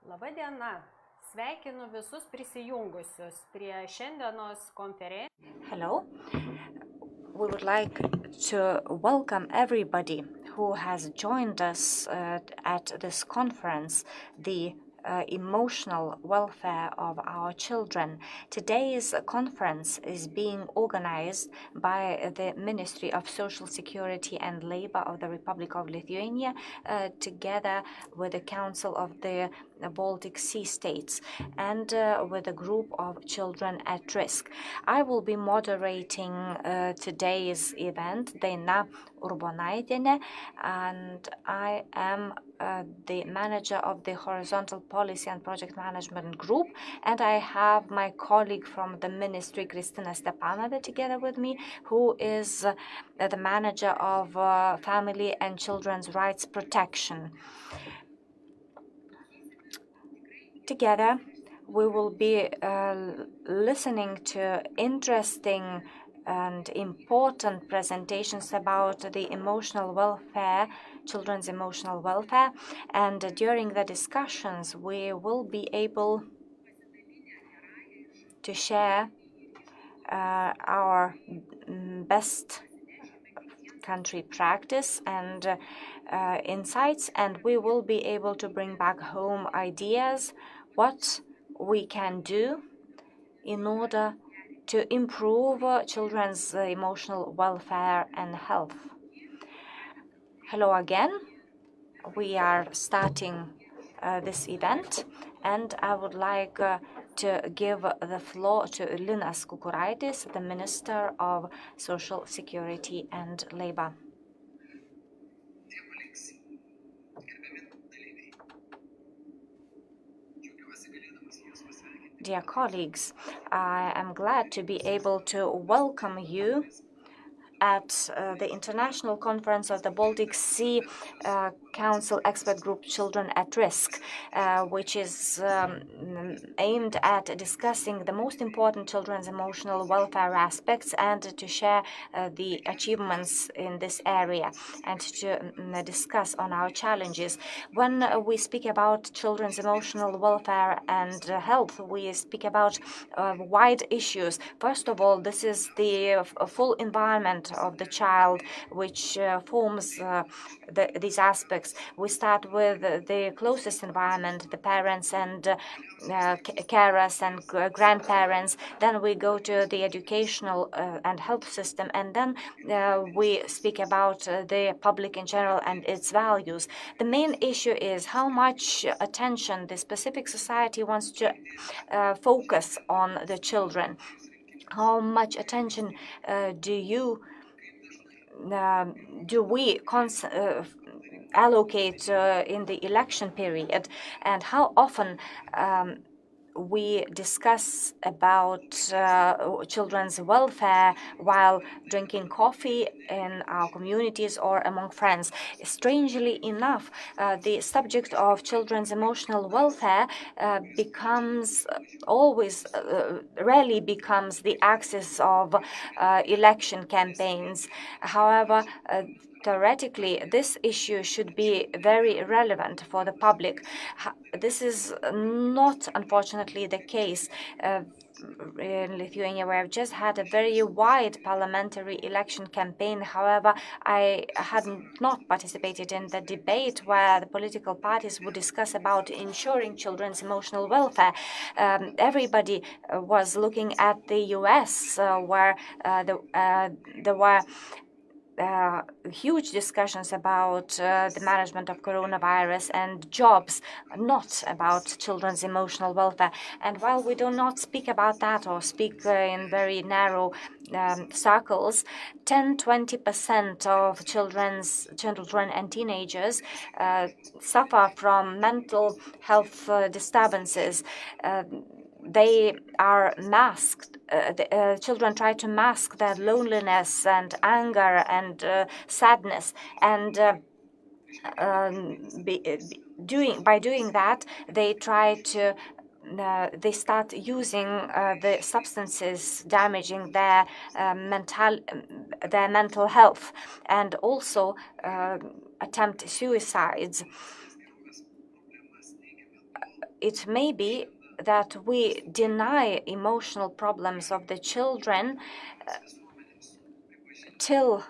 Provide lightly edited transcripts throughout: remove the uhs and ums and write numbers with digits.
Laba diena. Sveikinu visus prisijungusius prie šiandienos konferencijos. Hello. We would like to welcome everybody who has joined us at this conference, the emotional welfare of our children. Today's conference is being organized by the Ministry of Social Security and Labor of the Republic of Lithuania together with the Council of the Baltic Sea States and with a group of children at risk. I will be moderating today's event, Daina Urbonaitienė, and I am the manager of the Horizontal Policy and Project Management Group, and I have my colleague from the ministry, Kristina Stepanova, together with me, who is the manager of Family and Children's Rights Protection. Together, we will be listening to interesting and important presentations about the emotional welfare, children's emotional welfare, and during the discussions we will be able to share our best country practice and insights, and we will be able to bring back home ideas what we can do in order to improve children's emotional welfare and health. Hello again. We are starting this event, and I would like to give the floor to Linas Kukuraitis, the Minister of Social Security and Labor. Dear colleagues, I am glad to be able to welcome you at the International Conference of the Baltic Sea Council Expert Group Children at Risk, which is aimed at discussing the most important children's emotional welfare aspects and to share the achievements in this area and to discuss on our challenges. When we speak about children's emotional welfare and health, we speak about wide issues. First of all, this is the full environment of the child, which forms these aspects. We start with the closest environment, the parents and carers and grandparents. Then we go to the educational and health system, and then we speak about the public in general and its values. The main issue is how much attention the specific society wants to focus on the children. How much attention do we allocate in the election period, and how often we discuss about children's welfare while drinking coffee in our communities or among friends. Strangely enough, the subject of children's emotional welfare rarely becomes the axis of election campaigns. However, theoretically, this issue should be very relevant for the public. This is not, unfortunately, the case. In Lithuania, we have just had a very wide parliamentary election campaign. However, I had not participated in the debate where the political parties would discuss about ensuring children's emotional welfare. Everybody was looking at the US, where there were huge discussions about the management of coronavirus and jobs, not about children's emotional welfare. And while we do not speak about that or speak in very narrow circles, 10-20% of children and teenagers suffer from mental health disturbances. They are masked. Children try to mask their loneliness and anger and sadness, and by doing that, they start using the substances damaging their mental health, and also attempt suicides. it may be that we deny emotional problems of the children till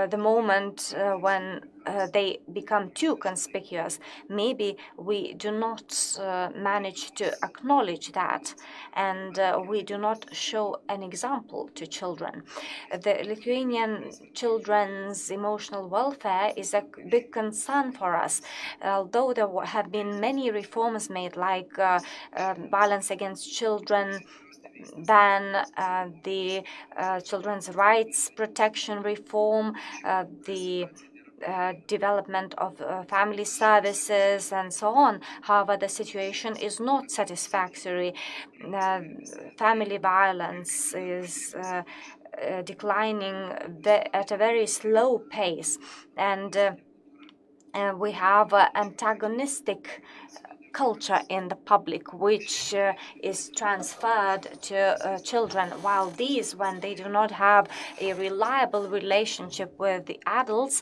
the moment when they become too conspicuous. Maybe we do not manage to acknowledge that, and we do not show an example to children. The Lithuanian children's emotional welfare is a big concern for us. Although there have been many reforms made, like violence against children, ban the children's rights protection reform, the development of family services, and so on. However, the situation is not satisfactory. Family violence is declining at a very slow pace, and we have antagonistic culture in the public, which is transferred to children, while these, when they do not have a reliable relationship with the adults,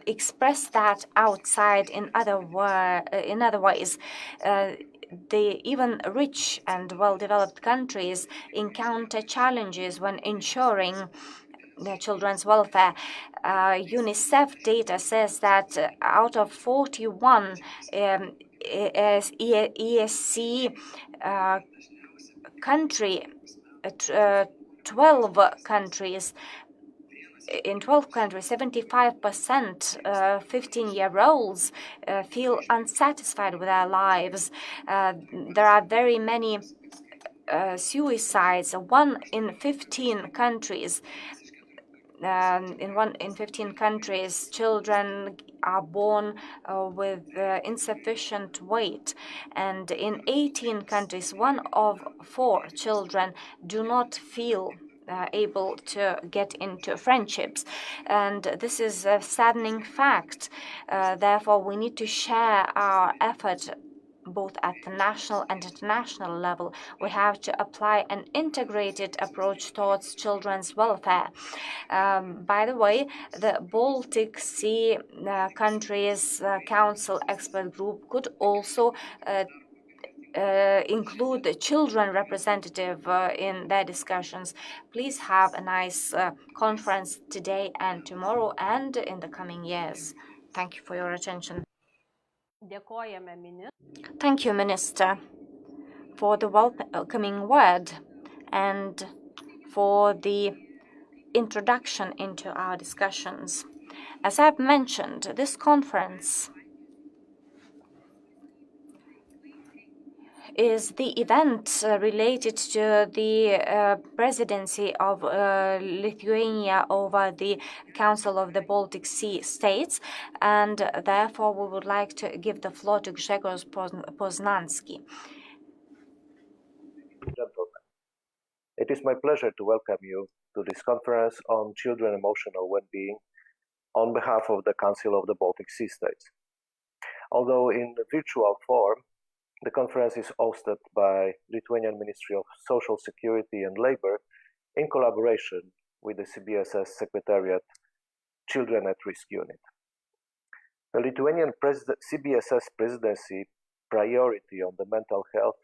express that outside in other ways. The even rich and well-developed countries encounter challenges when ensuring the children's welfare. UNICEF data says that out of 41 ESC country, 12 countries, in 12 countries, 75% 15-year-olds feel unsatisfied with their lives. There are very many suicides. 1 in 15 countries. In 15 countries, children are born with insufficient weight, and in 18 countries, 1 of 4 children do not feel able to get into friendships, and this is a saddening fact. Therefore, we need to share our effort both at the national and international level. We have to apply an integrated approach towards children's welfare. By the way, the Baltic Sea countries Council expert group could also include the children representative in their discussions. Please have a nice conference today and tomorrow and in the coming years. Thank you for your attention. Thank you, Minister, for the welcoming word and for the introduction into our discussions. As I've mentioned, this conference is the event related to the presidency of Lithuania over the Council of the Baltic Sea States, and therefore we would like to give the floor to Grzegorz Poznański. Gentlemen, it is my pleasure to welcome you to this conference on children's emotional well-being on behalf of the Council of the Baltic Sea States. Although in virtual form, the conference is hosted by Lithuanian Ministry of Social Security and Labor in collaboration with the CBSS Secretariat Children at Risk Unit. The Lithuanian CBSS presidency priority on the mental health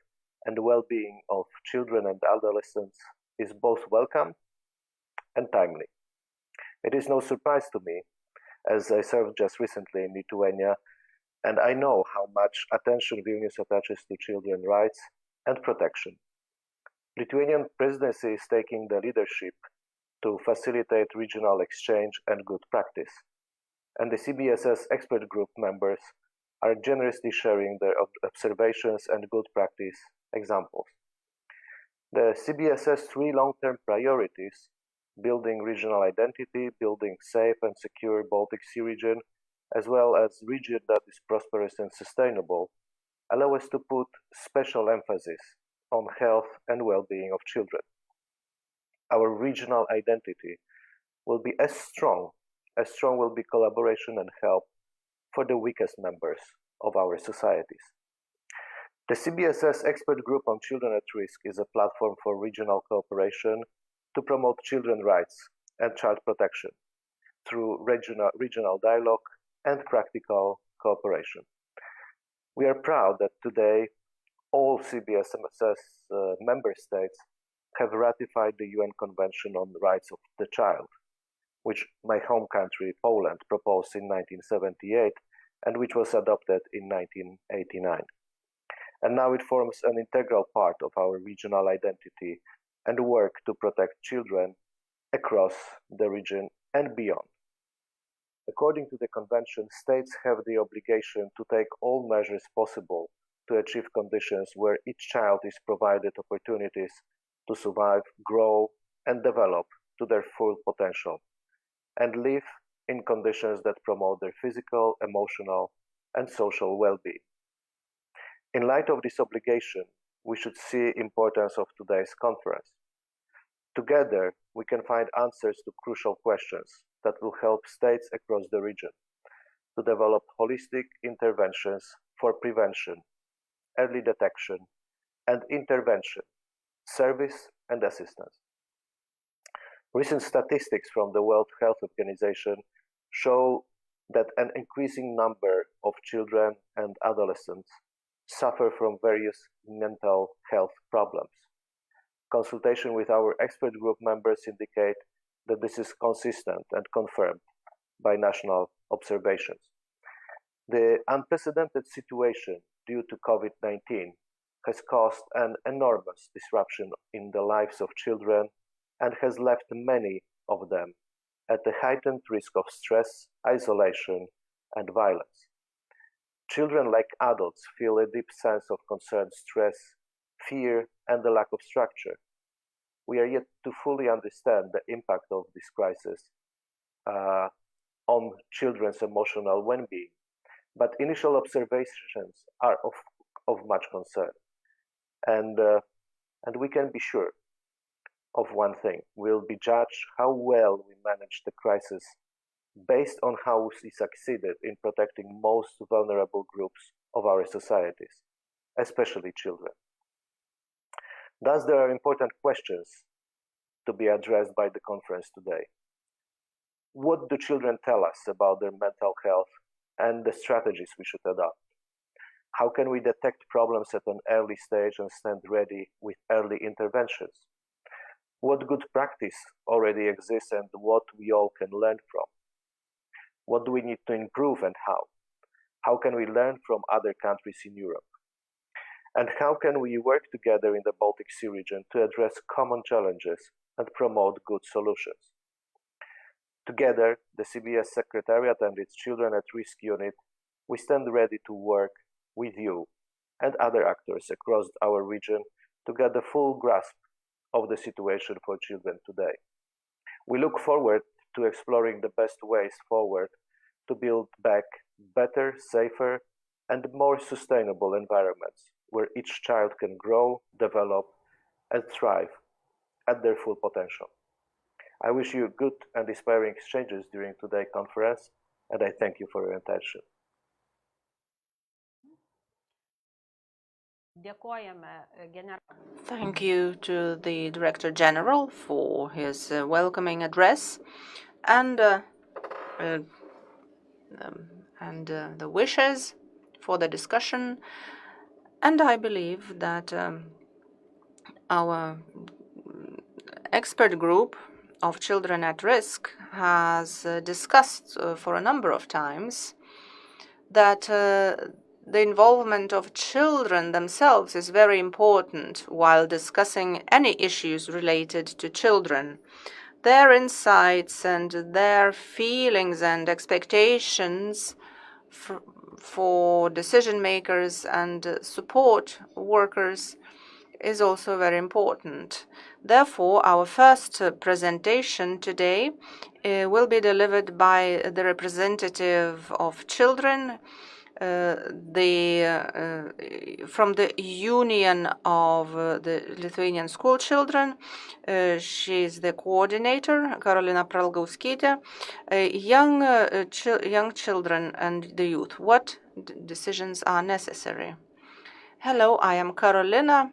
and well-being of children and adolescents is both welcome and timely. It is no surprise to me, as I served just recently in Lithuania, and I know how much attention Vilnius attaches to children's rights and protection. Lithuanian presidency is taking the leadership to facilitate regional exchange and good practice, and the CBSS expert group members are generously sharing their observations and good practice examples. The CBSS 3 long-term priorities, building regional identity, building safe and secure Baltic Sea region, as well as region that is prosperous and sustainable, allow us to put special emphasis on health and well-being of children. Our regional identity will be as strong will be collaboration and help for the weakest members of our societies. The CBSS expert group on children at risk is a platform for regional cooperation to promote children's rights and child protection through regional dialogue and practical cooperation. We are proud that today all CBSS member states have ratified the UN Convention on the Rights of the Child, which my home country, Poland, proposed in 1978 and which was adopted in 1989. And now it forms an integral part of our regional identity and work to protect children across the region and beyond. According to the Convention, states have the obligation to take all measures possible to achieve conditions where each child is provided opportunities to survive, grow, and develop to their full potential, and live in conditions that promote their physical, emotional, and social well-being. In light of this obligation, we should see the importance of today's conference. Together, we can find answers to crucial questions that will help states across the region to develop holistic interventions for prevention, early detection, and intervention, service, and assistance. Recent statistics from the World Health Organization show that an increasing number of children and adolescents suffer from various mental health problems. Consultation with our expert group members indicate that this is consistent and confirmed by national observations. The unprecedented situation due to COVID-19 has caused an enormous disruption in the lives of children and has left many of them at a heightened risk of stress, isolation, and violence. Children, like adults, feel a deep sense of concern, stress, fear, and the lack of structure. We are yet to fully understand the impact of this crisis on children's emotional well-being, but initial observations are of much concern. And we can be sure of one thing: we'll be judged how well we managed the crisis based on how we succeeded in protecting most vulnerable groups of our societies, especially children. Thus, there are important questions to be addressed by the conference today. What do children tell us about their mental health and the strategies we should adopt? How can we detect problems at an early stage and stand ready with early interventions? What good practice already exists and what we all can learn from? What do we need to improve and how? How can we learn from other countries in Europe? And how can we work together in the Baltic Sea region to address common challenges and promote good solutions? Together, the CBS Secretariat and its Children at Risk Unit, we stand ready to work with you and other actors across our region to get the full grasp of the situation for children today. We look forward to exploring the best ways forward to build back better, safer, and more sustainable environments where each child can grow, develop, and thrive at their full potential. I wish you good and inspiring exchanges during today's conference, and I thank you for your attention. Thank you to the Director General for his welcoming address and the wishes for the discussion. And I believe that our expert group of children at risk has discussed for a number of times that the involvement of children themselves is very important while discussing any issues related to children. Their insights and their feelings and expectations for decision makers and support workers is also very important. Therefore, our first presentation today will be delivered by the representative of children from the Union of the Lithuanian School Children. She is the coordinator, Karolina Pralgauskytė. Young children and the youth. What decisions are necessary? Hello, I am Karolina,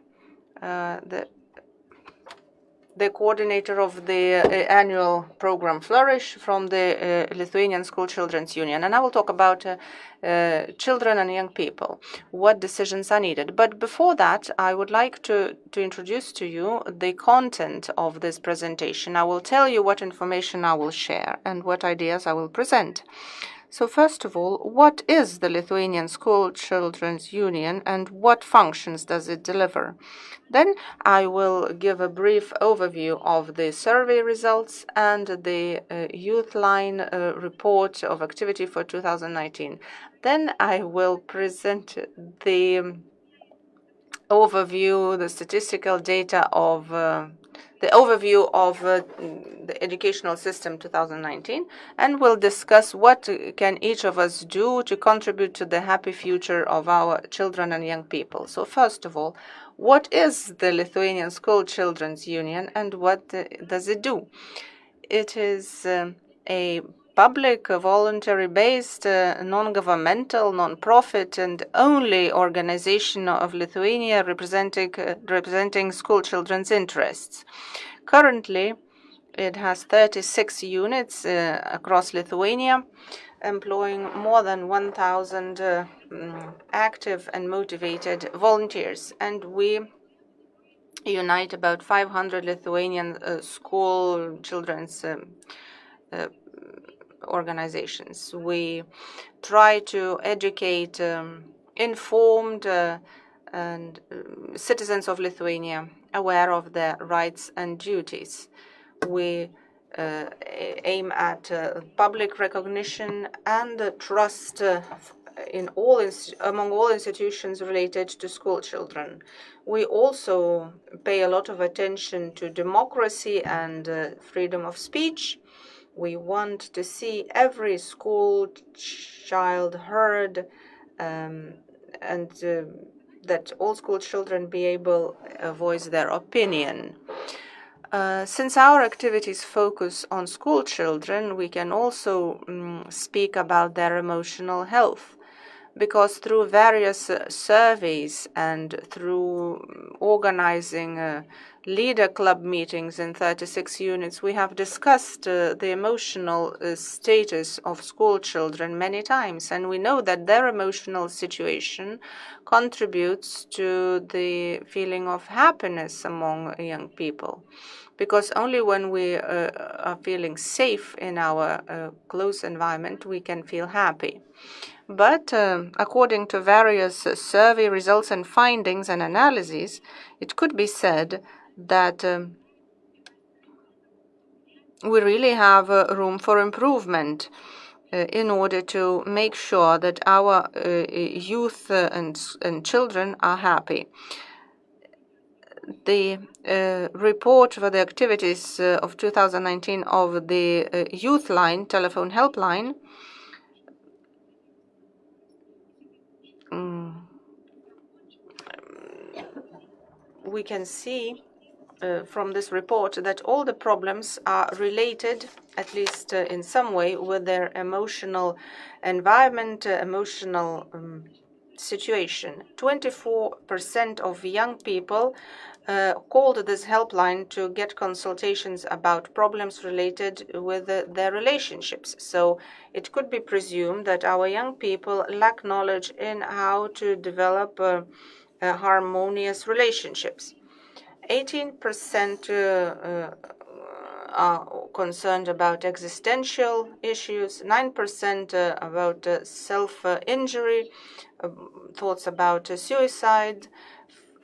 the coordinator of the annual program Flourish from the Lithuanian School Children's Union, and I will talk about children and young people, what decisions are needed. But before that, I would like to introduce to you the content of this presentation. I will tell you what information I will share and what ideas I will present. So first of all, what is the Lithuanian School Children's Union and what functions does it deliver? Then I will give a brief overview of the survey results and the Youth Line report of activity for 2019. Then I will present the overview, the statistical data of the overview of the educational system 2019, and we'll discuss what can each of us do to contribute to the happy future of our children and young people. So first of all, what is the Lithuanian School Children's Union and what does it do? It is a public, voluntary-based, non-governmental, non-profit, and only organization of Lithuania representing school children's interests. Currently, it has 36 units across Lithuania, employing more than 1,000 active and motivated volunteers, and we unite about 500 Lithuanian school children's organizations. We try to educate informed and citizens of Lithuania aware of their rights and duties. We aim at public recognition and trust among all institutions related to school children. We also pay a lot of attention to democracy and freedom of speech. We want to see every school child heard and that all school children be able to voice their opinion. Since our activities focus on school children, we can also speak about their emotional health, because through various surveys and through organizing leader club meetings in 36 units, we have discussed the emotional status of school children many times, and we know that their emotional situation contributes to the feeling of happiness among young people, because only when we are feeling safe in our close environment, we can feel happy. But according to various survey results and findings and analyses, it could be said that we really have room for improvement in order to make sure that our youth and children are happy. The report for the activities of 2019 of the Youth Line telephone helpline we can see from this report that all the problems are related, at least in some way, with their emotional environment, emotional situation. 24% of young people called this helpline to get consultations about problems related with their relationships. So it could be presumed that our young people lack knowledge in how to develop harmonious relationships. 18% are concerned about existential issues, 9% about self-injury, thoughts about suicide,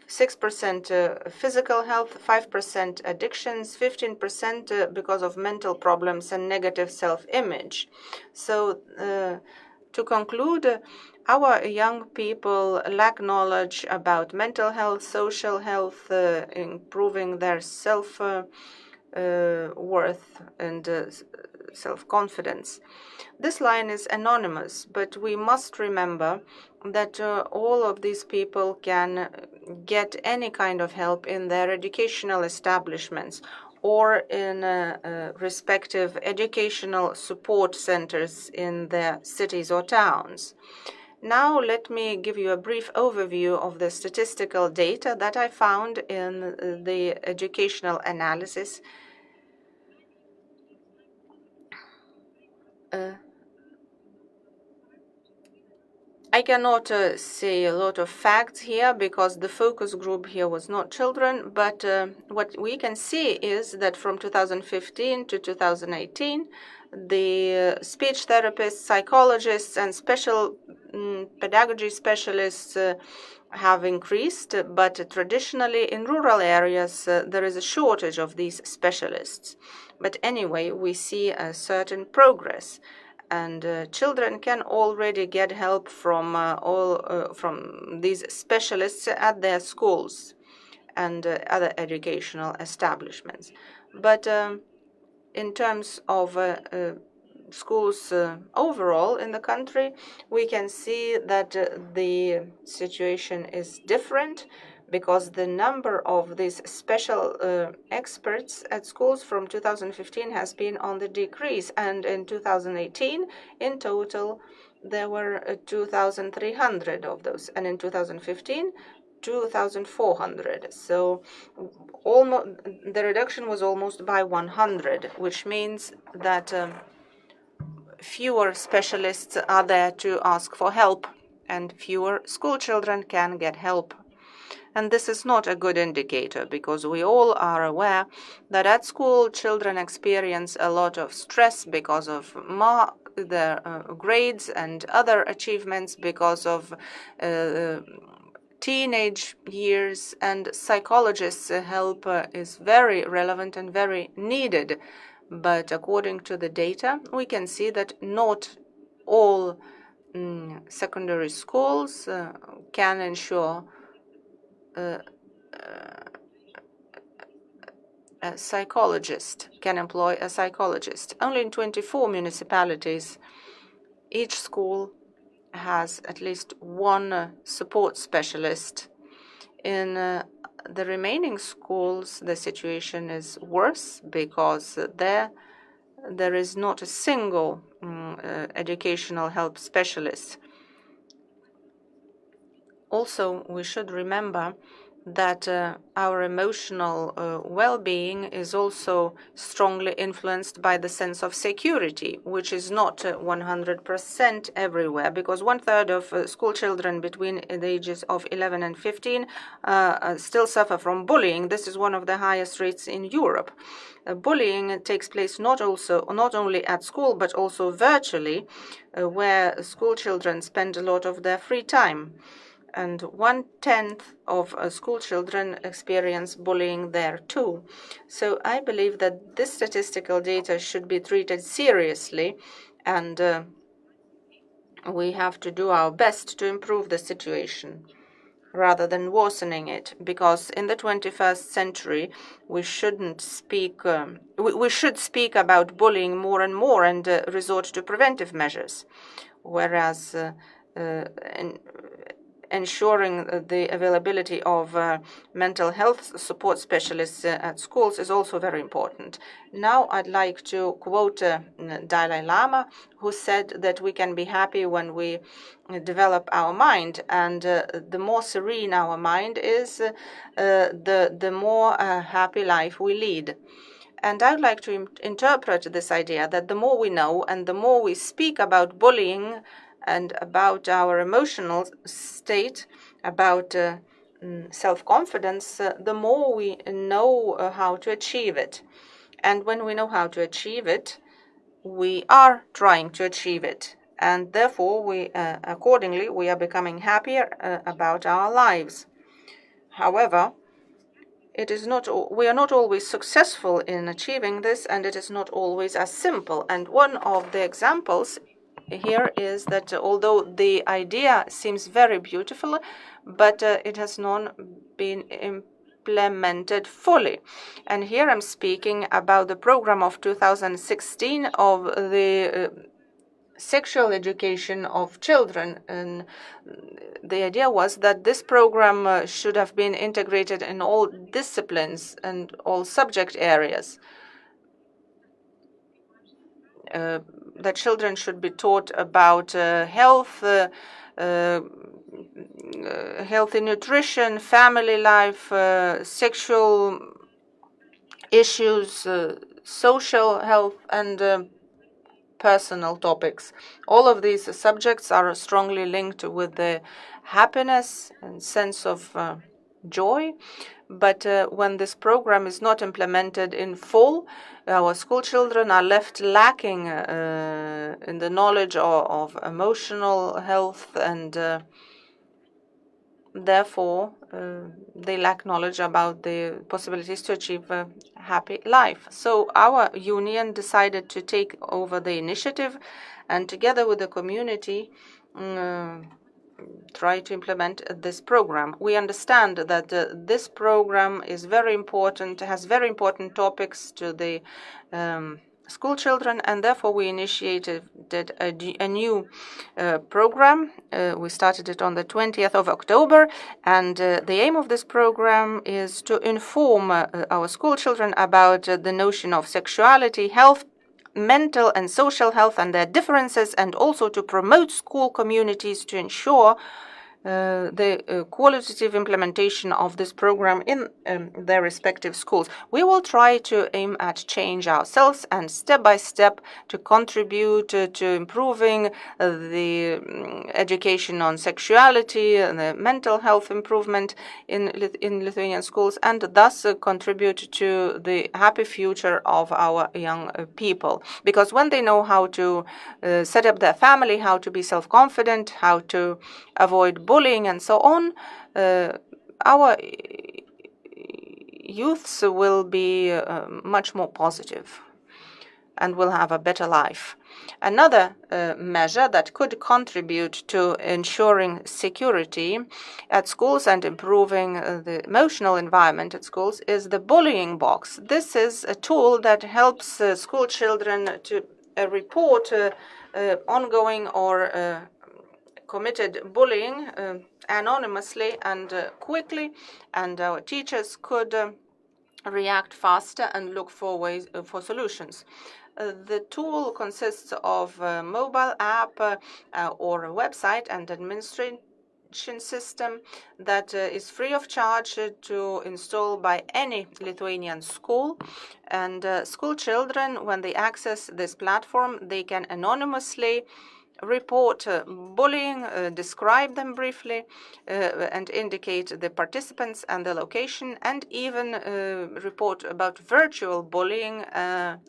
6% physical health, 5% addictions, 15% because of mental problems and negative self-image. So to conclude, our young people lack knowledge about mental health, social health, improving their self-worth and self-confidence. This line is anonymous, but we must remember that all of these people can get any kind of help in their educational establishments or in respective educational support centers in their cities or towns. Now let me give you a brief overview of the statistical data that I found in the educational analysis. I cannot say a lot of facts here because the focus group here was not children, but what we can see is that from 2015 to 2018, the speech therapists, psychologists, and special pedagogy specialists have increased, but traditionally in rural areas there is a shortage of these specialists. But anyway, we see a certain progress. And children can already get help from from these specialists at their schools and other educational establishments. But in terms of schools overall in the country, we can see that the situation is different, because the number of these special experts at schools from 2015 has been on the decrease, and in 2018 in total there were 2,300 of those, and in 2015 2,400. So almost the reduction was almost by 100, which means that fewer specialists are there to ask for help, and fewer school children can get help. And this is not a good indicator, because we all are aware that at school children experience a lot of stress because of their grades and other achievements, because of teenage years, and psychologists' help is very relevant and very needed. But according to the data, we can see that not all secondary schools can ensure a psychologist, can employ a psychologist. Only in 24 municipalities, each school has at least one support specialist. In the remaining schools, the situation is worse, because there is not a single educational help specialist. Also, we should remember that our emotional well-being is also strongly influenced by the sense of security, which is not 100% everywhere, because 1/3 of school children between the ages of 11 and 15 still suffer from bullying. This is one of the highest rates in Europe. Bullying takes place not only at school, but also virtually, where school children spend a lot of their free time. And 1/10 of school children experience bullying there too. So I believe that this statistical data should be treated seriously, and we have to do our best to improve the situation rather than worsening it, because in the 21st century we shouldn't speak. We should speak about bullying more and more, and resort to preventive measures, whereas ensuring the availability of mental health support specialists at schools is also very important. Now I'd like to quote Dalai Lama, who said that we can be happy when we develop our mind, and the more serene our mind is, the more happy life we lead. And I'd like to interpret this idea that the more we know and the more we speak about bullying and about our emotional state, about self-confidence, the more we know how to achieve it. And when we know how to achieve it, we are trying to achieve it. And therefore, accordingly, we are becoming happier about our lives. However, we are not always successful in achieving this, and it is not always as simple. And one of the examples here is that although the idea seems very beautiful, but it has not been implemented fully. And here I'm speaking about the program of 2016 of the sexual education of children. And the idea was that this program should have been integrated in all disciplines and all subject areas. that children should be taught about health, healthy nutrition, family life, sexual issues, social health, and personal topics. All of these subjects are strongly linked with the happiness and sense of joy. But when this program is not implemented in full, our school children are left lacking in the knowledge of emotional health, and therefore they lack knowledge about the possibilities to achieve a happy life. So our union decided to take over the initiative, and together with the community try to implement this program. We understand that this program is very important, has very important topics to the school children, and therefore we initiated a new program. We started it on the 20th of October, and the aim of this program is to inform our school children about the notion of sexuality, health, mental and social health and their differences, and also to promote school communities to ensure the qualitative implementation of this program in their respective schools. We will try to aim at change ourselves and step by step to contribute to improving the education on sexuality and the mental health improvement in Lithuanian schools, and thus contribute to the happy future of our young people. Because when they know how to set up their family, how to be self-confident, how to avoid bullying and so on, our youths will be much more positive and will have a better life. Another measure that could contribute to ensuring security at schools and improving the emotional environment at schools is the bullying box. This is a tool that helps school children to report ongoing or committed bullying anonymously and quickly, and our teachers could react faster and look for ways for solutions. The tool consists of a mobile app or a website and administration system that is free of charge to install by any Lithuanian school. And school children, when they access this platform, they can anonymously report bullying, describe them briefly, and indicate the participants and the location, and even report about virtual bullying,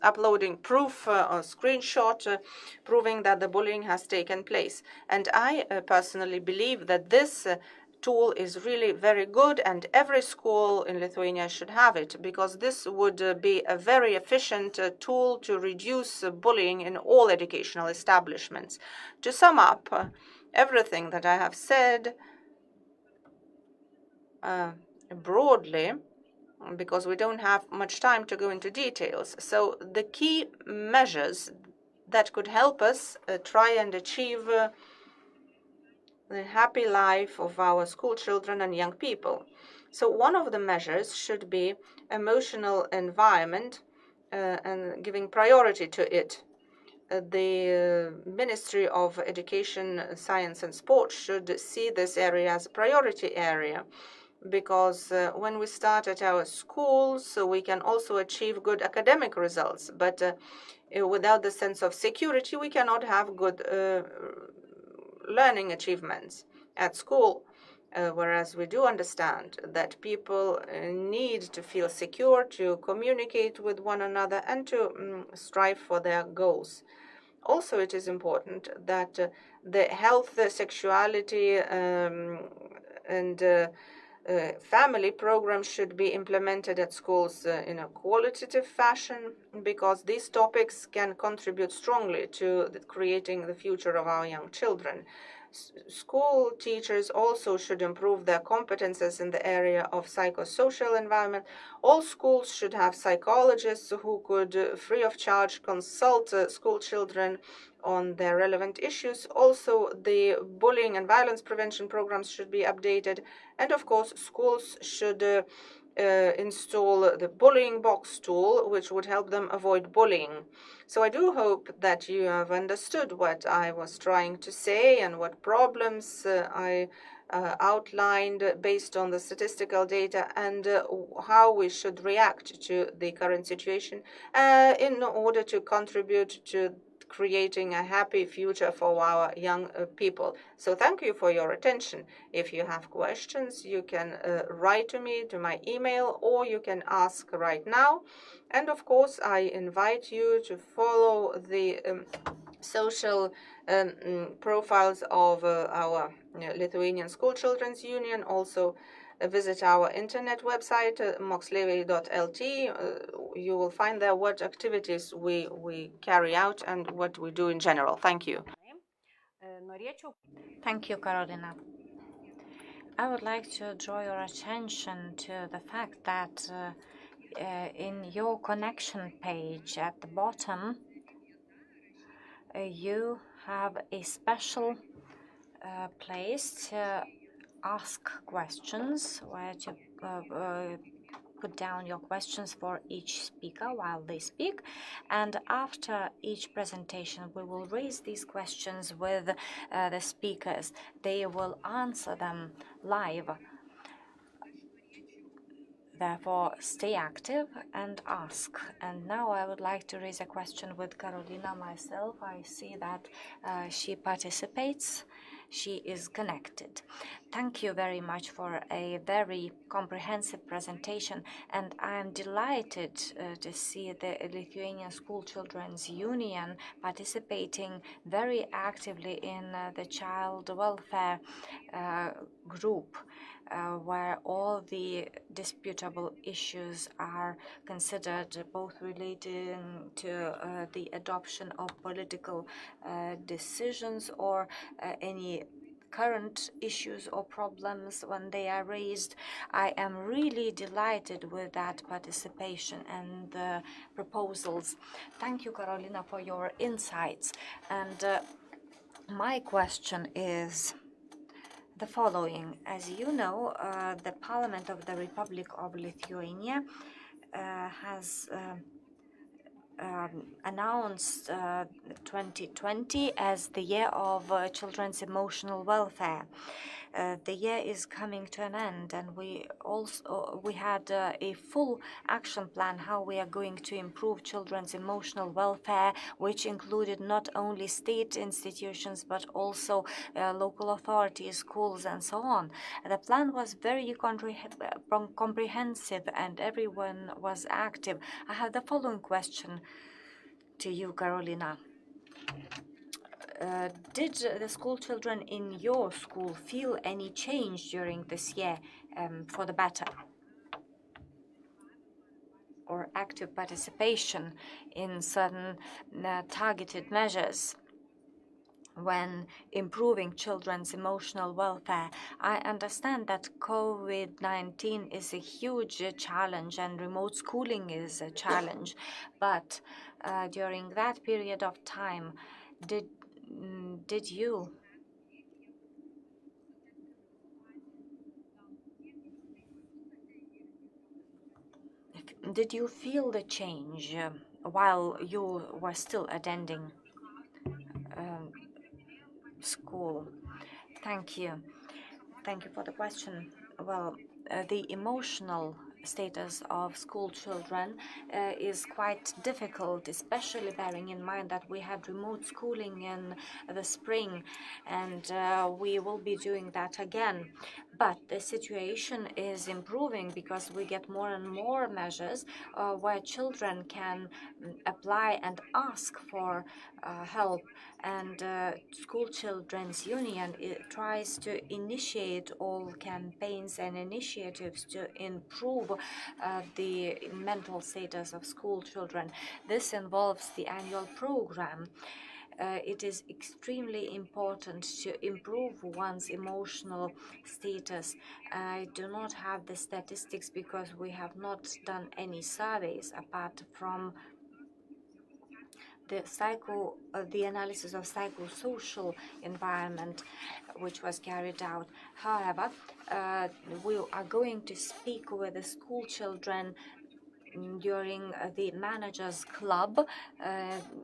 uploading proof or screenshot proving that the bullying has taken place. And I personally believe that this tool is really very good, and every school in Lithuania should have it, because this would be a very efficient tool to reduce bullying in all educational establishments. To sum up everything that I have said broadly, because we don't have much time to go into details, so the key measures that could help us try and achieve the happy life of our school children and young people. So one of the measures should be emotional environment and giving priority to it. The Ministry of Education, Science and Sport should see this area as a priority area, because when we start at our schools, we can also achieve good academic results. But without the sense of security, we cannot have good learning achievements at school, whereas we do understand that people need to feel secure, to communicate with one another, and to strive for their goals. Also, it is important that the health, sexuality, and family programs should be implemented at schools in a qualitative fashion, because these topics can contribute strongly to creating the future of our young children. School teachers also should improve their competences in the area of psychosocial environment. All schools should have psychologists who could, free of charge, consult school children on their relevant issues. Also, the bullying and violence prevention programs should be updated. And of course, schools should install the bullying box tool, which would help them avoid bullying. So I do hope that you have understood what I was trying to say and what problems I outlined based on the statistical data, and how we should react to the current situation in order to contribute to creating a happy future for our young people. So thank you for your attention. If you have questions, you can write to me, to my email, or you can ask right now. And of course, I invite you to follow the social profiles of our Lithuanian School Children's Union. Also visit our internet website, moksleiviai.lt. You will find there what activities we carry out and what we do in general. Thank you. Thank you, Karolina. I would like to draw your attention to the fact that in your connection page at the bottom, you have a special place to ask questions, where to put down your questions for each speaker while they speak. And after each presentation, we will raise these questions with the speakers. They will answer them live. Therefore, stay active and ask. And now I would like to raise a question with Karolina myself. I see that she participates. She is connected. Thank you very much for a very comprehensive presentation, and I am delighted to see the Lithuanian School Children's Union participating very actively in the child welfare group, where all the disputable issues are considered, both relating to the adoption of political decisions or any current issues or problems when they are raised. I am really delighted with that participation and the proposals. Thank you, Karolina, for your insights. And my question is the following. As you know, the Parliament of the Republic of Lithuania has announced 2020 as the year of children's emotional welfare. The year is coming to an end, and we had a full action plan how we are going to improve children's emotional welfare, which included not only state institutions but also local authorities, schools, and so on. The plan was very comprehensive, and everyone was active. I have the following question to you, Karolina. Did the school children in your school feel any change during this year for the better? Or active participation in certain targeted measures when improving children's emotional welfare? I understand that COVID-19 is a huge challenge and remote schooling is a challenge, but during that period of time, did you feel the change while you were still attending school? Thank you. Thank you for the question. Well, the emotional status of school children is quite difficult, especially bearing in mind that we had remote schooling in the spring, and we will be doing that again. But the situation is improving because we get more and more measures where children can apply and ask for help. And School Children's Union tries to initiate all campaigns and initiatives to improve the mental status of school children. This involves the annual program. It is extremely important to improve one's emotional status. I do not have the statistics because we have not done any surveys apart from the analysis of psychosocial environment which was carried out. However, we are going to speak with the school children during the managers club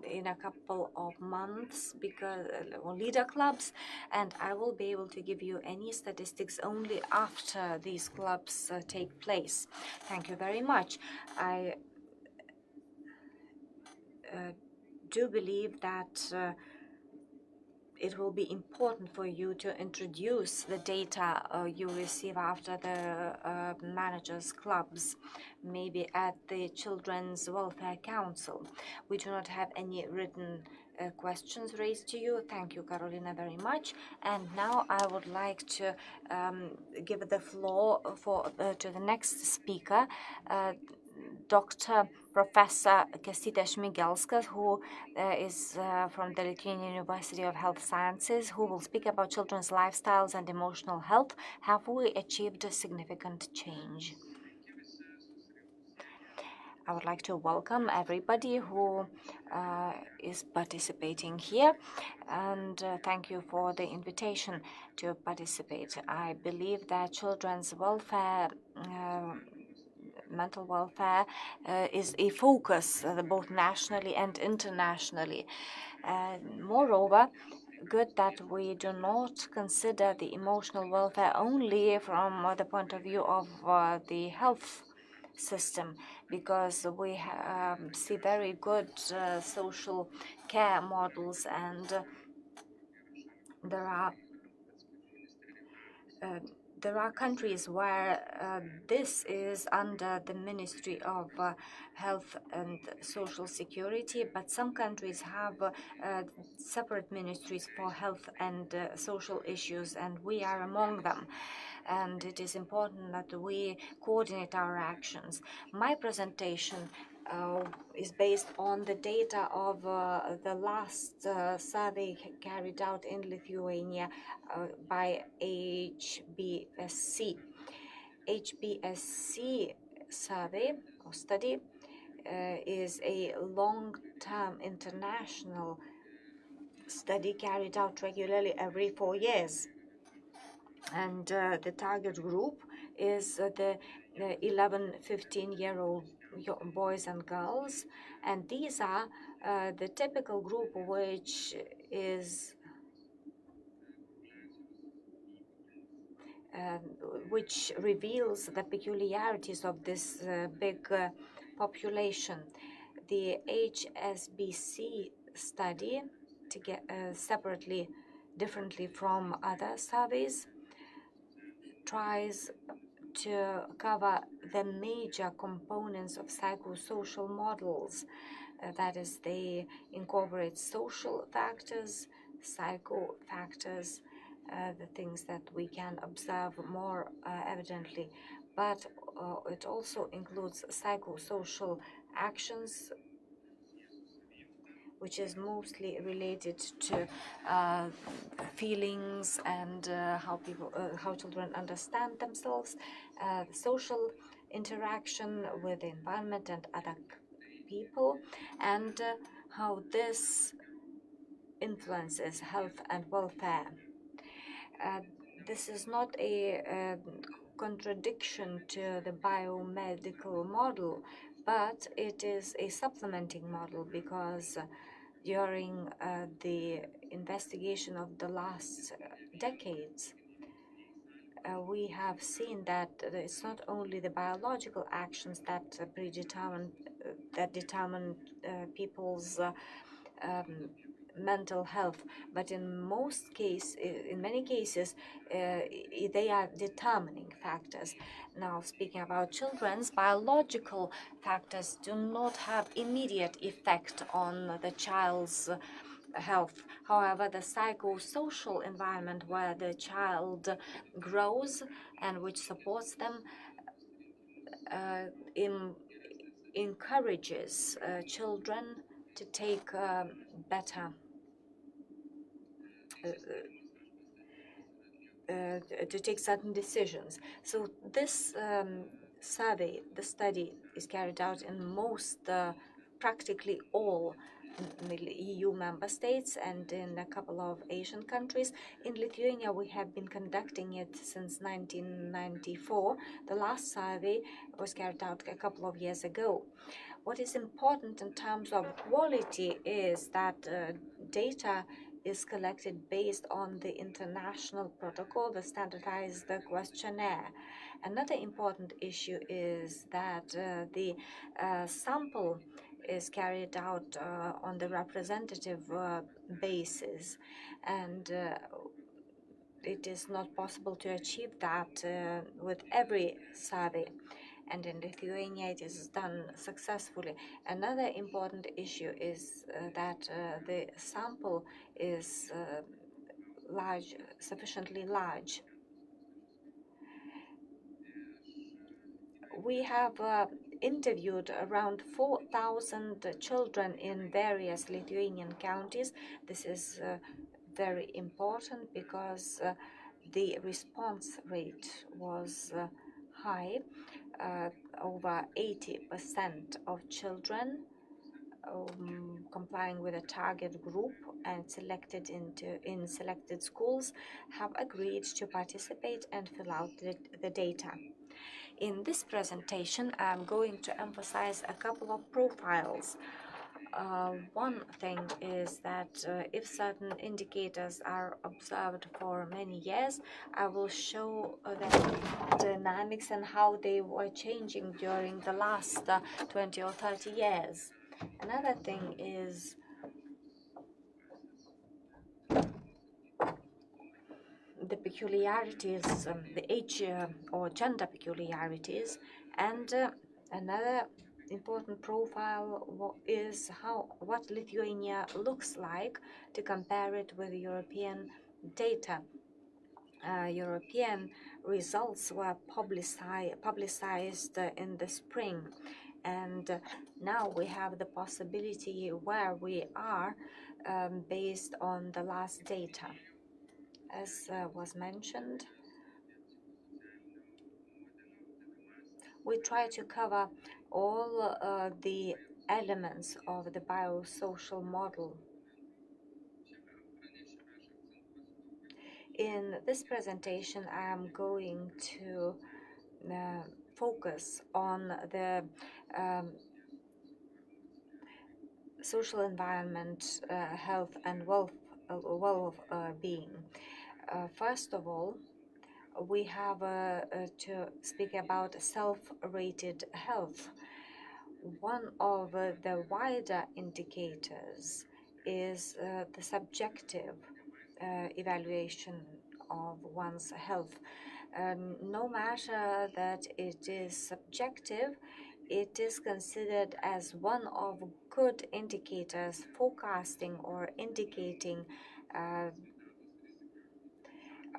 in a couple of months, because or leader clubs, and I will be able to give you any statistics only after these clubs take place. Thank you very much. I do believe that it will be important for you to introduce the data you receive after the managers' clubs, maybe at the Children's Welfare Council. We do not have any written questions raised to you. Thank you, Carolina, very much. And now I would like to give the floor to the next speaker, Dr. Professor Kastytis Šmigelskas, who is from the Lithuanian University of Health Sciences, who will speak about children's lifestyles and emotional health. Have we achieved a significant change? I would like to welcome everybody who is participating here, and thank you for the invitation to participate. I believe that children's welfare, mental welfare, is a focus both nationally and internationally. Moreover, good that we do not consider the emotional welfare only from the point of view of the health system, because we see very good social care models, and there are countries where this is under the Ministry of Health and Social Security, but some countries have separate ministries for health and social issues, and we are among them. And it is important that we coordinate our actions. My presentation is based on the data of the last survey carried out in Lithuania by HBSC. HBSC survey or study is a long-term international study carried out regularly every 4 years. And the target group is the 11-15-year-old boys and girls, and these are the typical group which reveals the peculiarities of this big population. The HSBC study, to get differently from other surveys, tries to cover the major components of psychosocial models. That is, they incorporate social factors, psycho factors, the things that we can observe more evidently. But it also includes psychosocial actions, which is mostly related to feelings and how children understand themselves, social interaction with the environment and other people, and how this influences health and welfare. This is not a contradiction to the biomedical model, but it is a supplementing model, because during the investigation of the last decades, we have seen that it's not only the biological actions that determine people's mental health, but in many cases, they are determining factors. Now, speaking about children's, biological factors do not have immediate effect on the child's health. However, the psychosocial environment where the child grows and which supports them encourages children to take certain decisions. So this survey, the study, is carried out in practically all EU member states and in a couple of Asian countries. In Lithuania, we have been conducting it since 1994. The last survey was carried out a couple of years ago. What is important in terms of quality is that data is collected based on the international protocol, the standardized questionnaire. Another important issue is that the sample is carried out on the representative basis, and it is not possible to achieve that with every survey. And in Lithuania, it is done successfully. Another important issue is that the sample is large, sufficiently large. We have interviewed around 4,000 children in various Lithuanian counties. This is very important because the response rate was high. Over 80% of children complying with a target group and selected in selected schools have agreed to participate and fill out the data. In this presentation, I'm going to emphasize a couple of profiles. One thing is that if certain indicators are observed for many years, I will show the dynamics and how they were changing during the last 20 or 30 years. Another thing is the peculiarities, the age or gender peculiarities, and another important profile is what Lithuania looks like to compare it with European data. European results were publicized in the spring, and now we have the possibility where we are based on the last data. As was mentioned, we try to cover all the elements of the biosocial model. In this presentation, I am going to focus on the social environment, health and well-being. First of all, we have to speak about self-rated health. One of the wider indicators is the subjective evaluation of one's health. No matter that it is subjective, it is considered as one of good indicators forecasting or indicating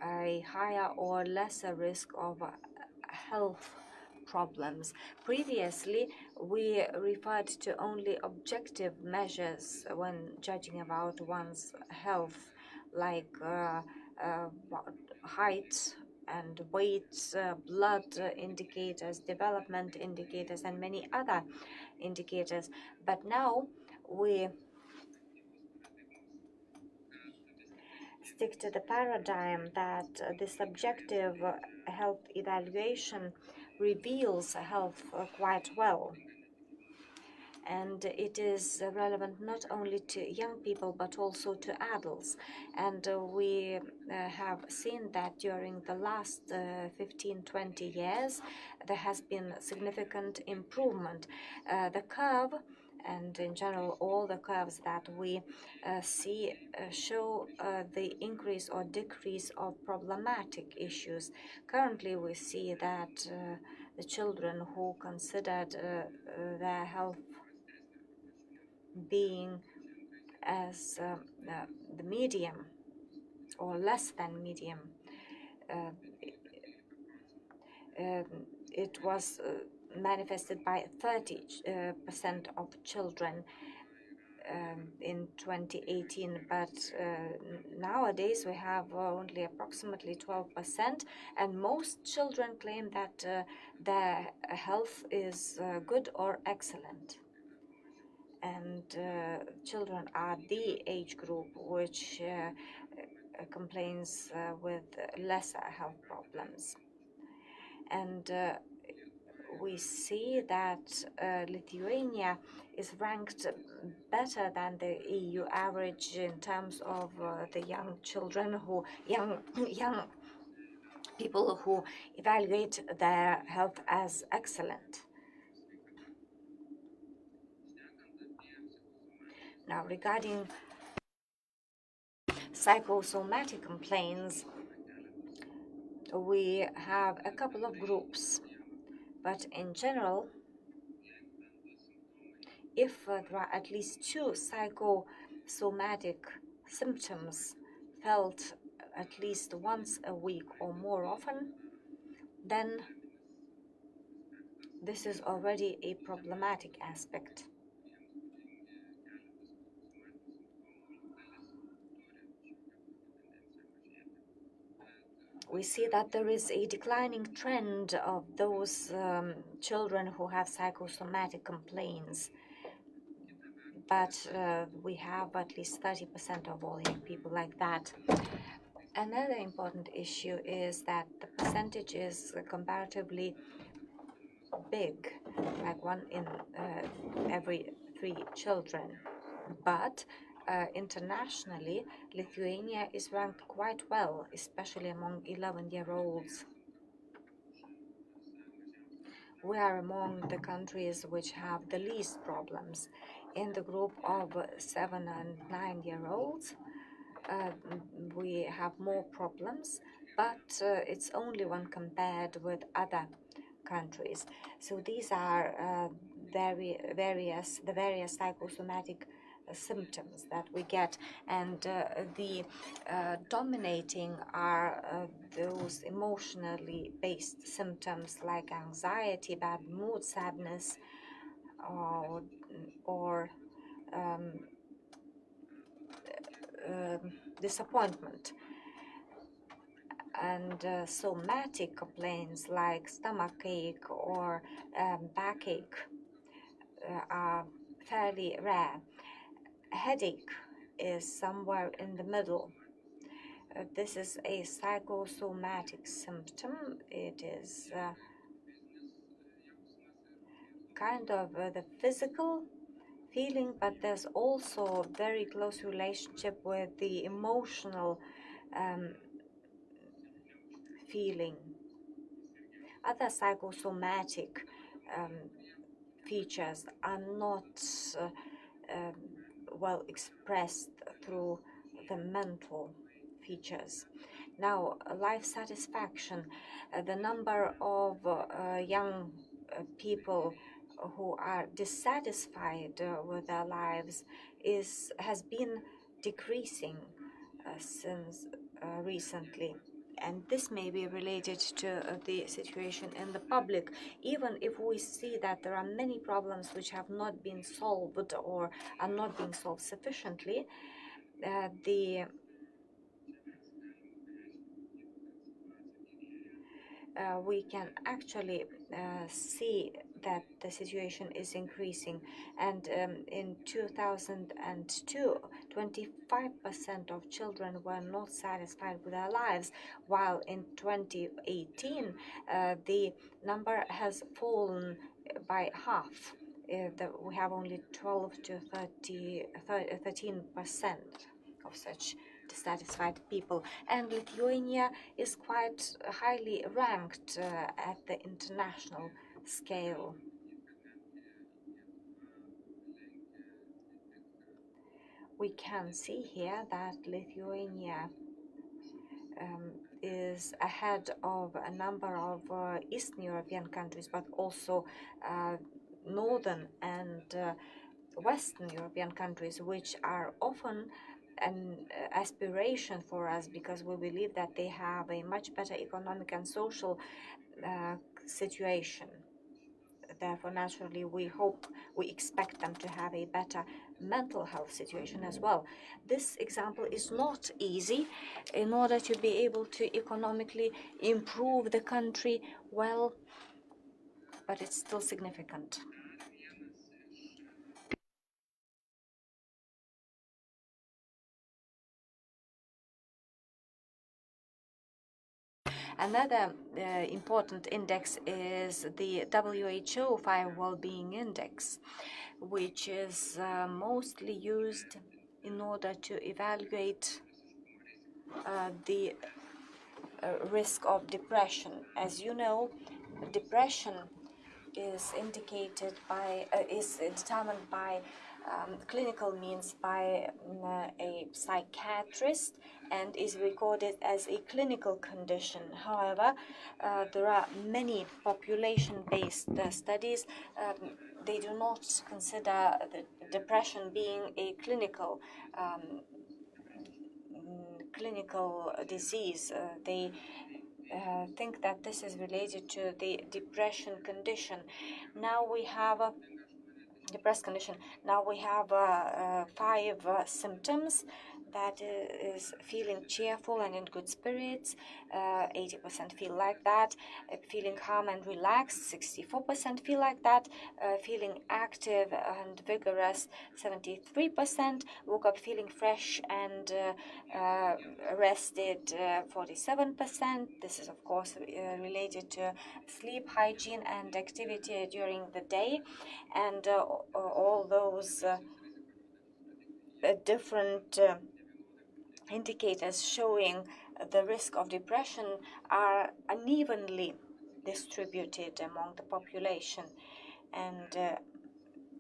a higher or lesser risk of health problems. Previously, we referred to only objective measures when judging about one's health, like height and weight, blood indicators, development indicators, and many other indicators. But now we stick to the paradigm that the subjective health evaluation reveals health quite well. And it is relevant not only to young people but also to adults. And we have seen that during the last 15-20 years there has been significant improvement. The curve, and in general all the curves that we see show the increase or decrease of problematic issues. Currently we see that the children who considered their health being as the medium or less than medium, it was manifested by 30% of children in 2018, but nowadays we have only approximately 12%, and most children claim that their health is good or excellent. and children are the age group which complains with lesser health problems. And we see that Lithuania is ranked better than the EU average in terms of the young children young people who evaluate their health as excellent. Now, regarding psychosomatic complaints, we have a couple of groups, but in general, if there are at least 2 psychosomatic symptoms felt at least once a week or more often, then this is already a problematic aspect. We see that there is a declining trend of those children who have psychosomatic complaints, but we have at least 30% of all young people like that. Another important issue is that the percentage is comparatively big, like 1 in every 3 children. But internationally, Lithuania is ranked quite well, especially among 11-year-olds. We are among the countries which have the least problems. In the group of 7 and 9-year-olds, we have more problems, but it's only when compared with other countries. So these are the various psychosomatic symptoms that we get, and the dominating are those emotionally based symptoms like anxiety, bad mood, sadness, or disappointment. And somatic complaints like stomachache or backache are fairly rare. Headache is somewhere in the middle. This is a psychosomatic symptom. It is kind of the physical feeling, but there's also a very close relationship with the emotional feeling. Other psychosomatic features are not well expressed through the mental features. Now, life satisfaction. The number of young people who are dissatisfied with their lives has been decreasing since recently. And this may be related to the situation in the public, even if we see that there are many problems which have not been solved or are not being solved sufficiently. We can actually see that the situation is increasing, and in 2002, 25% of children were not satisfied with their lives, while in 2018 the number has fallen by half. We have only 12 to 13% of such dissatisfied people, and Lithuania is quite highly ranked at the international scale. We can see here that Lithuania is ahead of a number of Eastern European countries, but also Northern and Western European countries, which are often an aspiration for us because we believe that they have a much better economic and social situation. Therefore, naturally, we expect them to have a better mental health situation as well. This example is not easy. In order to be able to economically improve the country, well, but it's still significant. Another important index is the WHO 5 Wellbeing Index, which is mostly used in order to evaluate the risk of depression. As you know, depression is indicated by is determined by clinical means by a psychiatrist and is recorded as a clinical condition. However, there are many population-based studies. They do not consider the depression being a clinical disease. They think that this is related to the depression condition. Now we have a depressed condition. Now we have 5 symptoms. That is feeling cheerful and in good spirits. 80% feel like that. Feeling calm and relaxed. 64% feel like that. Feeling active and vigorous. 73%. Woke up feeling fresh and rested. 47%. This is of course related to sleep, hygiene, and activity during the day, and all those different indicators showing the risk of depression are unevenly distributed among the population. And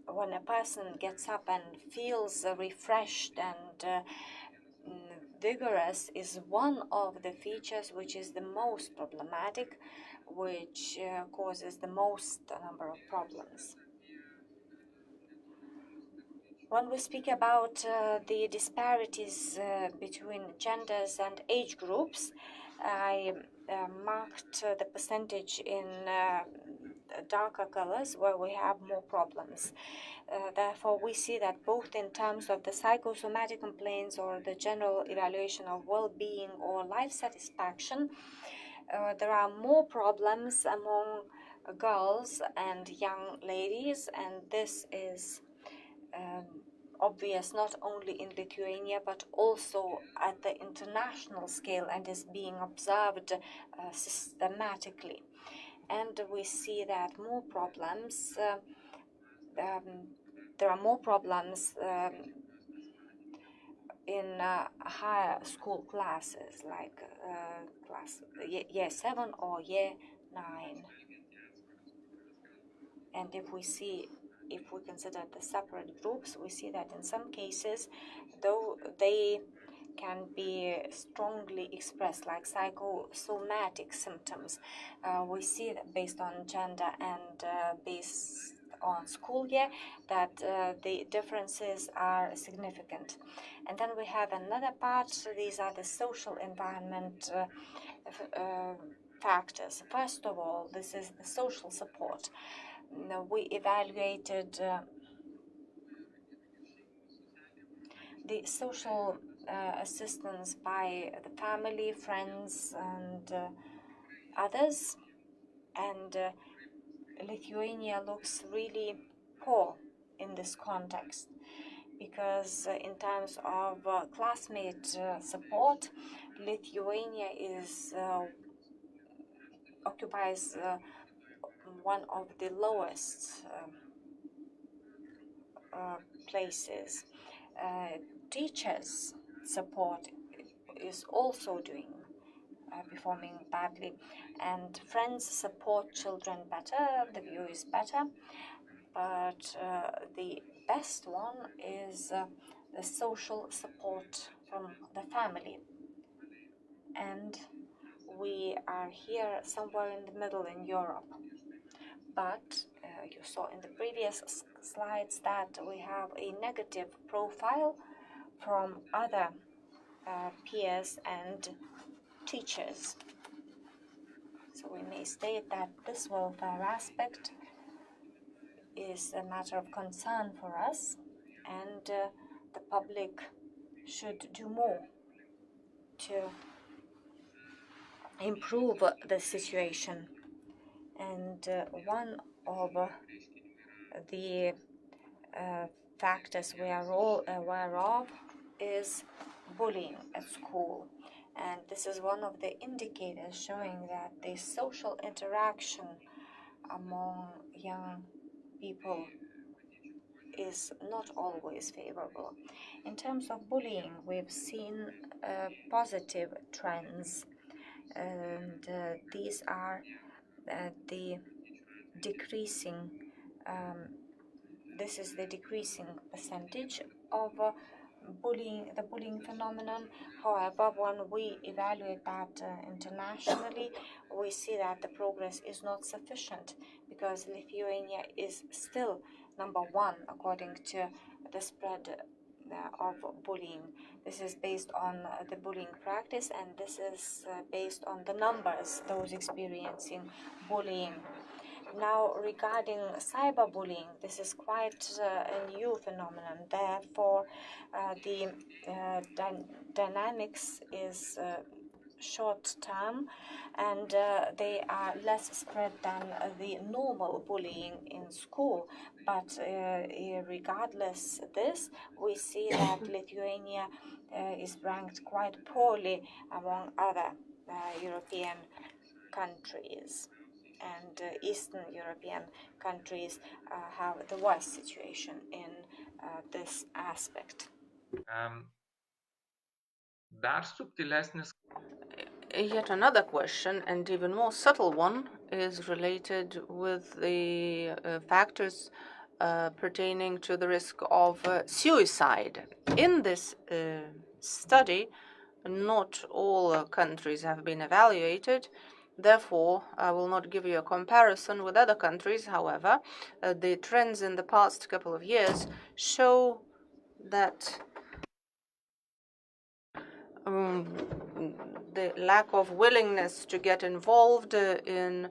when a person gets up and feels refreshed and vigorous is one of the features which is the most problematic, which causes the most number of problems. When we speak about the disparities between genders and age groups, I marked the percentage in darker colors where we have more problems. Therefore, we see that both in terms of the psychosomatic complaints or the general evaluation of well-being or life satisfaction, there are more problems among girls and young ladies, and this is obvious not only in Lithuania but also at the international scale and is being observed systematically. And we see that more problems, there are more problems in higher school classes like year 7 or year 9. And if we consider the separate groups, we see that in some cases, though they can be strongly expressed like psychosomatic symptoms, we see that based on gender and based on school year that the differences are significant. And then we have another part. These are the social environment factors. First of all, this is the social support. We evaluated the social assistance by the family, friends, and others, and Lithuania looks really poor in this context, because in terms of classmate support, Lithuania occupies one of the lowest places. Teachers' support is also performing badly, and friends support children better, the view is better, but the best one is the social support from the family. And we are here somewhere in the middle in Europe. But you saw in the previous slides that we have a negative profile from other peers and teachers. So we may state that this welfare aspect is a matter of concern for us, and the public should do more to improve the situation. And one of the factors we are all aware of is bullying at school. And this is one of the indicators showing that the social interaction among young people is not always favorable. In terms of bullying, we've seen positive trends, and these are the decreasing this is the decreasing percentage of the bullying phenomenon. However, when we evaluate that internationally, we see that the progress is not sufficient, because Lithuania is still number one according to the spread of bullying. This is based on the bullying practice, and this is based on the numbers, those experiencing bullying. Now, regarding cyberbullying, this is quite a new phenomenon. Therefore, the dynamics is short term, and they are less spread than the normal bullying in school. But regardless this, we see that Lithuania is ranked quite poorly among other European countries. And Eastern European countries have the worst situation in this aspect. Yet another question, and even more subtle one, is related with the factors pertaining to the risk of suicide. In this study, not all countries have been evaluated. Therefore, I will not give you a comparison with other countries. However, the trends in the past couple of years show that the lack of willingness to get involved in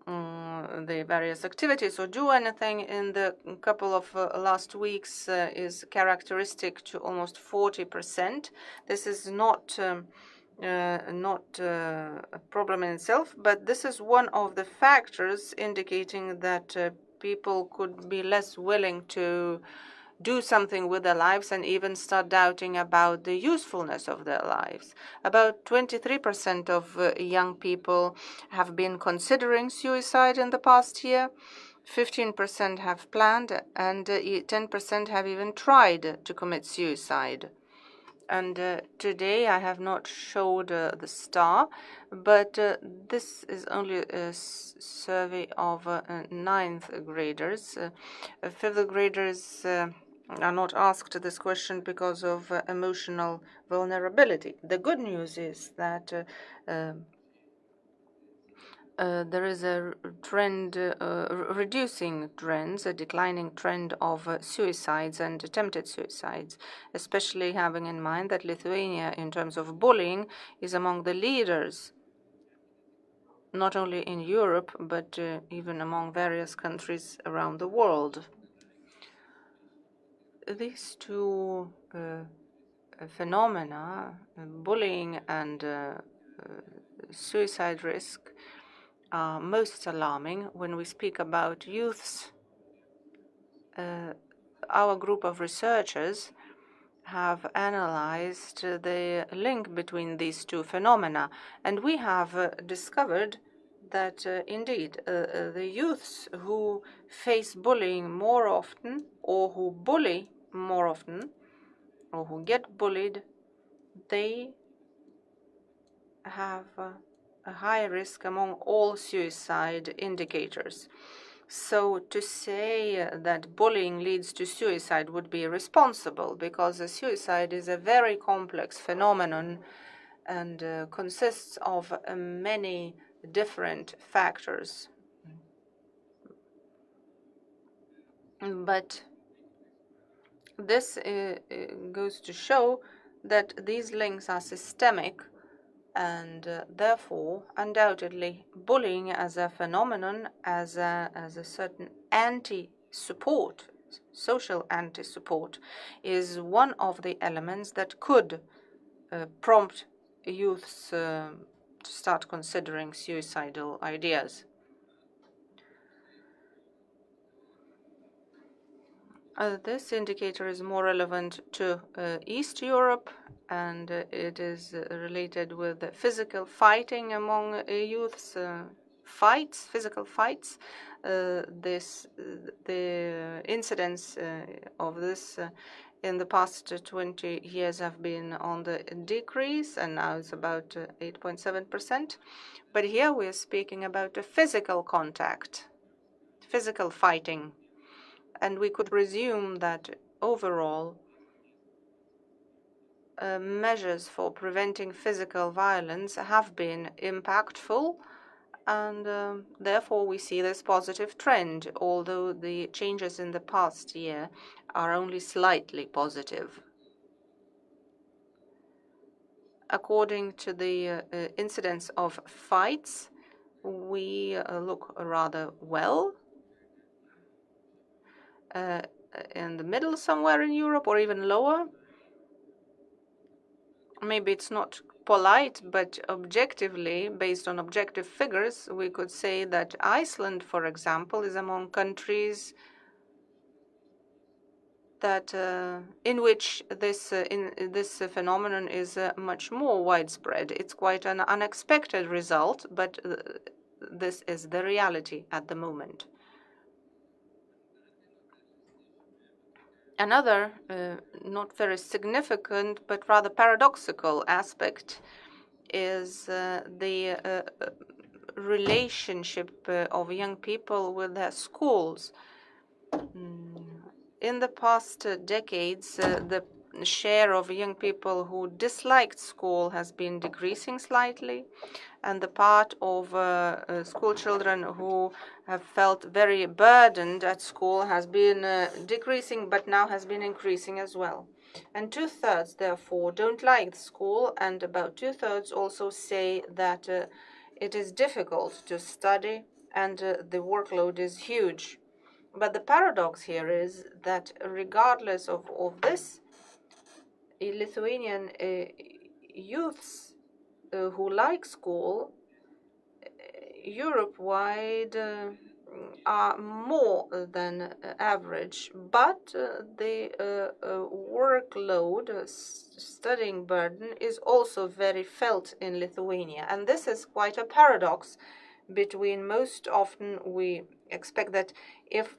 the various activities or do anything in the couple of last weeks is characteristic to almost 40%. This is not a problem in itself, but this is one of the factors indicating that people could be less willing to do something with their lives and even start doubting about the usefulness of their lives. About 23% of young people have been considering suicide in the past year. 15% have planned, and 10% have even tried to commit suicide. And today I have not showed the star, but this is only a survey of ninth graders. Fifth graders are not asked this question because of emotional vulnerability. The good news is that there is a trend, reducing trends, a declining trend of suicides and attempted suicides, especially having in mind that Lithuania, in terms of bullying, is among the leaders, not only in Europe, but even among various countries around the world. These two phenomena, bullying and suicide risk, are most alarming when we speak about youths. Our group of researchers have analyzed the link between these two phenomena, and we have discovered that indeed the youths who face bullying more often, or who bully more often, or who get bullied, they have a high risk among all suicide indicators. So to say that bullying leads to suicide would be irresponsible, because suicide is a very complex phenomenon and consists of many different factors. But this goes to show that these links are systemic, and therefore, undoubtedly, bullying as a phenomenon, as a certain anti-support, social anti-support, is one of the elements that could prompt youths to start considering suicidal ideas. This indicator is more relevant to East Europe, and it is related with the physical fighting among youths, physical fights. The incidence of this in the past 20 years have been on the decrease, and now it's about 8.7%. But here we're speaking about a physical contact, physical fighting. And we could presume that overall measures for preventing physical violence have been impactful, and therefore we see this positive trend, although the changes in the past year are only slightly positive. According to the incidence of fights, we look rather well. In the middle somewhere in Europe, or even lower. Maybe it's not polite, but objectively, based on objective figures, we could say that Iceland, for example, is among countries that in which this phenomenon is much more widespread. It's quite an unexpected result, but this is the reality at the moment. Another not very significant but rather paradoxical aspect is the relationship of young people with their schools. In the past decades, the share of young people who disliked school has been decreasing slightly, and the part of school children who have felt very burdened at school has been decreasing, but now has been increasing as well. And 2/3, therefore, don't like school, and about 2/3 also say that it is difficult to study and the workload is huge. But the paradox here is that regardless of this, Lithuanian youths who like school Europe-wide are more than average, but the workload, studying burden, is also very felt in Lithuania. And this is quite a paradox between most often we expect that if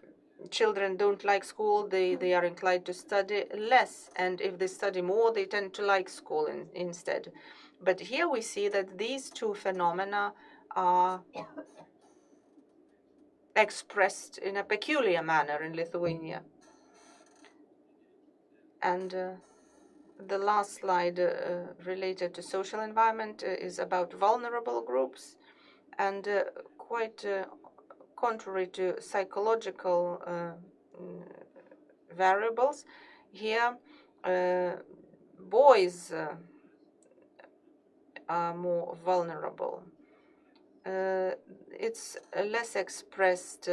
children don't like school, they are inclined to study less, and if they study more, they tend to like school instead. But here we see that these two phenomena are expressed in a peculiar manner in Lithuania. And the last slide related to social environment is about vulnerable groups, and quite contrary to psychological variables, here boys are more vulnerable. It's less expressed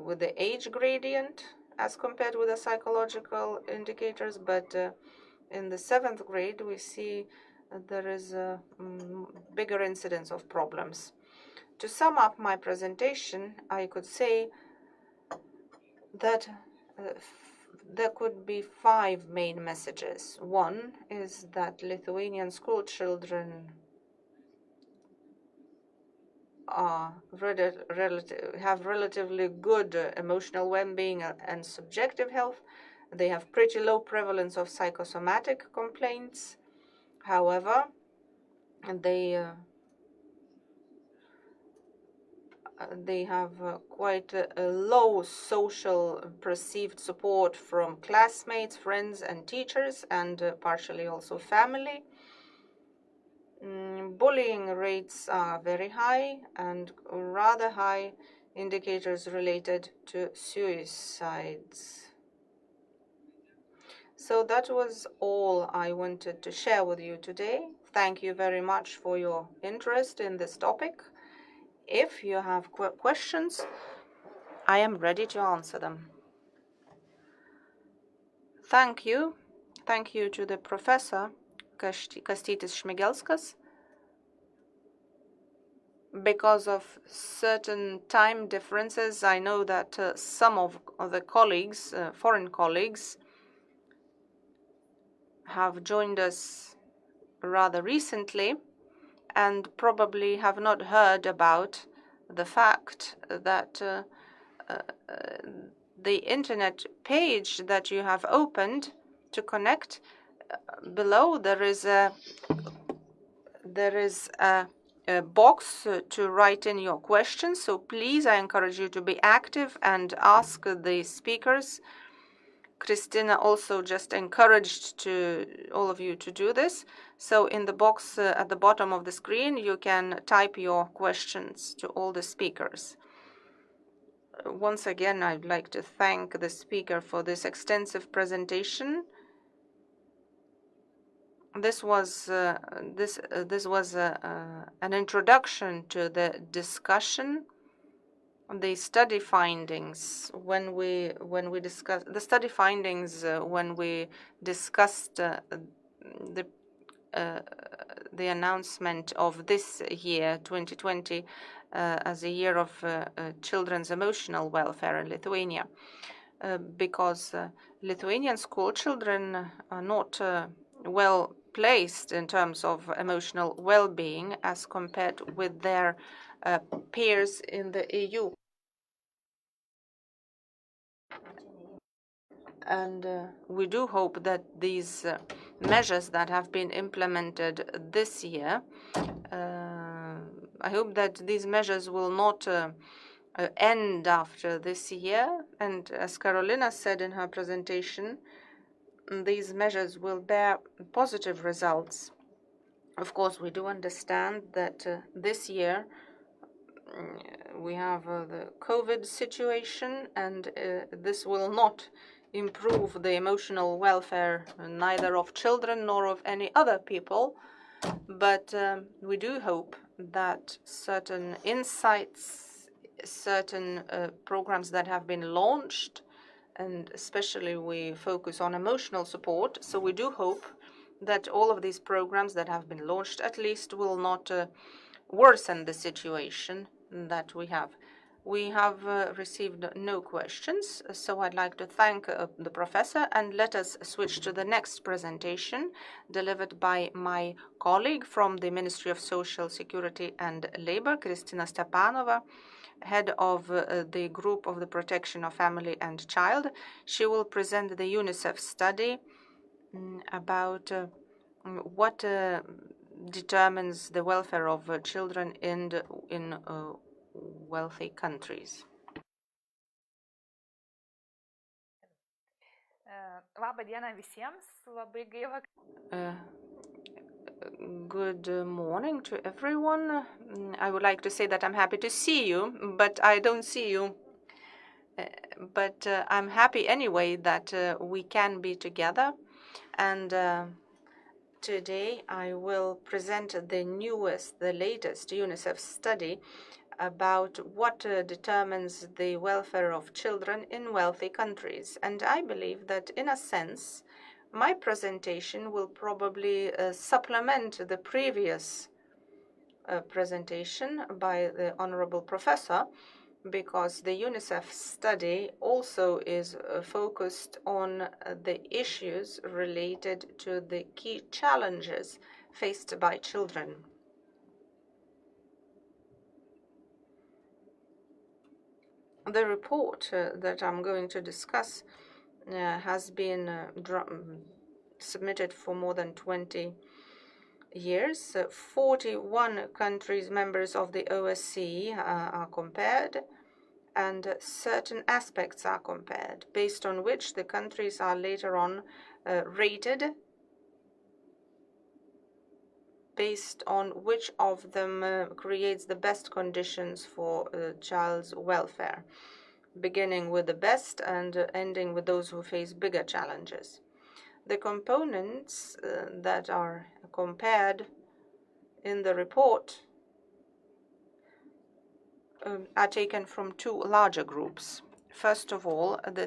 with the age gradient as compared with the psychological indicators, but in the 7th grade we see there is a bigger incidence of problems. To sum up my presentation, I could say that there could be 5 main messages. One is that Lithuanian school children have relatively good emotional well-being and subjective health. They have pretty low prevalence of psychosomatic complaints. However, they have quite a low social perceived support from classmates, friends, and teachers, and partially also family. Bullying rates are very high, and rather high indicators related to suicides. So that was all I wanted to share with you today. Thank you very much for your interest in this topic. If you have questions, I am ready to answer them. Thank you. Thank you to the professor, Kastytis Šmigelskas. because of certain time differences. I know that some of the colleagues, foreign colleagues, have joined us rather recently and probably have not heard about the fact that the internet page that you have opened to connect, below there is a box to write in your questions. So please, I encourage you to be active and ask the speakers. Christina also just encouraged all of you to do this. So in the box at the bottom of the screen, you can type your questions to all the speakers. Once again, I'd like to thank the speaker for this extensive presentation. This was an introduction to the discussion, the study findings when we discussed the study findings when we discussed the announcement of this year 2020 as a year of children's emotional welfare in Lithuania, because Lithuanian school children are not well placed in terms of emotional well-being as compared with their peers in the EU. And we do hope that these measures that have been implemented this year, I hope that these measures will not end after this year. And as Carolina said in her presentation, these measures will bear positive results. Of course, we do understand that this year we have the COVID situation, and this will not improve the emotional welfare neither of children nor of any other people. But we do hope that certain insights, certain programs that have been launched, and especially we focus on emotional support. So we do hope that all of these programs that have been launched at least will not worsen the situation that we have. We have received no questions, so I'd like to thank the professor, and let us switch to the next presentation delivered by my colleague from the Ministry of Social Security and Labor, Kristina Stepanova, head of the Group of the Protection of Family and Child. She will present the UNICEF study about what determines the welfare of children in wealthy countries. Labą dieną visiems. Labai gaila. Good morning to everyone. I would like to say that I'm happy to see you, but I don't see you. But I'm happy anyway that we can be together. And today I will present the latest UNICEF study about what determines the welfare of children in wealthy countries. And I believe that, in a sense, my presentation will probably supplement the previous presentation by the honorable professor, because the UNICEF study also is focused on the issues related to the key challenges faced by children. The report that I'm going to discuss has been submitted for more than 20 years. 41 countries members of the OSCE are compared, and certain aspects are compared, based on which the countries are later on rated, based on which of them creates the best conditions for a child's welfare, beginning with the best and ending with those who face bigger challenges. The components that are compared in the report are taken from two larger groups. First of all, the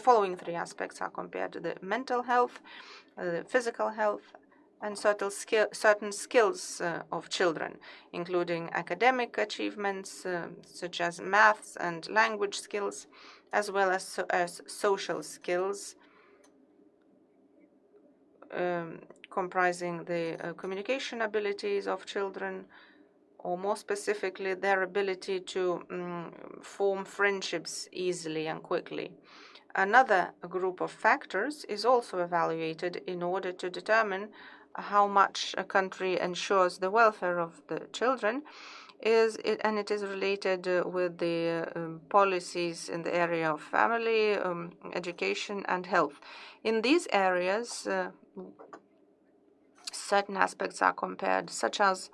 following three aspects are compared: the mental health, the physical health, and certain skills of children, including academic achievements such as maths and language skills, as well as social skills, comprising the communication abilities of children, or more specifically, their ability to form friendships easily and quickly. Another group of factors is also evaluated in order to determine how much a country ensures the welfare of the children, and it is related with the policies in the area of family, education, and health. In these areas, certain aspects are compared, such as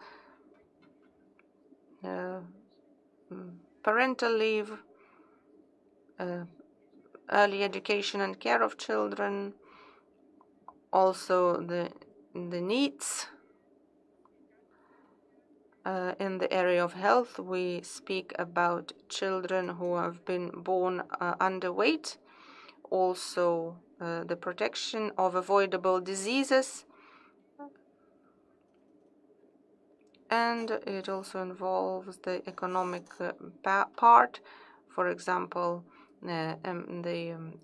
parental leave, early education and care of children, also the needs. In the area of health, we speak about children who have been born underweight, also the protection of avoidable diseases, and it also involves the economic part, for example, the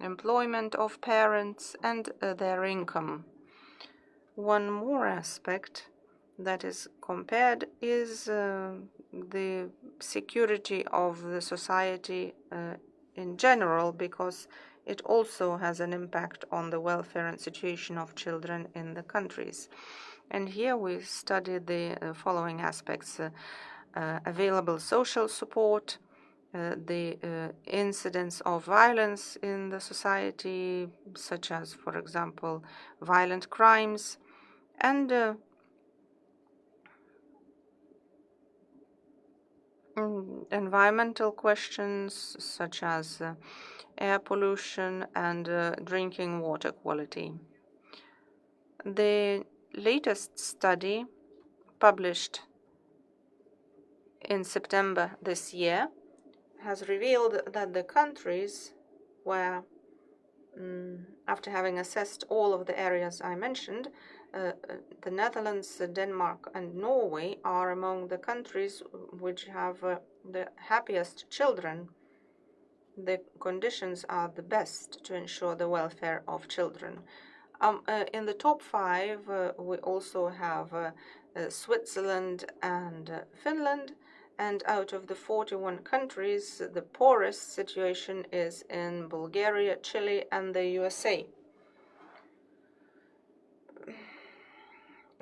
employment of parents and their income. One more aspect that is compared is the security of the society in general, because it also has an impact on the welfare and situation of children in the countries. And here we study the following aspects: available social support, the incidence of violence in the society, such as, for example, violent crimes, and environmental questions such as air pollution and drinking water quality. The latest study, published in September this year, has revealed that the countries where, after having assessed all of the areas I mentioned, the Netherlands, Denmark, and Norway are among the countries which have the happiest children. The conditions are the best to ensure the welfare of children. In the top 5, we also have Switzerland and Finland, and out of the 41 countries, the poorest situation is in Bulgaria, Chile, and the USA.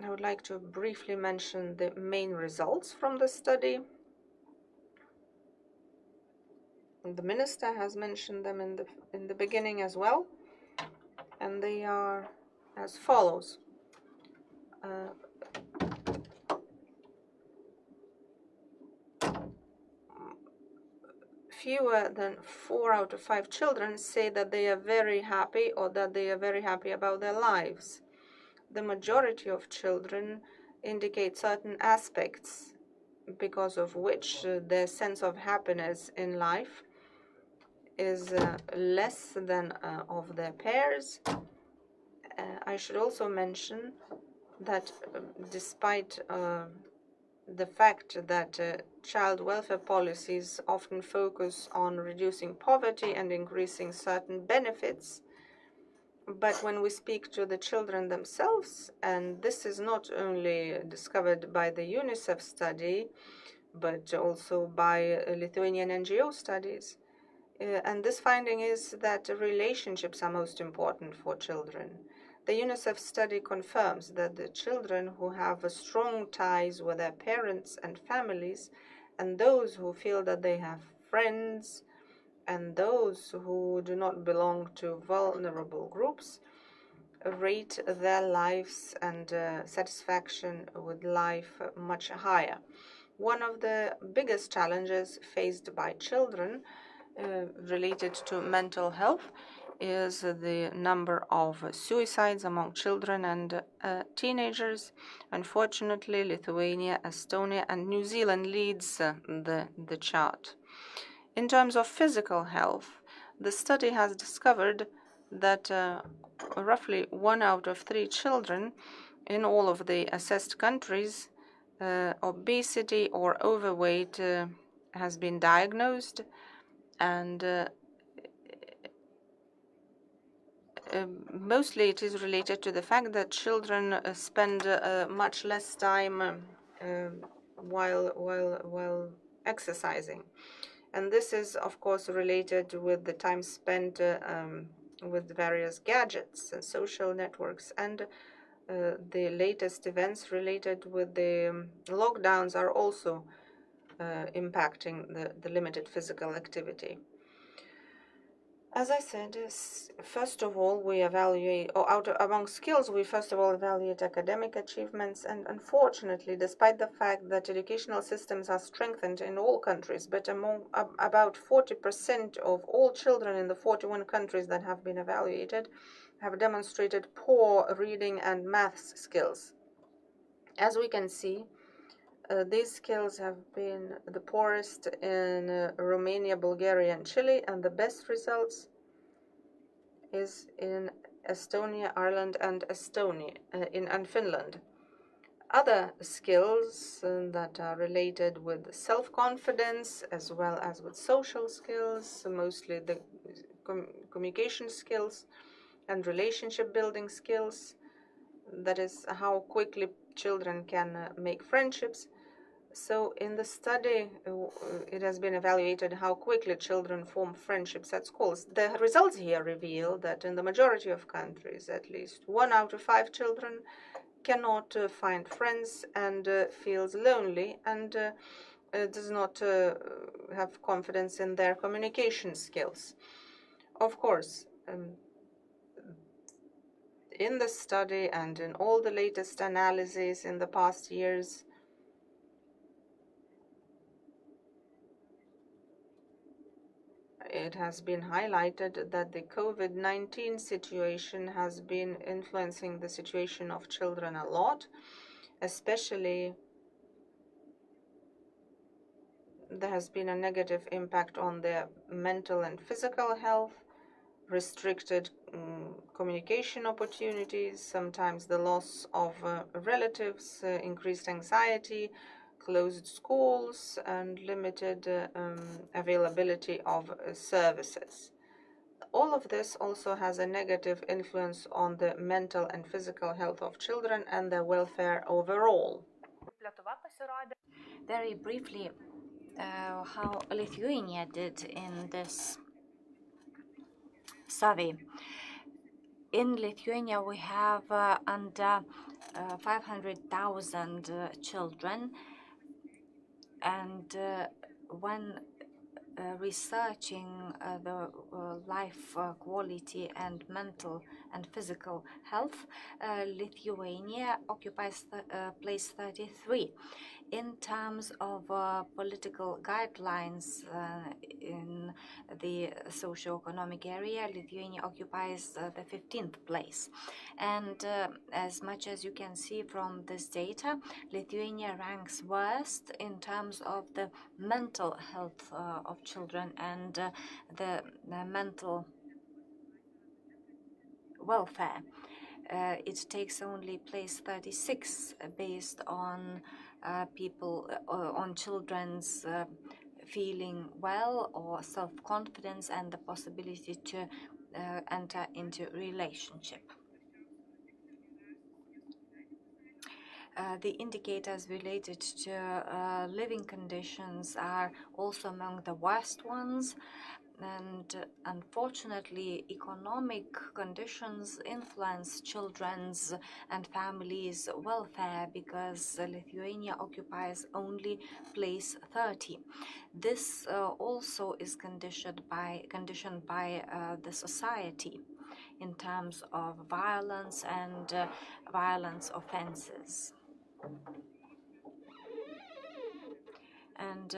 I would like to briefly mention the main results from the study. The minister has mentioned them in the beginning as well, and they are as follows. Fewer than 4 out of 5 children say that they are very happy or that they are very happy about their lives. The majority of children indicate certain aspects because of which their sense of happiness in life is less than of their peers. I should also mention that despite the fact that child welfare policies often focus on reducing poverty and increasing certain benefits, but when we speak to the children themselves, and this is not only discovered by the UNICEF study, but also by Lithuanian NGO studies, and this finding is that relationships are most important for children. The UNICEF study confirms that the children who have strong ties with their parents and families, and those who feel that they have friends, and those who do not belong to vulnerable groups, rate their lives and satisfaction with life much higher. One of the biggest challenges faced by children related to mental health is the number of suicides among children and teenagers. Unfortunately, Lithuania, Estonia, and New Zealand leads the chart. In terms of physical health, the study has discovered that roughly 1 out of 3 children In all of the assessed countries, obesity or overweight has been diagnosed, and mostly it is related to the fact that children spend much less time while exercising. And this is, of course, related with the time spent with various gadgets and social networks. And the latest events related with the lockdowns are also impacting the limited physical activity. As I said, first of all, we evaluate, among skills, we first of all evaluate academic achievements. And unfortunately, despite the fact that educational systems are strengthened in all countries, but about 40% of all children in the 41 countries that have been evaluated have demonstrated poor reading and maths skills. As we can see, these skills have been the poorest in Romania, Bulgaria, and Chile, and the best results is in Estonia, Ireland, and and Finland. Other skills that are related with self-confidence as well as with social skills, mostly the communication skills and relationship building skills, that is how quickly children can make friendships. So in the study, it has been evaluated how quickly children form friendships at schools. The results here reveal that in the majority of countries, at least 1 out of 5 children cannot find friends and feels lonely and does not have confidence in their communication skills. Of course, in the study and in all the latest analyses in the past years, it has been highlighted that the COVID-19 situation has been influencing the situation of children a lot, especially there has been a negative impact on their mental and physical health, restricted communication opportunities, sometimes the loss of relatives, increased anxiety, closed schools, and limited availability of services. All of this also has a negative influence on the mental and physical health of children and their welfare overall. Very briefly, how Lithuania did in this survey. In Lithuania, we have under 500,000 children, and when researching the life quality and mental and physical health, Lithuania occupies place 33. In terms of political guidelines in the socio-economic area, Lithuania occupies the 15th place. And as much as you can see from this data, Lithuania ranks worst in terms of the mental health of children and the mental welfare. It takes only place 36 based on on children's feeling well or self-confidence and the possibility to enter into relationship. The indicators related to living conditions are also among the worst ones. And unfortunately, economic conditions influence children's and families' welfare because Lithuania occupies only place 30. This also is conditioned by the society in terms of violence and violence offenses. And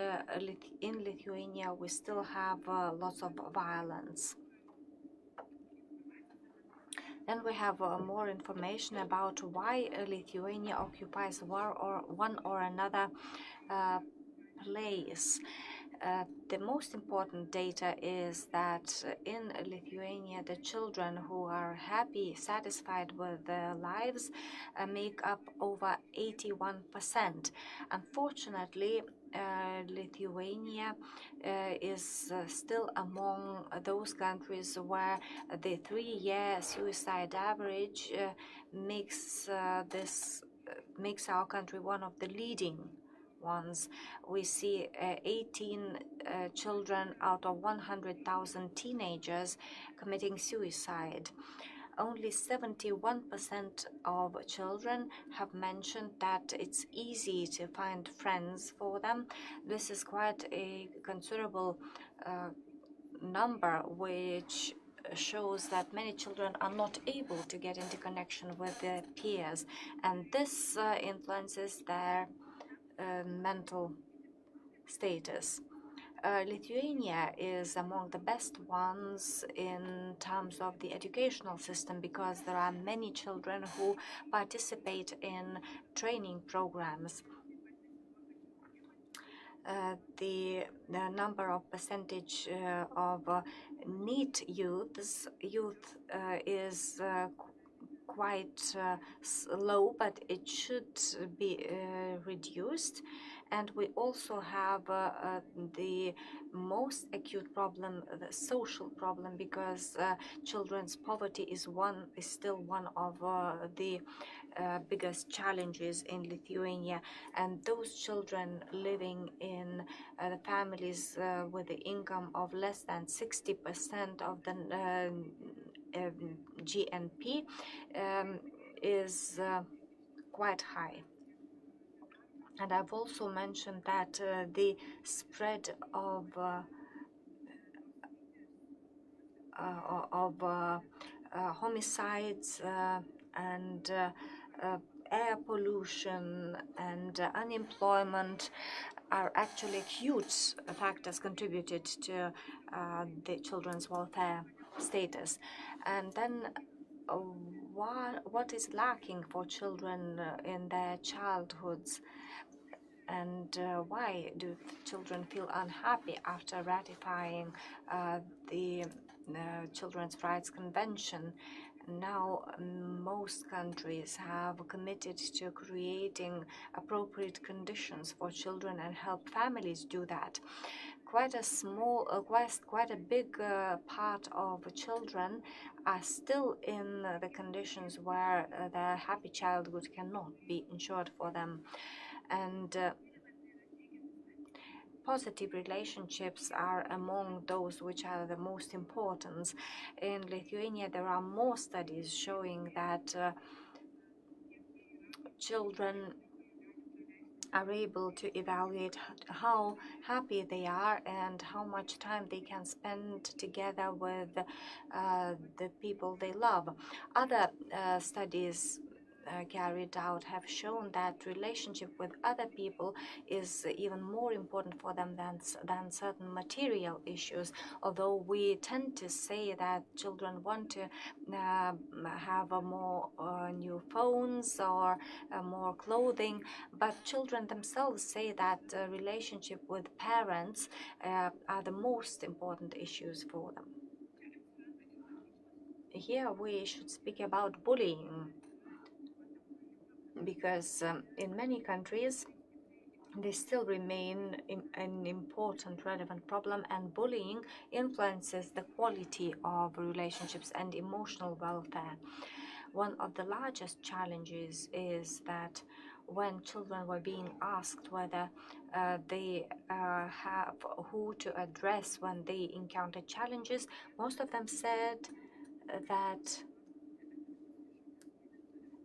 in Lithuania, we still have lots of violence. Then we have more information about why Lithuania occupies one or another place. The most important data is that in Lithuania, the children who are happy, satisfied with their lives, make up over 81%. Unfortunately, Lithuania is still among those countries where the 3-year suicide average makes our country one of the leading ones. We see 18 children out of 100,000 teenagers committing suicide. Only 71% of children have mentioned that it's easy to find friends for them. This is quite a considerable number, which shows that many children are not able to get into connection with their peers, and this influences their mental status. Lithuania is among the best ones in terms of the educational system because there are many children who participate in training programs. The number of percentage of NEET youth is quite low, but it should be reduced. And we also have the most acute problem, the social problem, because children's poverty is still one of the biggest challenges in Lithuania, and those children living in the families with the income of less than 60% of the GNP is quite high. And I've also mentioned that the spread of homicides and air pollution and unemployment are actually huge factors contributed to the children's welfare status. And then what is lacking for children in their childhoods? And why do children feel unhappy after ratifying the Children's Rights Convention? Now, most countries have committed to creating appropriate conditions for children and help families do that. Quite a big part of children are still in the conditions where their happy childhood cannot be ensured for them. And positive relationships are among those which are the most important. In Lithuania, there are more studies showing that children are able to evaluate how happy they are and how much time they can spend together with the people they love. Other studies carried out have shown that relationship with other people is even more important for them than certain material issues, although we tend to say that children want to have more new phones or more clothing, but children themselves say that relationship with parents are the most important issues for them. Here we should speak about bullying, because in many countries they still remain an important, relevant problem, and bullying influences the quality of relationships and emotional welfare. One of the largest challenges is that when children were being asked whether they have who to address when they encounter challenges, most of them said that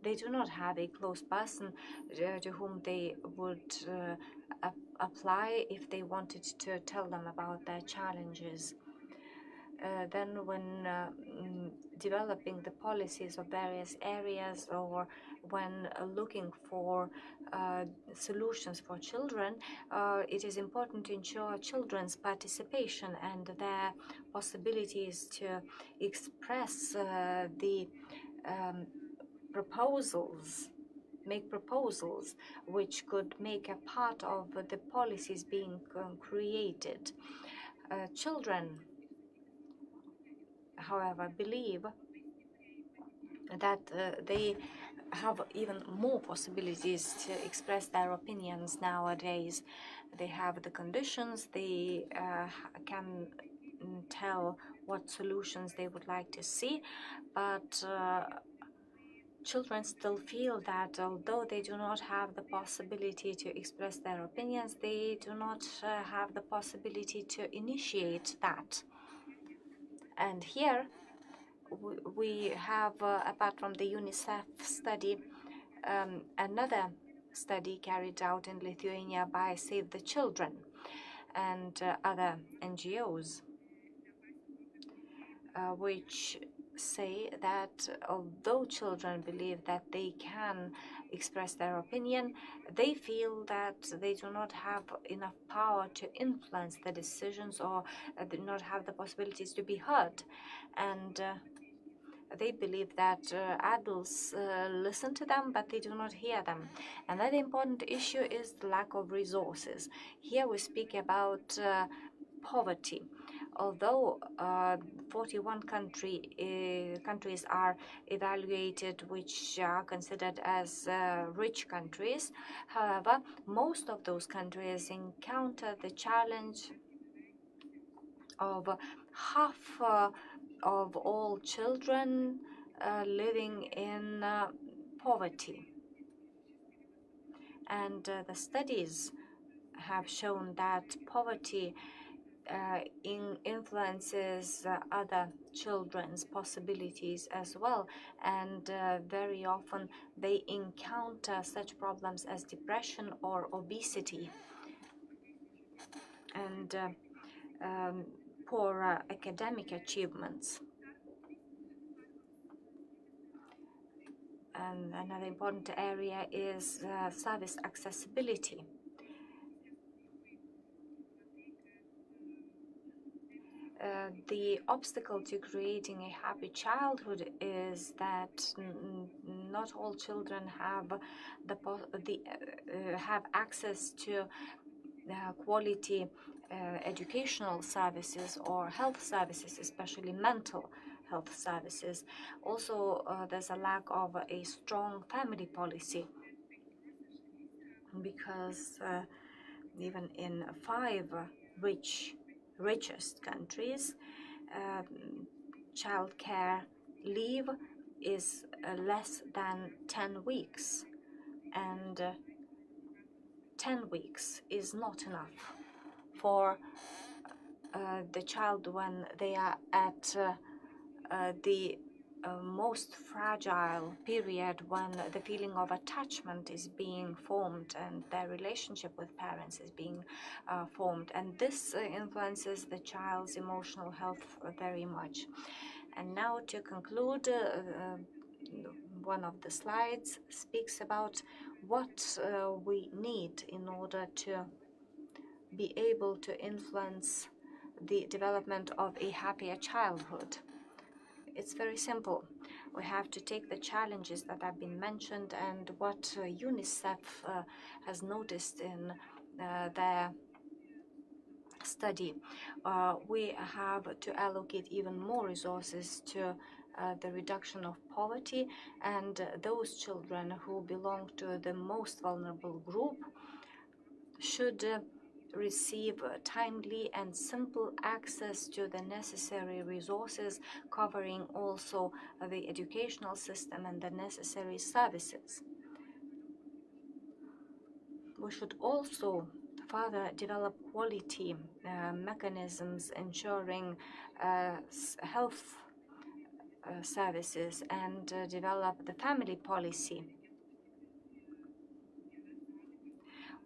they do not have a close person to whom they would apply if they wanted to tell them about their challenges. Then when developing the policies of various areas or when looking for solutions for children, it is important to ensure children's participation and their possibilities to express the proposals make proposals which could make a part of the policies being created. Children, however, believe that they have even more possibilities to express their opinions nowadays. They have the conditions, they can tell what solutions they would like to see, but children still feel that although they do not have the possibility to express their opinions, they do not have the possibility to initiate that. And here we have, apart from the UNICEF study, another study carried out in Lithuania by Save the Children and other NGOs, which say that although children believe that they can express their opinion, they feel that they do not have enough power to influence the decisions or do not have the possibilities to be heard. And they believe that adults listen to them, but they do not hear them. Another important issue is the lack of resources. Here we speak about poverty. Although 41 countries are evaluated which are considered as rich countries, however, most of those countries encounter the challenge of half of all children living in poverty. And the studies have shown that poverty influences other children's possibilities as well, and very often they encounter such problems as depression or obesity and poor academic achievements. And another important area is service accessibility. The obstacle to creating a happy childhood is that not all children have have access to quality educational services or health services, especially mental health services. Also, there's a lack of a strong family policy, because even in 5 richest countries, child care leave is less than 10 weeks, and 10 weeks is not enough for the child when they are at the most fragile period, when the feeling of attachment is being formed and their relationship with parents is being formed, and this influences the child's emotional health very much. And now, to conclude, one of the slides speaks about what we need in order to be able to influence the development of a happier childhood. It's very simple. We have to take the challenges that have been mentioned and what UNICEF has noticed in their study. We have to allocate even more resources to the reduction of poverty, and those children who belong to the most vulnerable group should receive timely and simple access to the necessary resources, covering also the educational system and the necessary services. We should also further develop quality mechanisms ensuring health services and develop the family policy.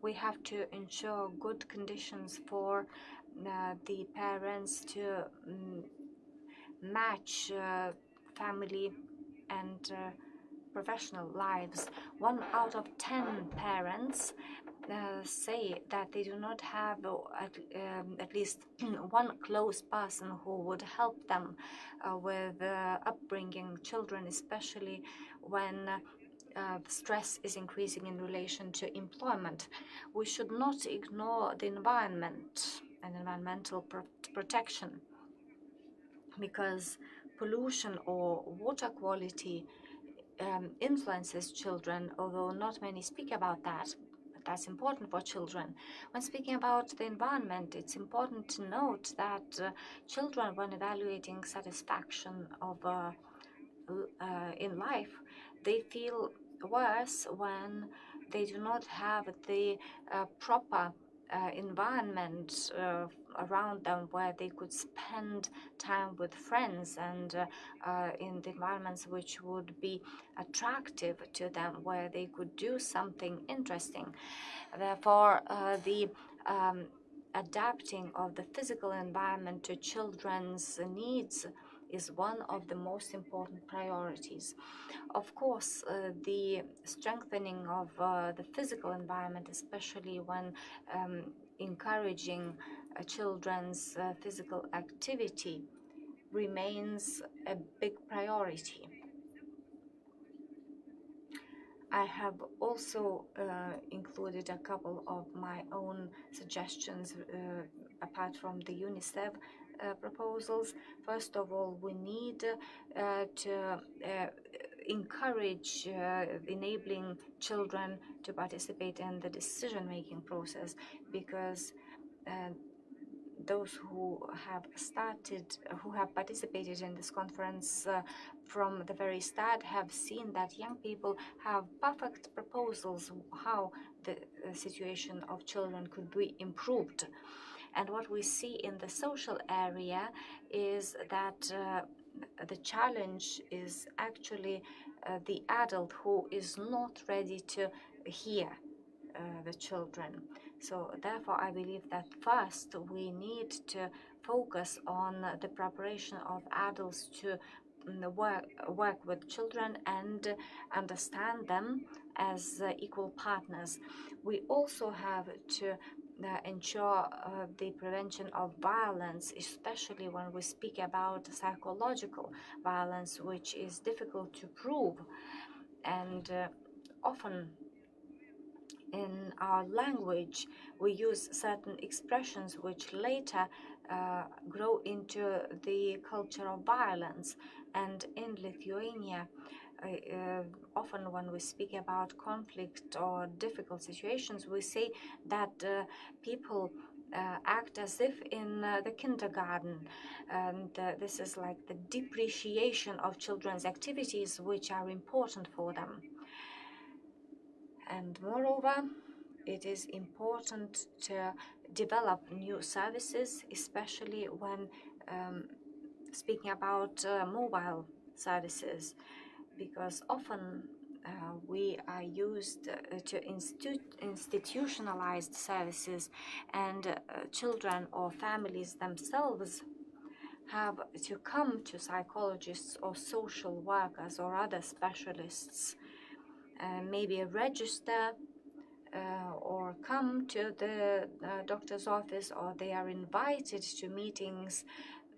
We have to ensure good conditions for the parents to match family and professional lives. 1 out of 10 parents say that they do not have at least one close person who would help them with upbringing children, especially when stress is increasing in relation to employment. We should not ignore the environment and environmental protection, because pollution or water quality influences children, although not many speak about that. But that's important for children. When speaking about the environment, it's important to note that children, when evaluating satisfaction of in life, they feel worse when they do not have the proper environment around them where they could spend time with friends and in the environments which would be attractive to them, where they could do something interesting. Therefore, the adapting of the physical environment to children's needs is one of the most important priorities. Of course, the strengthening of the physical environment, especially when encouraging children's physical activity, remains a big priority. I have also included a couple of my own suggestions apart from the UNICEF proposals. First of all, we need to encourage enabling children to participate in the decision-making process, because those who have participated in this conference from the very start have seen that young people have perfect proposals how the situation of children could be improved. And what we see in the social area is that the challenge is actually the adult who is not ready to hear the children. So therefore, I believe that first we need to focus on the preparation of adults to work with children and understand them as equal partners. We also have to ensure the prevention of violence, especially when we speak about psychological violence, which is difficult to prove. And often in our language, we use certain expressions which later grow into the culture of violence. And in Lithuania, often when we speak about conflict or difficult situations, we say that people act as if in the kindergarten, and this is like the depreciation of children's activities which are important for them. And moreover, it is important to develop new services, especially when speaking about mobile services, because often we are used to institutionalized services, and children or families themselves have to come to psychologists or social workers or other specialists, maybe register or come to the doctor's office, or they are invited to meetings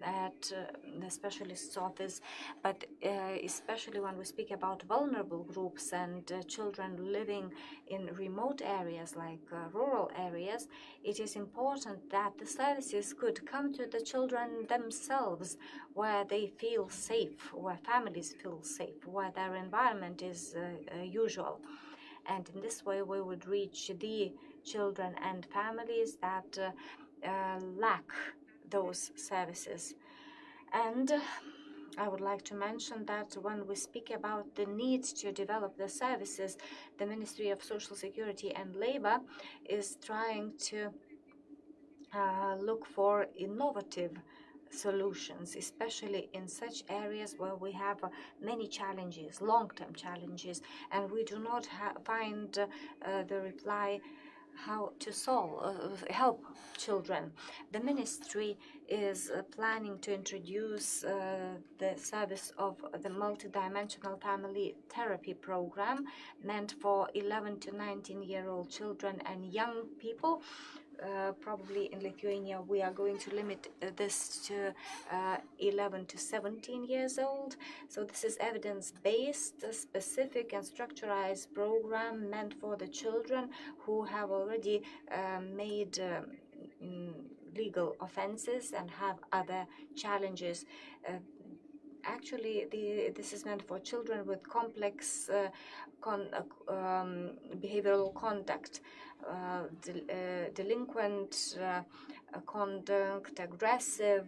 at the specialist's office. But especially when we speak about vulnerable groups and children living in remote areas like rural areas, it is important that the services could come to the children themselves, where they feel safe, where families feel safe, where their environment is usual. And in this way, we would reach the children and families that lack those services. And I would like to mention that when we speak about the need to develop the services, the Ministry of Social Security and Labor is trying to look for innovative solutions, especially in such areas where we have many challenges, long-term challenges, and we do not find the reply how to help children. The ministry is planning to introduce the service of the multidimensional family therapy program, meant for 11 to 19-year-old children and young people Probably in Lithuania we are going to limit this to 11 to 17 years old. So this is evidence-based, specific and structurized program meant for the children who have already made legal offenses and have other challenges. Actually, this is meant for children with complex behavioral conduct, delinquent conduct, aggressive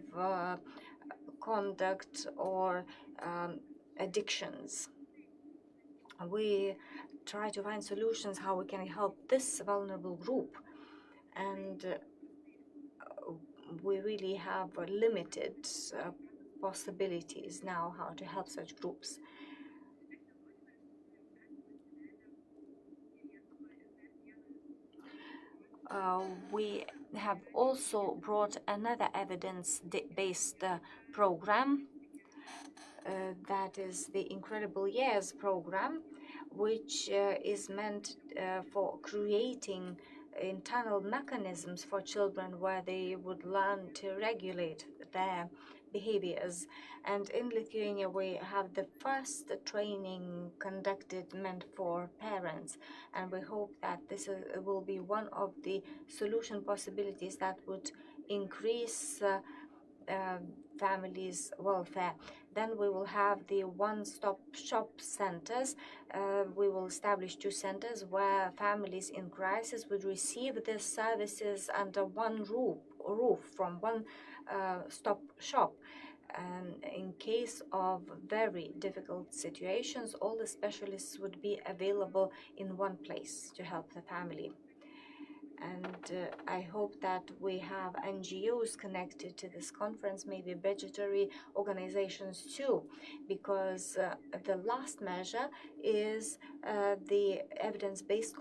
conduct, or addictions. We try to find solutions how we can help this vulnerable group, and we really have limited possibilities now how to help such groups. We have also brought another evidence-based program, that is the Incredible Years program, which is meant for creating internal mechanisms for children where they would learn to regulate their behaviors. And in Lithuania we have the first training conducted meant for parents, and we hope that this will be one of the solution possibilities that would increase families' welfare. Then we will have the one-stop shop centers. We will establish 2 centers where families in crisis would receive the services under one roof from one stop shop. And in case of very difficult situations, all the specialists would be available in one place to help the family. And I hope that we have NGOs connected to this conference, maybe budgetary organizations too, because the last measure is the evidence-based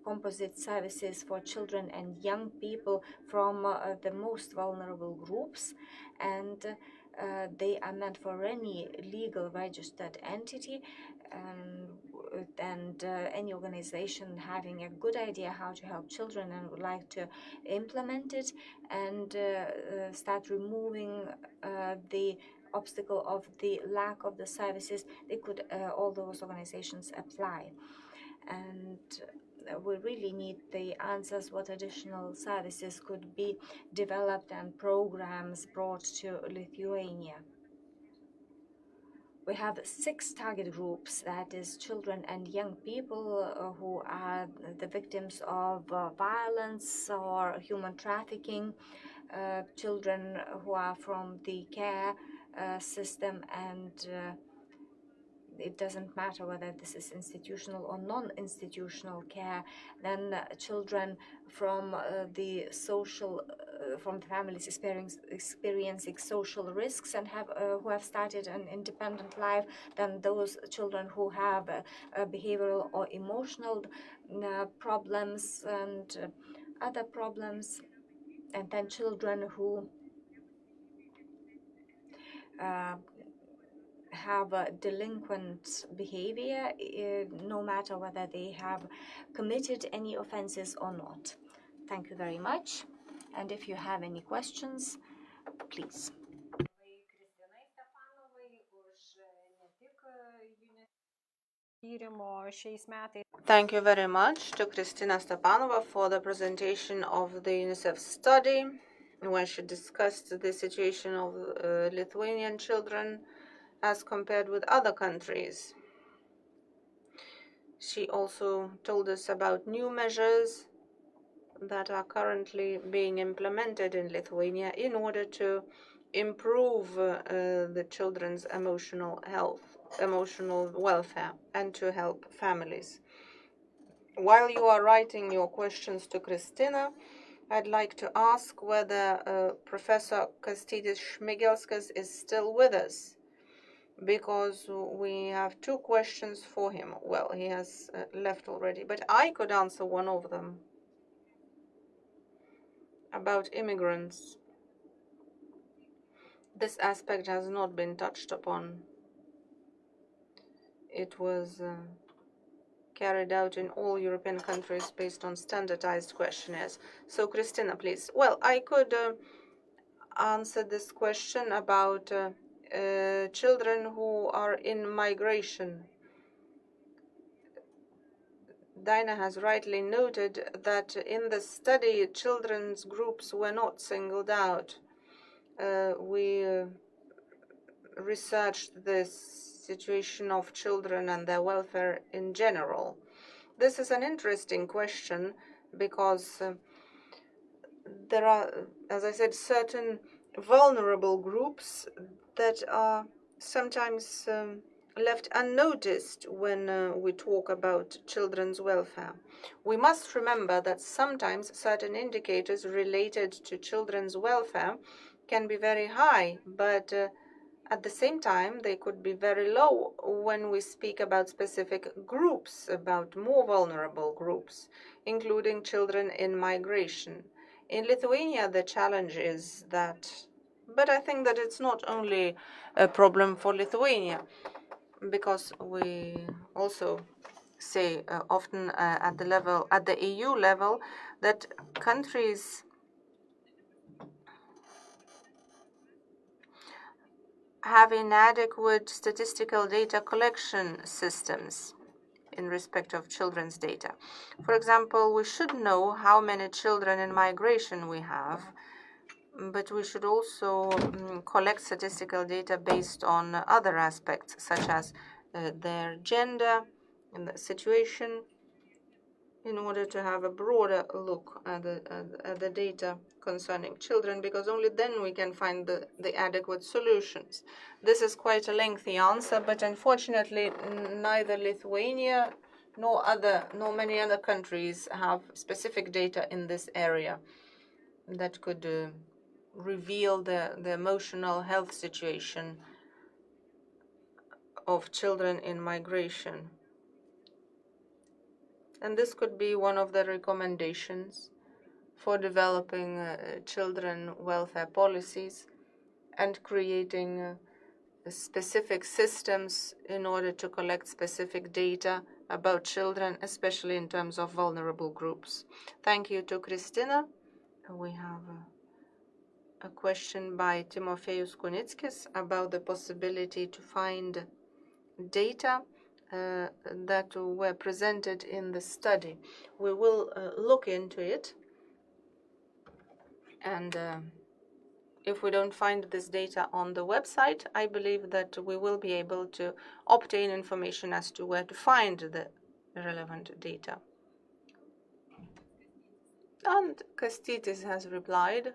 composite services for children and young people from the most vulnerable groups, and they are meant for any legal registered entity and any organization having a good idea how to help children and would like to implement it and start removing the obstacle of the lack of the services. They could, all those organizations, apply. And we really need the answers what additional services could be developed and programs brought to Lithuania. We have 6 target groups, that is children and young people who are the victims of violence or human trafficking, children who are from the care system, and it doesn't matter whether this is institutional or non-institutional care. Then children from the social, from families experiencing social risks and who have started an independent life. Then those children who have behavioral or emotional problems and other problems. And then children who have a delinquent behavior, no matter whether they have committed any offenses or not. Thank you very much. And if you have any questions, please. Thank you very much to Kristina Stepanova for the presentation of the UNICEF study, where she discussed the situation of Lithuanian children as compared with other countries. She also told us about new measures that are currently being implemented in Lithuania in order to improve the children's emotional health, emotional welfare, and to help families. While you are writing your questions to Kristina, I'd like to ask whether Professor Kastytis Šmigelskas is still with us, because we have 2 questions for him. Well, he has left already, but I could answer one of them about immigrants. This aspect has not been touched upon. It was carried out in all European countries based on standardized questionnaires. So, Christina, please. Well, I could answer this question about children who are in migration. Dinah has rightly noted that in the study, children's groups were not singled out. We researched this situation of children and their welfare in general. This is an interesting question because there are, as I said, certain vulnerable groups that are sometimes left unnoticed when we talk about children's welfare. We must remember that sometimes certain indicators related to children's welfare can be very high, but at the same time, they could be very low when we speak about specific groups, about more vulnerable groups, including children in migration. In Lithuania, the challenge is that, but I think that it's not only a problem for Lithuania, because we also say often at the EU level, that countries have inadequate statistical data collection systems in respect of children's data. For example, we should know how many children in migration we have, but we should also collect statistical data based on other aspects, such as their gender and the situation, in order to have a broader look at the data concerning children, because only then we can find the adequate solutions. This is quite a lengthy answer, but unfortunately neither Lithuania nor many other countries have specific data in this area that could reveal the emotional health situation of children in migration. And this could be one of the recommendations for developing children welfare policies and creating specific systems in order to collect specific data about children, especially in terms of vulnerable groups. Thank you to Christina. We have a question by Timofejus Kunitskis about the possibility to find data that were presented in the study. We will look into it, and if we don't find this data on the website, I believe that we will be able to obtain information as to where to find the relevant data. And Kastytis has replied.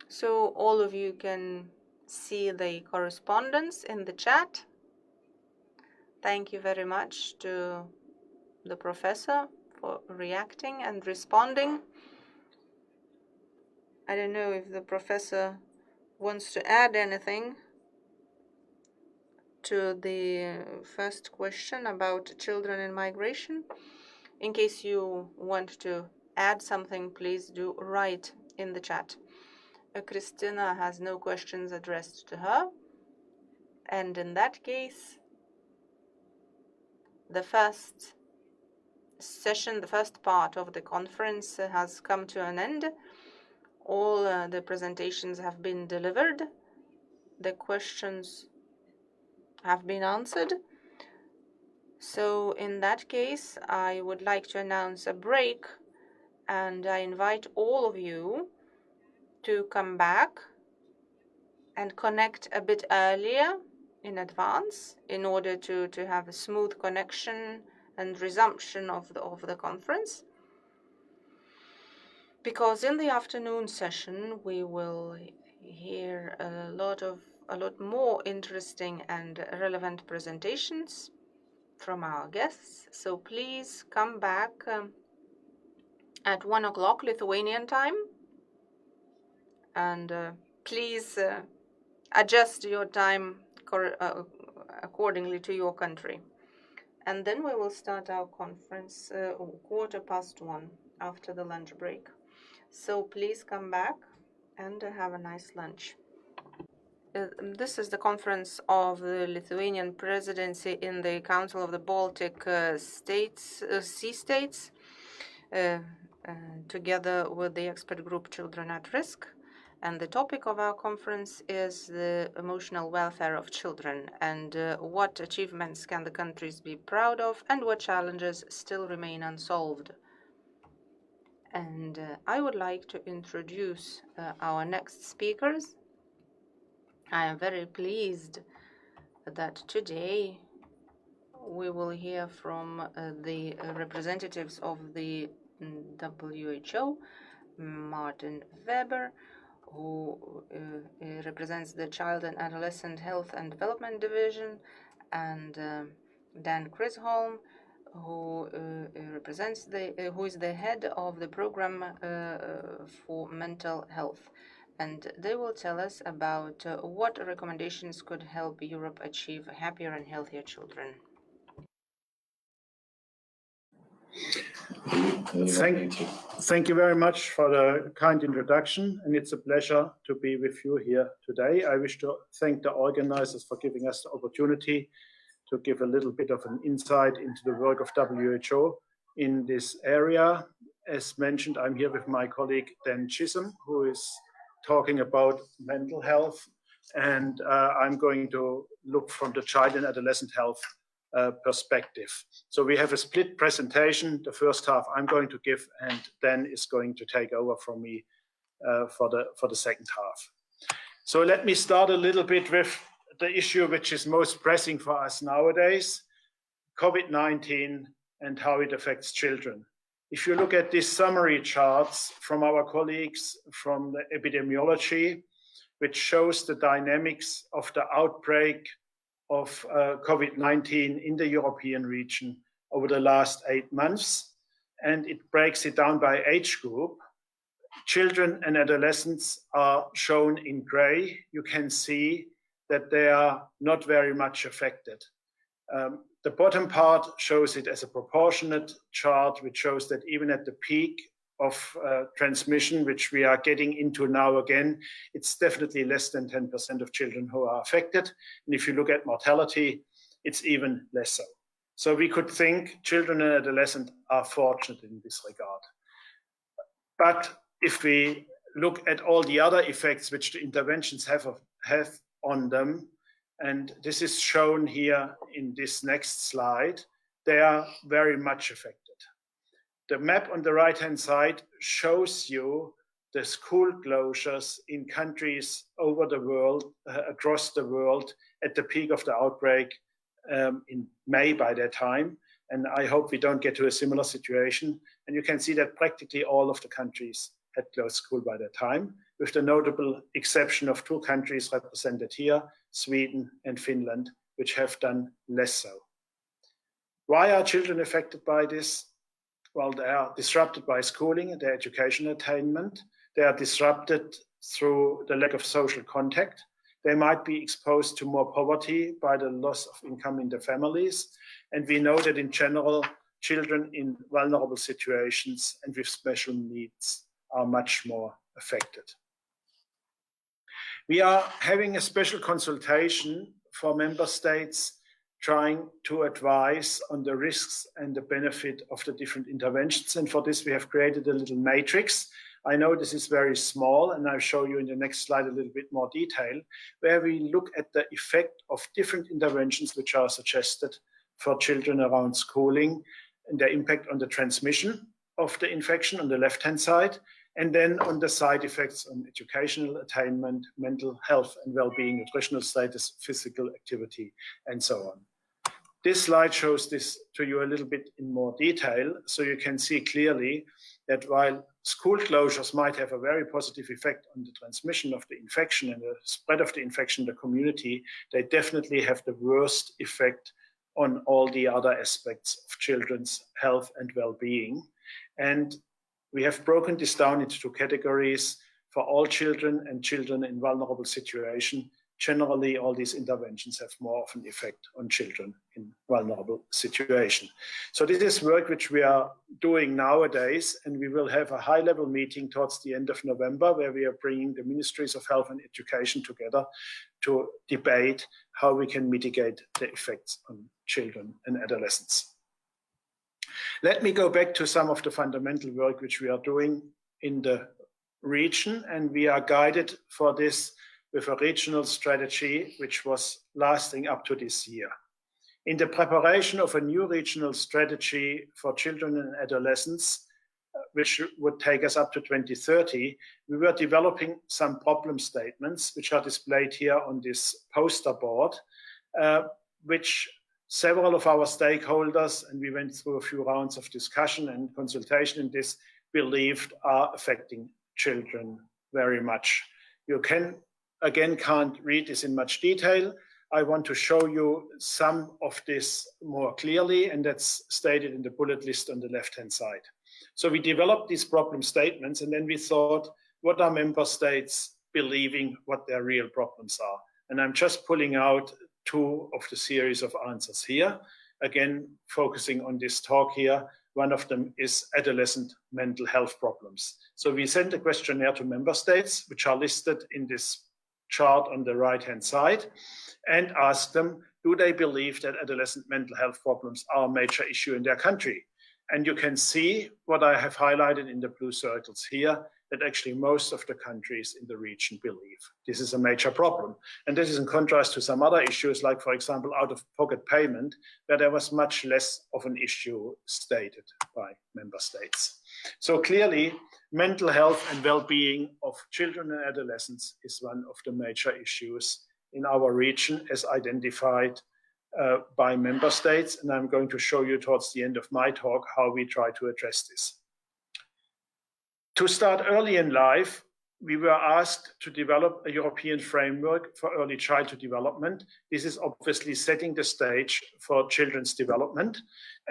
So all of you can see the correspondence in the chat. Thank you very much to the professor for reacting and responding. I don't know if the professor wants to add anything to the first question about children in migration. In case you want to add something, please do write in the chat. Christina has no questions addressed to her. And in that case, the first session, the first part of the conference has come to an end. All the presentations have been delivered. The questions have been answered. So in that case, I would like to announce a break, and I invite all of you to come back and connect a bit earlier in advance in order to have a smooth connection and resumption of the conference. Because in the afternoon session we will hear a lot more interesting and relevant presentations from our guests. So please come back at 1 o'clock Lithuanian time, and please adjust your time accordingly to your country. And then we will start our conference 1:15 after the lunch break. So please come back and have a nice lunch. This is the conference of the Lithuanian presidency in the Council of the Baltic Sea States, together with the expert group Children at Risk. And the topic of our conference is the emotional welfare of children and what achievements can the countries be proud of and what challenges still remain unsolved. And I would like to introduce our next speakers. I am very pleased that today we will hear from the representatives of the WHO, Martin Weber, who represents the Child and Adolescent Health and Development Division, and Dan Chisholm, who represents who is the head of the program for mental health. And they will tell us about what recommendations could help Europe achieve happier and healthier children. Thank you very much for the kind introduction, and it's a pleasure to be with you here today. I wish to thank the organizers for giving us the opportunity to give a little bit of an insight into the work of WHO in this area. As mentioned, I'm here with my colleague Dan Chisholm, who is talking about mental health, and I'm going to look from the child and adolescent health perspective. So we have a split presentation. The first half I'm going to give, and Dan is going to take over from me for the second half. So let me start a little bit with the issue which is most pressing for us nowadays, COVID-19 and how it affects children. If you look at these summary charts from our colleagues from the epidemiology, which shows the dynamics of the outbreak of COVID-19 in the European region over the last 8 months, and it breaks it down by age group. Children and adolescents are shown in gray. You can see that they are not very much affected. The bottom part shows it as a proportionate chart, which shows that even at the peak of transmission, which we are getting into now again, it's definitely less than 10% of children who are affected. And if you look at mortality, it's even less so. So we could think children and adolescents are fortunate in this regard. But if we look at all the other effects which the interventions have on them, and this is shown here in this next slide, they are very much affected. The map on the right-hand side shows you the school closures in countries over the world, across the world, at the peak of the outbreak in May by that time. And I hope we don't get to a similar situation. And you can see that practically all of the countries had closed school by that time, with the notable exception of 2 countries represented here, Sweden and Finland, which have done less so. Why are children affected by this? Well, they are disrupted by schooling and their educational attainment. They are disrupted through the lack of social contact. They might be exposed to more poverty by the loss of income in their families. And we know that in general, children in vulnerable situations and with special needs are much more affected. We are having a special consultation for member states trying to advise on the risks and the benefit of the different interventions. And for this, we have created a little matrix. I know this is very small, and I'll show you in the next slide a little bit more detail, where we look at the effect of different interventions which are suggested for children around schooling and their impact on the transmission of the infection on the left-hand side, and then on the side effects on educational attainment, mental health and well-being, nutritional status, physical activity, and so on. This slide shows this to you a little bit in more detail, so you can see clearly that while school closures might have a very positive effect on the transmission of the infection and the spread of the infection in the community, they definitely have the worst effect on all the other aspects of children's health and well-being. And we have broken this down into 2 categories for all children and children in vulnerable situation. generally all these interventions have more of an effect on children in vulnerable situations. So this is work which we are doing nowadays, and we will have a high-level meeting towards the end of November where we are bringing the Ministries of Health and Education together to debate how we can mitigate the effects on children and adolescents. Let me go back to some of the fundamental work which we are doing in the region, and we are guided for this with a regional strategy which was lasting up to this year. In the preparation of a new regional strategy for children and adolescents, which would take us up to 2030, we were developing some problem statements, which are displayed here on this poster board, which several of our stakeholders, and we went through a few rounds of discussion and consultation in this, believed are affecting children very much. You can't read this in much detail. I want to show you some of this more clearly, and that's stated in the bullet list on the left-hand side. So we developed these problem statements, and then we thought, what are member states believing what their real problems are? And I'm just pulling out two of the series of answers here. Again, focusing on this talk here, one of them is adolescent mental health problems. So we sent a questionnaire to member states, which are listed in this chart on the right-hand side, and asked them, do they believe that adolescent mental health problems are a major issue in their country? And you can see what I have highlighted in the blue circles here, that actually most of the countries in the region believe this is a major problem. And this is in contrast to some other issues, like, for example, out-of-pocket payment, where there was much less of an issue stated by member states. So clearly, mental health and well-being of children and adolescents is one of the major issues in our region as identified by member states. And I'm going to show you towards the end of my talk how we try to address this. To start early in life, we were asked to develop a European framework for early childhood development. This is obviously setting the stage for children's development.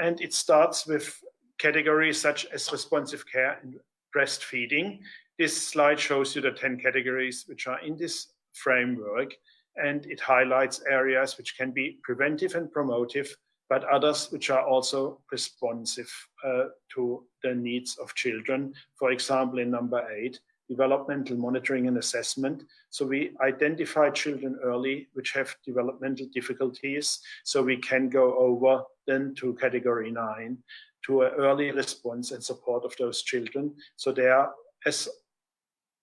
And it starts with categories such as responsive care and breastfeeding. This slide shows you the 10 categories which are in this framework, and it highlights areas which can be preventive and promotive, but others which are also responsive to the needs of children. For example, in number 8, developmental monitoring and assessment. So we identify children early which have developmental difficulties, so we can go over then to category 9, to an early response and support of those children, so they are as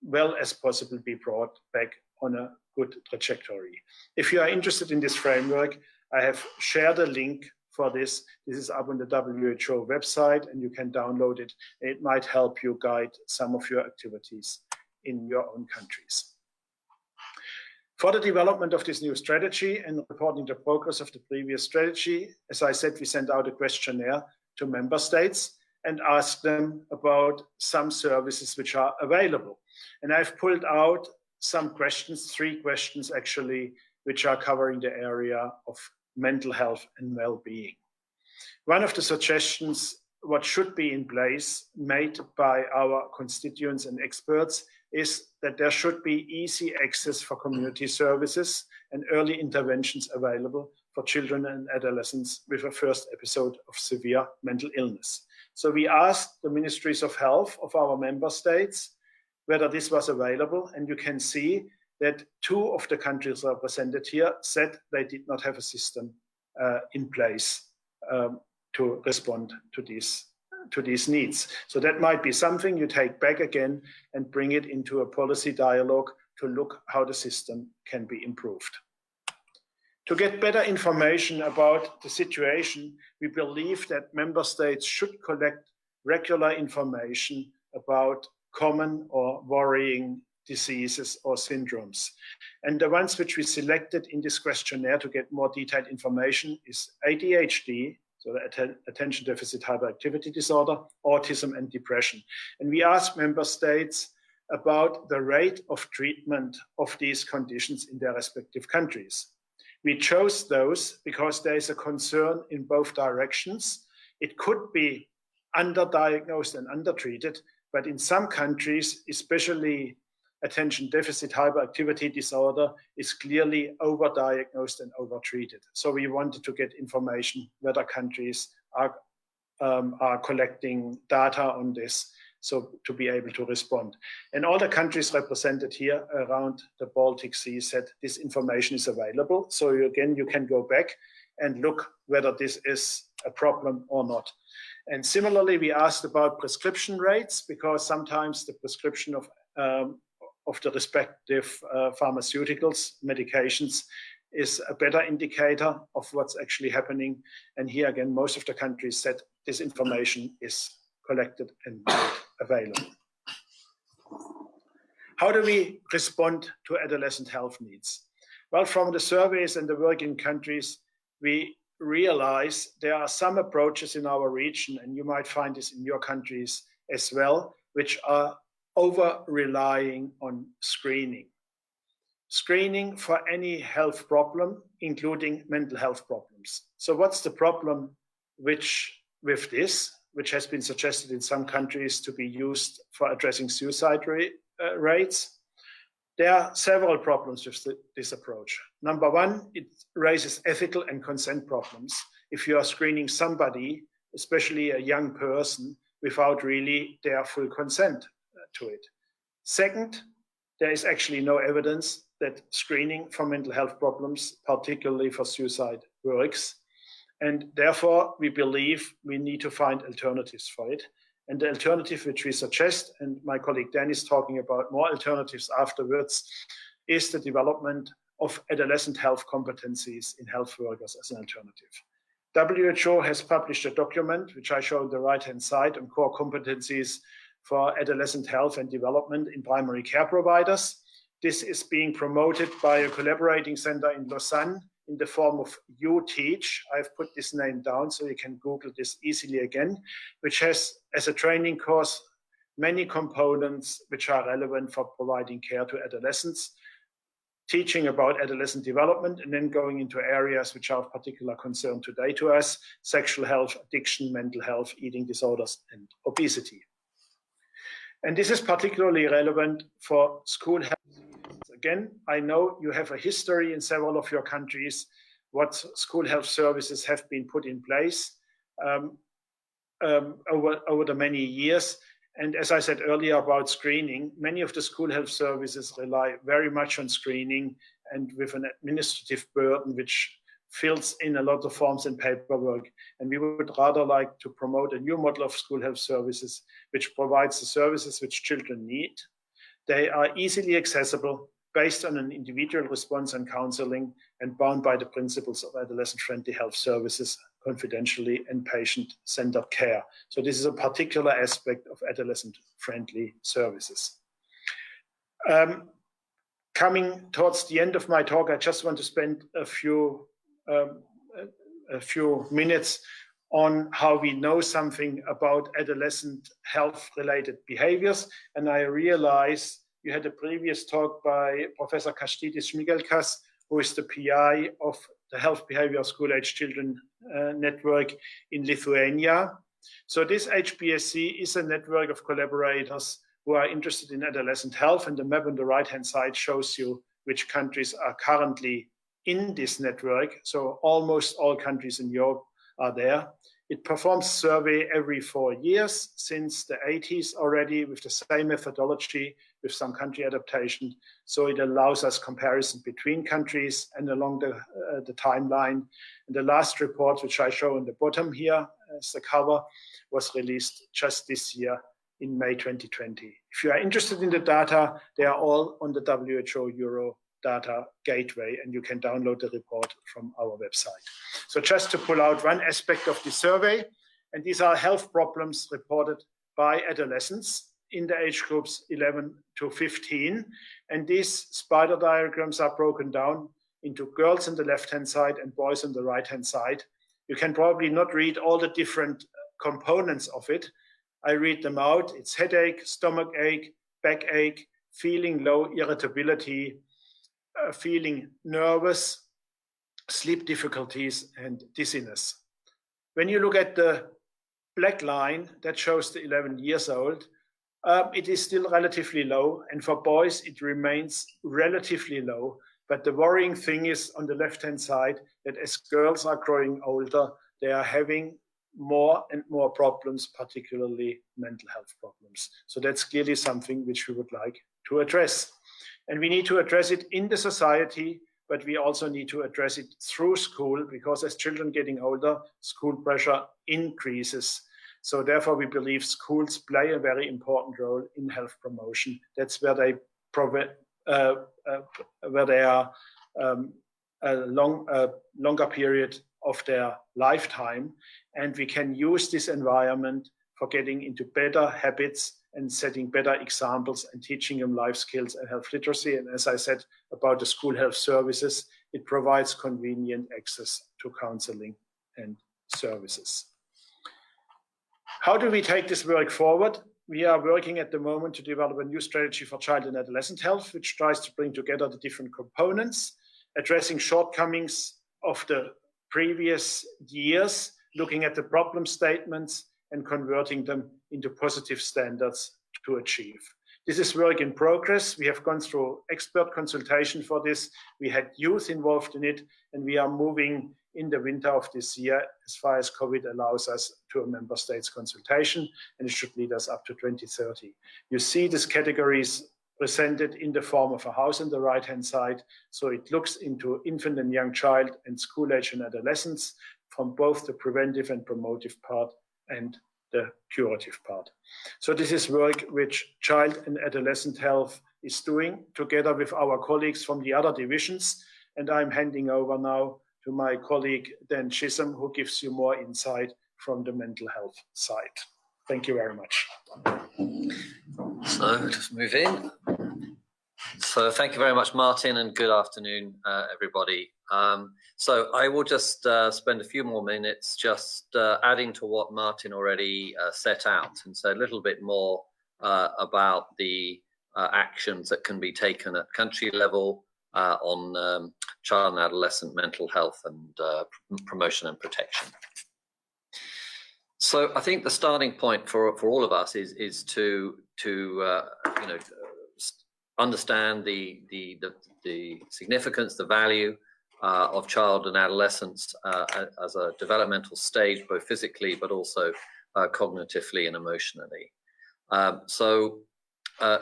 well as possible be brought back on a good trajectory. If you are interested in this framework, I have shared a link for this. This is up on the WHO website, and you can download it. It might help you guide some of your activities in your own countries. For the development of this new strategy and reporting the progress of the previous strategy, as I said, we sent out a questionnaire to member states and asked them about some services which are available. And I've pulled out some questions, 3 questions actually, which are covering the area of mental health and well-being. One of the suggestions, what should be in place, made by our constituents and experts, is that there should be easy access for community services and early interventions available for children and adolescents with a first episode of severe mental illness. So we asked the ministries of health of our member states whether this was available, and you can see that 2 of the countries represented here said they did not have a system in place to respond to these needs. So that might be something you take back again and bring it into a policy dialogue to look how the system can be improved. To get better information about the situation, we believe that member states should collect regular information about common or worrying diseases or syndromes. And the ones which we selected in this questionnaire to get more detailed information is ADHD, so the attention deficit hyperactivity disorder, autism, and depression. And we asked member states about the rate of treatment of these conditions in their respective countries. We chose those because there is a concern in both directions. It could be underdiagnosed and undertreated, but in some countries, especially attention deficit hyperactivity disorder is clearly overdiagnosed and overtreated. So we wanted to get information whether countries are collecting data on this, so to be able to respond. And all the countries represented here around the Baltic Sea said this information is available. So again, you can go back and look whether this is a problem or not. And similarly, we asked about prescription rates, because sometimes the prescription of the respective pharmaceuticals, medications, is a better indicator of what's actually happening. And here again, most of the countries said this information is collected and made available. How do we respond to adolescent health needs? Well, from the surveys and the work in countries, we realize there are some approaches in our region, and you might find this in your countries as well, which are over-relying on screening. Screening for any health problem, including mental health problems. So what's the problem with this, which has been suggested in some countries to be used for addressing suicide rates? There are several problems with this approach. Number one, it raises ethical and consent problems if you are screening somebody, especially a young person, without really their full consent to it. Second, there is actually no evidence that screening for mental health problems, particularly for suicide, works. And therefore, we believe we need to find alternatives for it. And the alternative which we suggest, and my colleague Dan is talking about more alternatives afterwards, is the development of adolescent health competencies in health workers as an alternative. WHO has published a document, which I show on the right-hand side, on core competencies for adolescent health and development in primary care providers. This is being promoted by a collaborating center in Lausanne in the form of UTeach. I've put this name down so you can Google this easily again, which has, as a training course, many components which are relevant for providing care to adolescents, teaching about adolescent development, and then going into areas which are of particular concern today to us: sexual health, addiction, mental health, eating disorders, and obesity. And this is particularly relevant for school health. Again, I know you have a history in several of your countries what school health services have been put in place over the many years. And as I said earlier about screening, many of the school health services rely very much on screening, and with an administrative burden which fills in a lot of forms and paperwork. And we would rather like to promote a new model of school health services which provides the services which children need. They are easily accessible, based on an individual response and counseling, and bound by the principles of adolescent-friendly health services, confidentially, and patient-centered care. So this is a particular aspect of adolescent-friendly services. Coming towards the end of my talk, I just want to spend a few minutes on how we know something about adolescent health-related behaviors. And I realize you had a previous talk by Professor Kastytis Šmigelkas, who is the PI of the Health Behavior of School-Age Children network in Lithuania. So this HBSC is a network of collaborators who are interested in adolescent health, and the map on the right-hand side shows you which countries are currently in this network. So almost all countries in Europe are there. It performs a survey every 4 years since the 80s already, with the same methodology, with some country adaptation. So it allows us comparison between countries and along the timeline. And the last report, which I show on the bottom here as the cover, was released just this year in May 2020. If you are interested in the data, they are all on the WHO Euro Data Gateway, and you can download the report from our website. So just to pull out one aspect of the survey, and these are health problems reported by adolescents in the age groups 11 to 15. And these spider diagrams are broken down into girls on the left-hand side and boys on the right-hand side. You can probably not read all the different components of it. I read them out. It's headache, stomach ache, backache, feeling low, irritability, feeling nervous, sleep difficulties, and dizziness. When you look at the black line that shows the 11 years old, it is still relatively low, and for boys it remains relatively low. But the worrying thing is on the left-hand side that as girls are growing older, they are having more and more problems, particularly mental health problems. So that's clearly something which we would like to address. And we need to address it in the society, but we also need to address it through school, because as children getting older, school pressure increases. So therefore, we believe schools play a very important role in health promotion. That's where they are a longer period of their lifetime, and we can use this environment for getting into better habits and setting better examples and teaching them life skills and health literacy. And as I said about the school health services, it provides convenient access to counseling and services. How do we take this work forward? We are working at the moment to develop a new strategy for child and adolescent health, which tries to bring together the different components, addressing shortcomings of the previous years, looking at the problem statements and converting them into positive standards to achieve. This is work in progress. We have gone through expert consultation for this. We had youth involved in it, and we are moving in the winter of this year, as far as COVID allows us, to a member states consultation, and it should lead us up to 2030. You see these categories presented in the form of a house on the right-hand side. So it looks into infant and young child and school age and adolescence from both the preventive and promotive part and the curative part. So this is work which child and adolescent health is doing together with our colleagues from the other divisions. And I'm handing over now to my colleague, Dan Chisholm, who gives you more insight from the mental health side. Thank you very much. So just move in. So thank you very much, Martin, and good afternoon, everybody. So I will just spend a few more minutes just adding to what Martin already set out, and say a little bit more about the actions that can be taken at country level on child and adolescent mental health and promotion and protection. So I think the starting point for all of us is to understand the significance, the value of child and adolescence as a developmental stage, both physically but also cognitively and emotionally.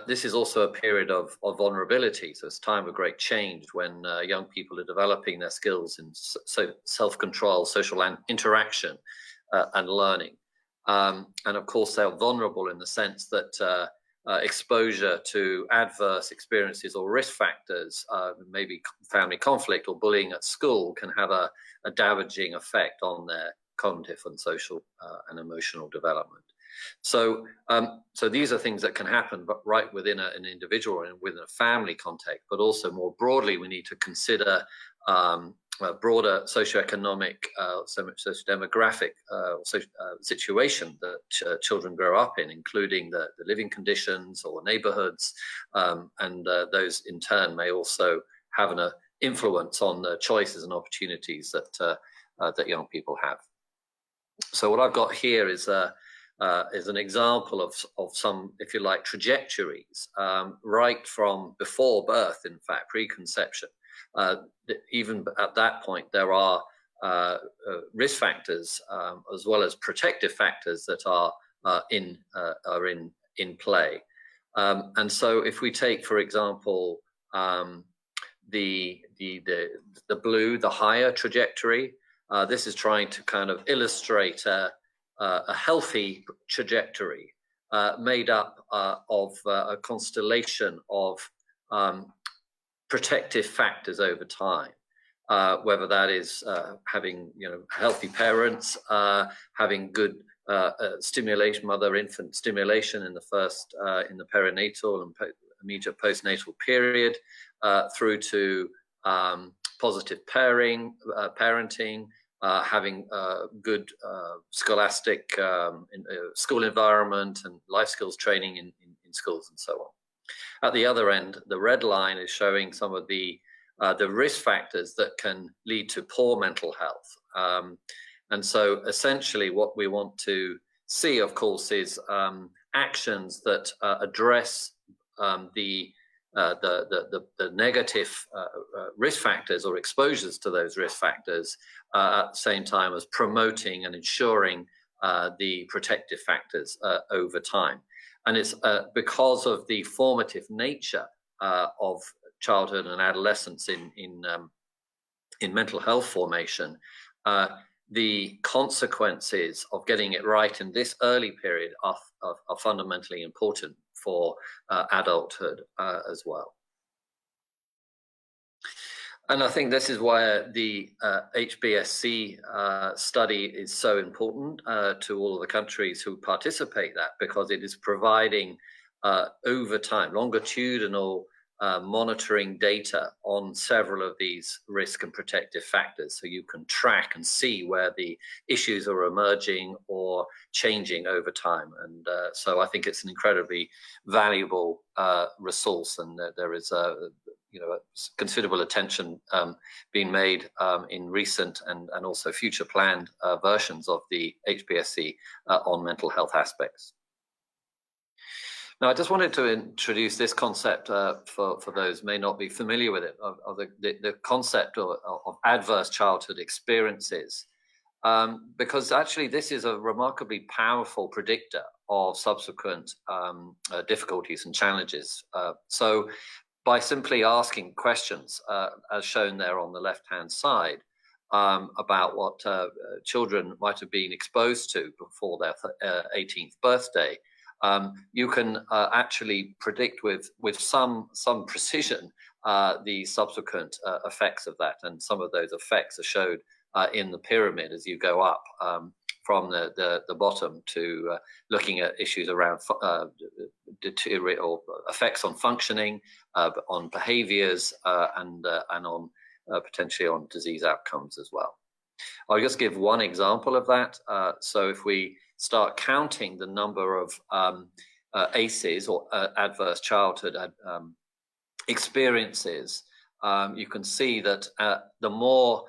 This is also a period of vulnerability. So it's a time of great change when young people are developing their skills in self-control, social interaction, and learning. And of course, they're vulnerable in the sense that exposure to adverse experiences or risk factors, maybe family conflict or bullying at school, can have a damaging effect on their cognitive and social and emotional development. So these are things that can happen but right within an individual and within a family context, but also more broadly, we need to consider a broader socioeconomic, socio-demographic situation that children grow up in, including the living conditions or neighborhoods, and those in turn may also have an influence on the choices and opportunities that young people have. So what I've got here is an example of some, if you like, trajectories right from before birth, in fact, preconception. Even at that point, there are risk factors as well as protective factors that are in play. And so, if we take, for example, the blue, the higher trajectory, this is trying to kind of illustrate a healthy trajectory made up of a constellation of protective factors over time, whether that is having healthy parents, having good stimulation, mother-infant stimulation in the first in the perinatal and immediate postnatal period, through to positive parenting, having good scholastic school environment and life skills training in schools and so on. At the other end, the red line is showing some of the risk factors that can lead to poor mental health. And so essentially what we want to see, of course, is actions that address the negative risk factors or exposures to those risk factors at the same time as promoting and ensuring the protective factors over time. And it's because of the formative nature of childhood and adolescence in mental health formation, the consequences of getting it right in this early period are fundamentally important for adulthood as well. And I think this is why the HBSC study is so important to all of the countries who participate that, because it is providing over time longitudinal monitoring data on several of these risk and protective factors, so you can track and see where the issues are emerging or changing over time. And so I think it's an incredibly valuable resource, and there is considerable attention being made in recent and also future planned versions of the HBSC on mental health aspects. Now, I just wanted to introduce this concept for those who may not be familiar with it, of the concept of adverse childhood experiences, because actually this is a remarkably powerful predictor of subsequent difficulties and challenges. So by simply asking questions, as shown there on the left-hand side, about what children might have been exposed to before their 18th birthday, you can actually predict with some precision the subsequent effects of that, and some of those effects are showed in the pyramid as you go up from the bottom to looking at issues around deteriorate or effects on functioning, on behaviours, and on potentially on disease outcomes as well. I'll just give one example of that. So if we start counting the number of ACEs, or adverse childhood experiences, you can see that the more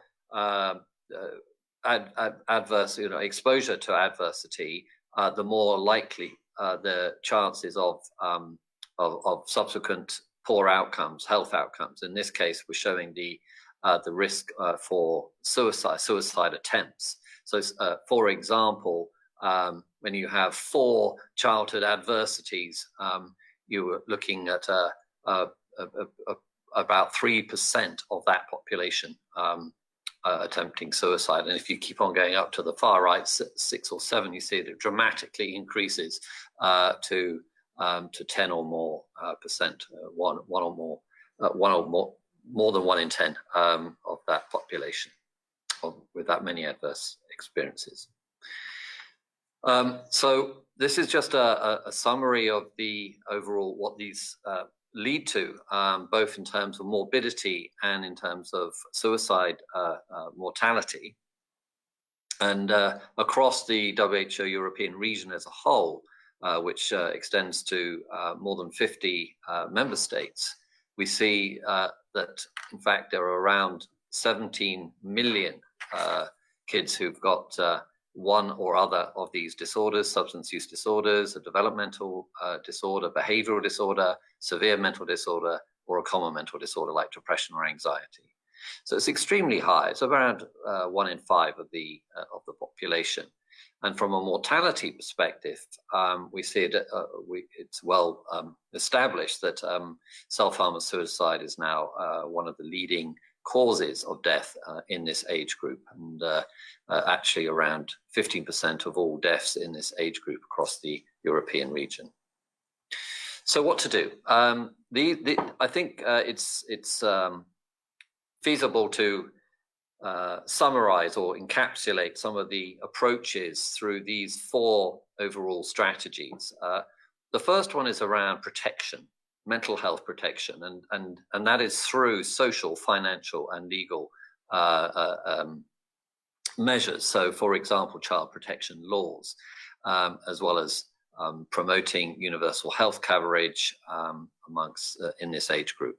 adverse exposure to adversity, the more likely the chances of subsequent poor outcomes, health outcomes. In this case, we're showing the risk for suicide attempts. So, for example, when you have 4 childhood adversities, you were looking at about 3% of that population attempting suicide. And if you keep on going up to the far right, 6 or 7, you see that it dramatically increases to 10 or more percent, one or more than 1 in 10 of that population with that many adverse experiences. So this is just a summary of the overall what these lead to, both in terms of morbidity and in terms of suicide mortality. And across the WHO European region as a whole, which extends to more than 50 member states, we see that, in fact, there are around 17 million kids who've got one or other of these disorders: substance use disorders, a developmental disorder, behavioral disorder, severe mental disorder, or a common mental disorder like depression or anxiety. So it's extremely high. It's around 1 in 5 of the population. And from a mortality perspective, we see it, it's well established that self-harm and suicide is now one of the leading causes of death in this age group, and actually around 15% of all deaths in this age group across the European region. So what to do? I think it's feasible to summarize or encapsulate some of the approaches through these 4 overall strategies. The first one is around protection, mental health protection, and that is through social, financial, and legal measures. So, for example, child protection laws, as well as promoting universal health coverage amongst in this age group.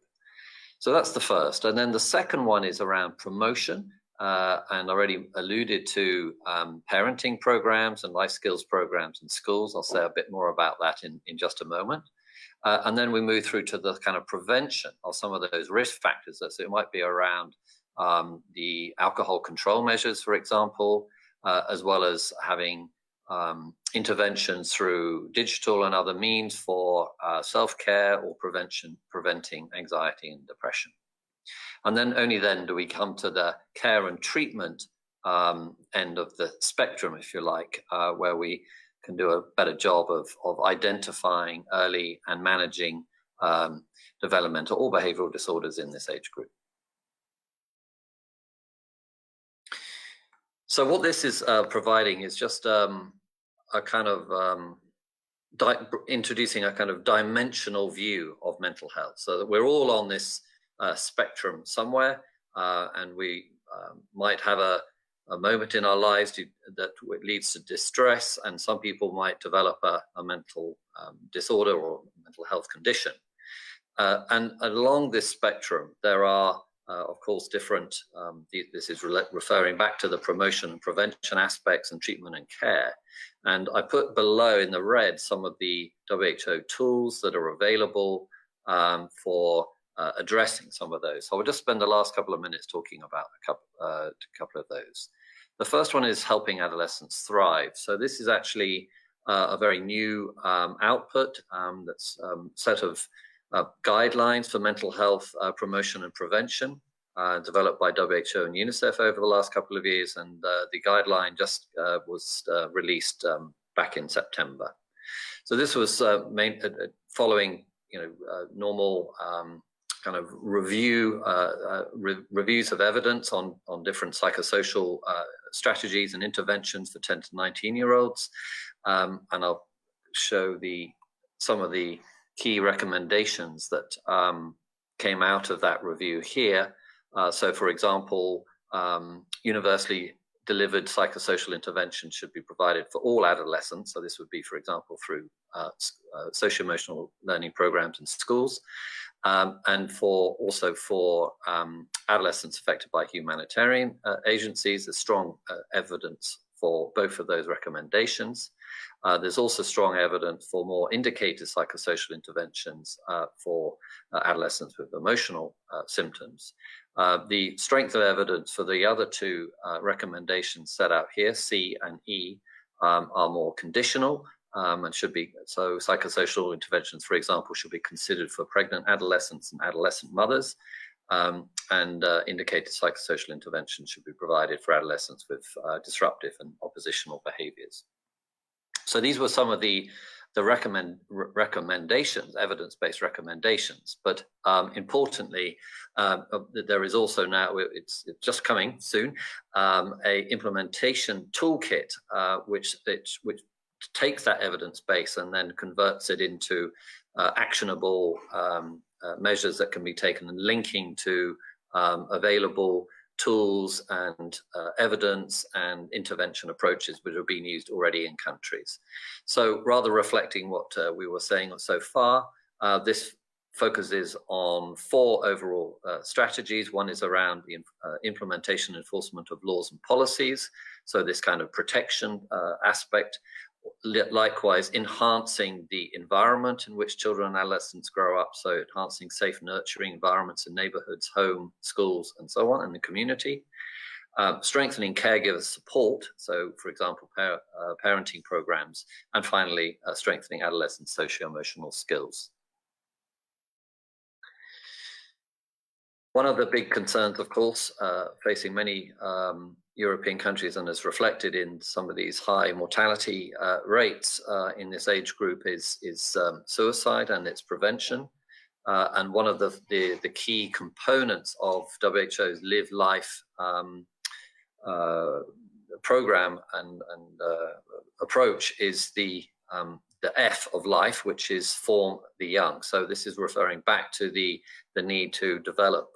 So that's the first. And then the second one is around promotion and already alluded to parenting programs and life skills programs in schools. I'll say a bit more about that in just a moment. And then we move through to the kind of prevention of some of those risk factors. So it might be around the alcohol control measures, for example, as well as having interventions through digital and other means for self-care or preventing anxiety and depression. And then only then do we come to the care and treatment end of the spectrum, if you like, where we can do a better job of identifying early and managing developmental or behavioral disorders in this age group. So what this is providing is just a kind of introducing a kind of dimensional view of mental health, so that we're all on this spectrum somewhere, and we might have a moment in our lives that leads to distress, and some people might develop a mental disorder or mental health condition. And along this spectrum, there are, of course, different, this is referring back to the promotion and prevention aspects and treatment and care. And I put below in the red some of the WHO tools that are available for addressing some of those. So I'll just spend the last couple of minutes talking about a couple of those. The first one is helping adolescents thrive. So this is actually a very new output that's a set of guidelines for mental health promotion and prevention developed by WHO and UNICEF over the last couple of years, and the guideline just was released back in September. So this was following normal kind of reviews of evidence on different psychosocial strategies and interventions for 10 to 19-year-olds, and I'll show some of the key recommendations that came out of that review here. So, for example, universally delivered psychosocial intervention should be provided for all adolescents. So this would be, for example, through socio-emotional learning programs in schools, and also for adolescents affected by humanitarian agencies. There's strong evidence for both of those recommendations. There's also strong evidence for more indicated psychosocial interventions for adolescents with emotional symptoms. The strength of evidence for the other two recommendations set out here, C and E, are more conditional and should be, so psychosocial interventions, for example, should be considered for pregnant adolescents and adolescent mothers, and indicated psychosocial interventions should be provided for adolescents with disruptive and oppositional behaviors. So these were some of the recommendations, evidence-based recommendations. But importantly, there is also now, it's just coming soon, a implementation toolkit which takes that evidence base and then converts it into actionable measures that can be taken and linking to available tools and evidence and intervention approaches which are being used already in countries. So rather reflecting what we were saying so far, this focuses on 4 overall strategies. One is around the implementation and enforcement of laws and policies, so this kind of protection aspect. Likewise, enhancing the environment in which children and adolescents grow up, so enhancing safe, nurturing environments in neighborhoods, home, schools, and so on, in the community. Strengthening caregiver support, so, for example, parenting programs. And finally, strengthening adolescent socio-emotional skills. One of the big concerns, of course, facing many European countries, and as reflected in some of these high mortality rates in this age group, is suicide and its prevention. And one of the key components of WHO's Live Life program and approach is the F of life, which is form the young. So this is referring back to the need to develop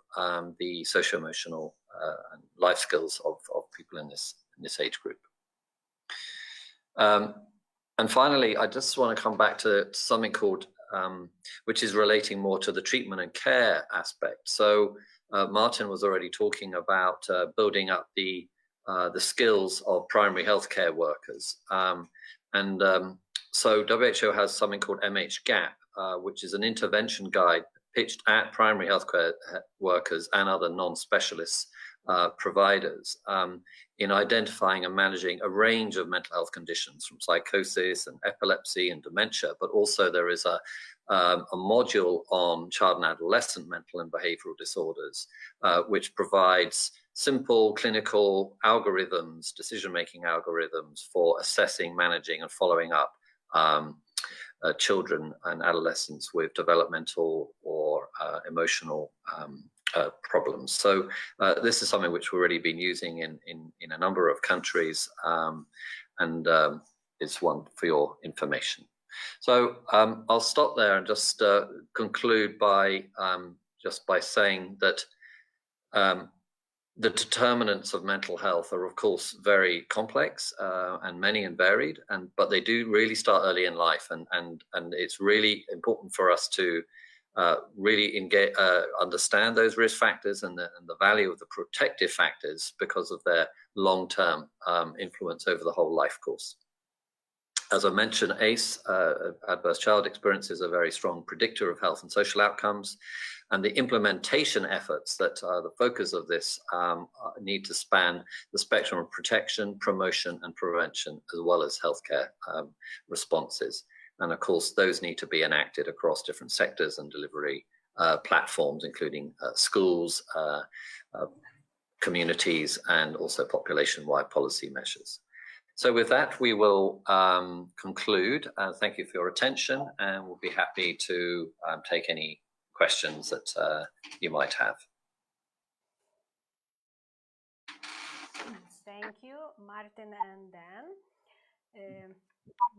the socio-emotional and life skills of people in this age group. And finally, I just want to come back to something called, which is relating more to the treatment and care aspect. So Martin was already talking about building up the skills of primary healthcare workers. So WHO has something called MHGAP, which is an intervention guide pitched at primary healthcare workers and other non-specialist providers in identifying and managing a range of mental health conditions, from psychosis and epilepsy and dementia, but also there is a module on child and adolescent mental and behavioral disorders, which provides simple clinical algorithms, decision-making algorithms for assessing, managing, and following up children and adolescents with developmental or emotional problems. So this is something which we've already been using in a number of countries, and is one for your information. So I'll stop there and just conclude by saying that the determinants of mental health are, of course, very complex and many and varied, but they do really start early in life, and it's really important for us to really understand those risk factors and the value of the protective factors because of their long-term influence over the whole life course. As I mentioned, ACE, adverse child experience, is a very strong predictor of health and social outcomes, and the implementation efforts that are the focus of this need to span the spectrum of protection, promotion, and prevention, as well as healthcare responses. And of course, those need to be enacted across different sectors and delivery platforms, including schools, communities, and also population-wide policy measures. So with that, we will conclude. Thank you for your attention, and we'll be happy to take any questions that you might have. Thank you, Martin and Dan.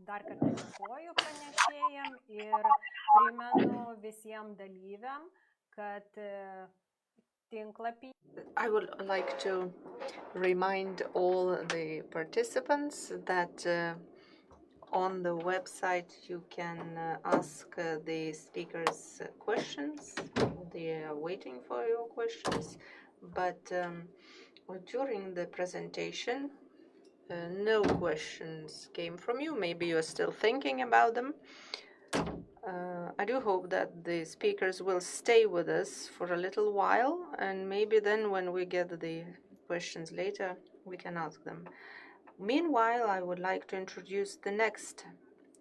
Dar kartą dėkoju pranešėjam ir primenu visiems dalyviam, kad tinklapį. I would like to remind all the participants that on the website you can ask the speakers questions. They are waiting for your questions, but during the presentation no questions came from you. Maybe you're still thinking about them. I do hope that the speakers will stay with us for a little while, and maybe then when we get the questions later, we can ask them. Meanwhile, I would like to introduce the next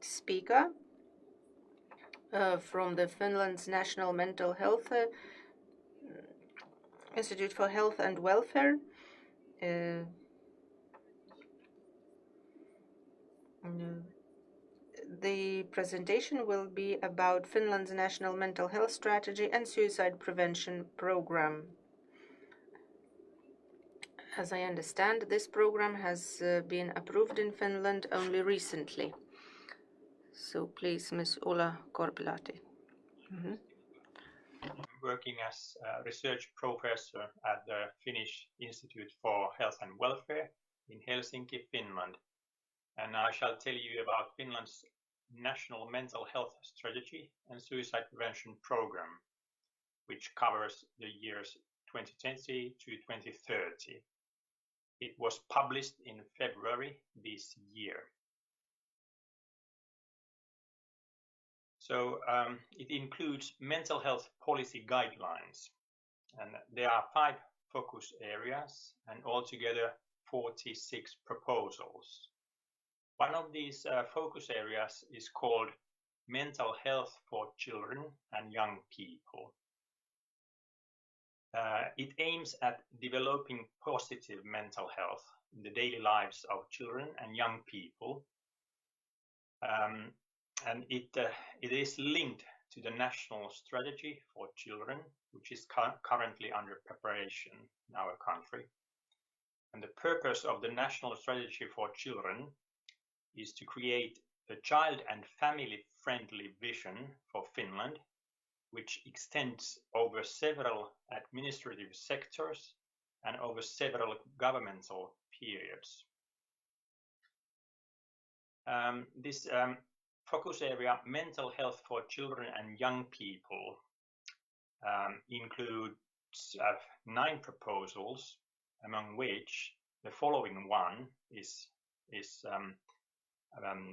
speaker from the Finland's National Mental Health Institute for Health and Welfare. The presentation will be about Finland's National Mental Health Strategy and Suicide Prevention Program. As I understand, this program has been approved in Finland only recently. So please, Ms. Ulla Korpilahti. I'm working as a research professor at the Finnish Institute for Health and Welfare in Helsinki, Finland. And I shall tell you about Finland's National Mental Health Strategy and Suicide Prevention Program, which covers the years 2020 to 2030. It was published in February this year. So it includes mental health policy guidelines, and there are 5 focus areas and altogether 46 proposals. One of these focus areas is called Mental Health for Children and Young People. It aims at developing positive mental health in the daily lives of children and young people. And it is linked to the National Strategy for Children, which is currently under preparation in our country. And the purpose of the National Strategy for Children is to create a child and family-friendly vision for Finland, which extends over several administrative sectors and over several governmental periods. This focus area, mental health for children and young people, include 9 proposals, among which the following one is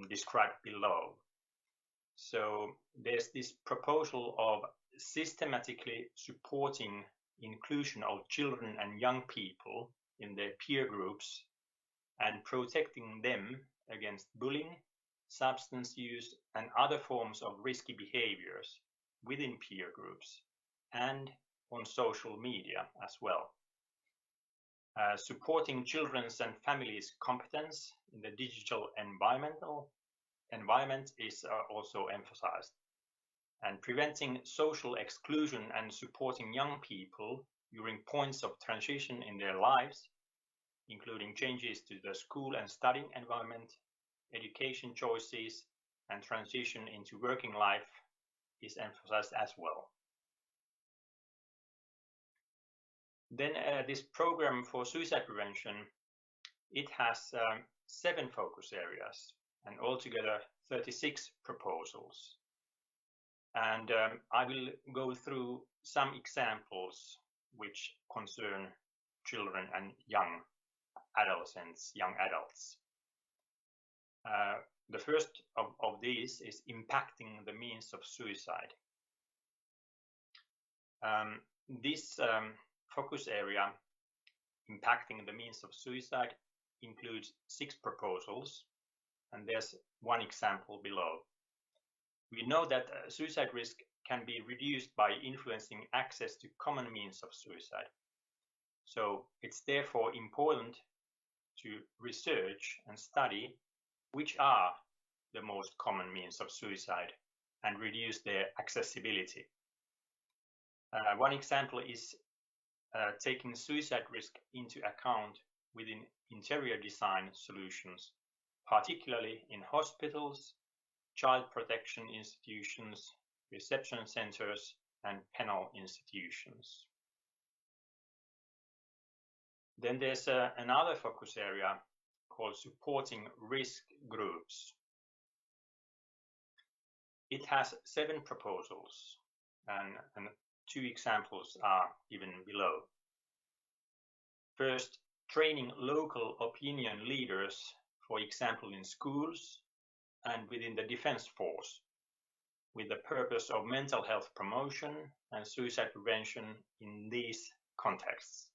described below. So there's this proposal of systematically supporting inclusion of children and young people in their peer groups and protecting them against bullying, substance use, and other forms of risky behaviors within peer groups and on social media as well. Supporting children's and families' competence in the digital environment is also emphasized. And preventing social exclusion and supporting young people during points of transition in their lives, including changes to the school and studying environment, education choices, and transition into working life is emphasized as well. Then this program for suicide prevention, it has 7 focus areas and altogether 36 proposals. And I will go through some examples which concern children and young adolescents, young adults. The first of these is impacting the means of suicide. This focus area, impacting the means of suicide, includes 6 proposals, and there's one example below. We know that suicide risk can be reduced by influencing access to common means of suicide. So it's therefore important to research and study which are the most common means of suicide and reduce their accessibility. One example is taking suicide risk into account within interior design solutions, particularly in hospitals, child protection institutions, reception centers, and penal institutions. Then there's another focus area called supporting risk groups. It has 7 proposals, and 2 examples are given below. First, training local opinion leaders, for example in schools and within the defense force, with the purpose of mental health promotion and suicide prevention in these contexts.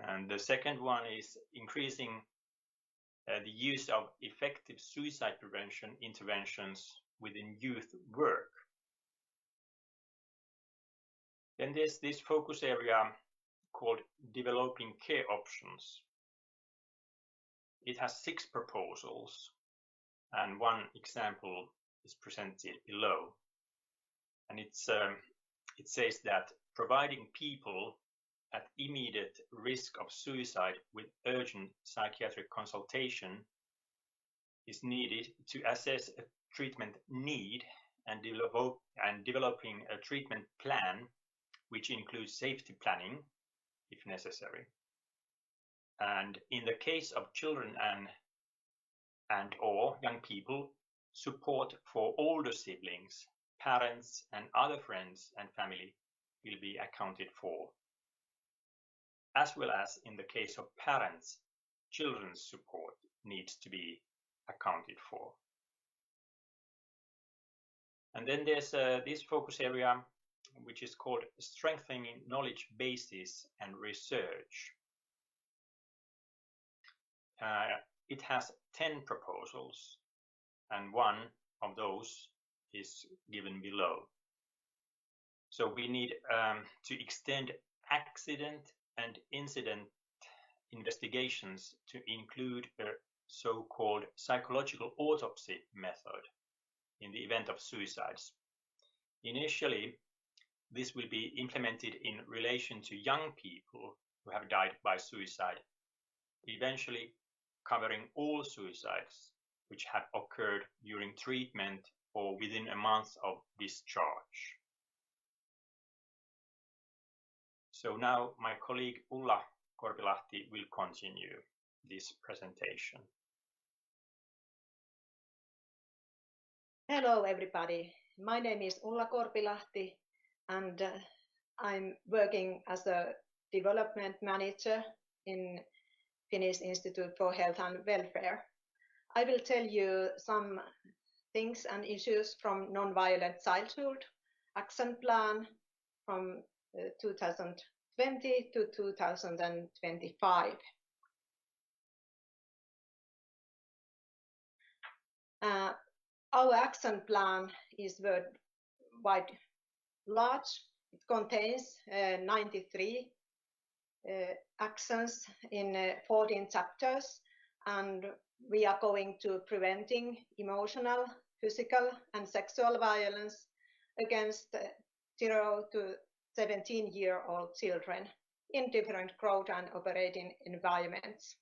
And the second one is increasing the use of effective suicide prevention interventions within youth work. Then there's this focus area called developing care options. It has 6 proposals, and one example is presented below. And it says that providing people at immediate risk of suicide with urgent psychiatric consultation is needed to assess a treatment need and developing a treatment plan which includes safety planning if necessary. And in the case of children and or young people, support for older siblings, parents, and other friends and family will be accounted for. As well as in the case of parents, children's support needs to be accounted for. And then there's this focus area which is called strengthening knowledge bases and research. It has 10 proposals, and one of those is given below. So we need to extend accident and incident investigations to include a so-called psychological autopsy method in the event of suicides. Initially, this will be implemented in relation to young people who have died by suicide, eventually covering all suicides which have occurred during treatment or within a month of discharge. So now my colleague Ulla Korpilahti will continue this presentation. Hello everybody, my name is Ulla Korpilahti and I'm working as a development manager in Finnish Institute for Health and Welfare. I will tell you some things and issues from Nonviolent Childhood Action Plan from 2020 to 2025. Our action plan is worldwide large. It contains 93 actions in 14 chapters, and we are going to preventing emotional, physical, and sexual violence against 0 to 17-year-old children in different growth and operating environments.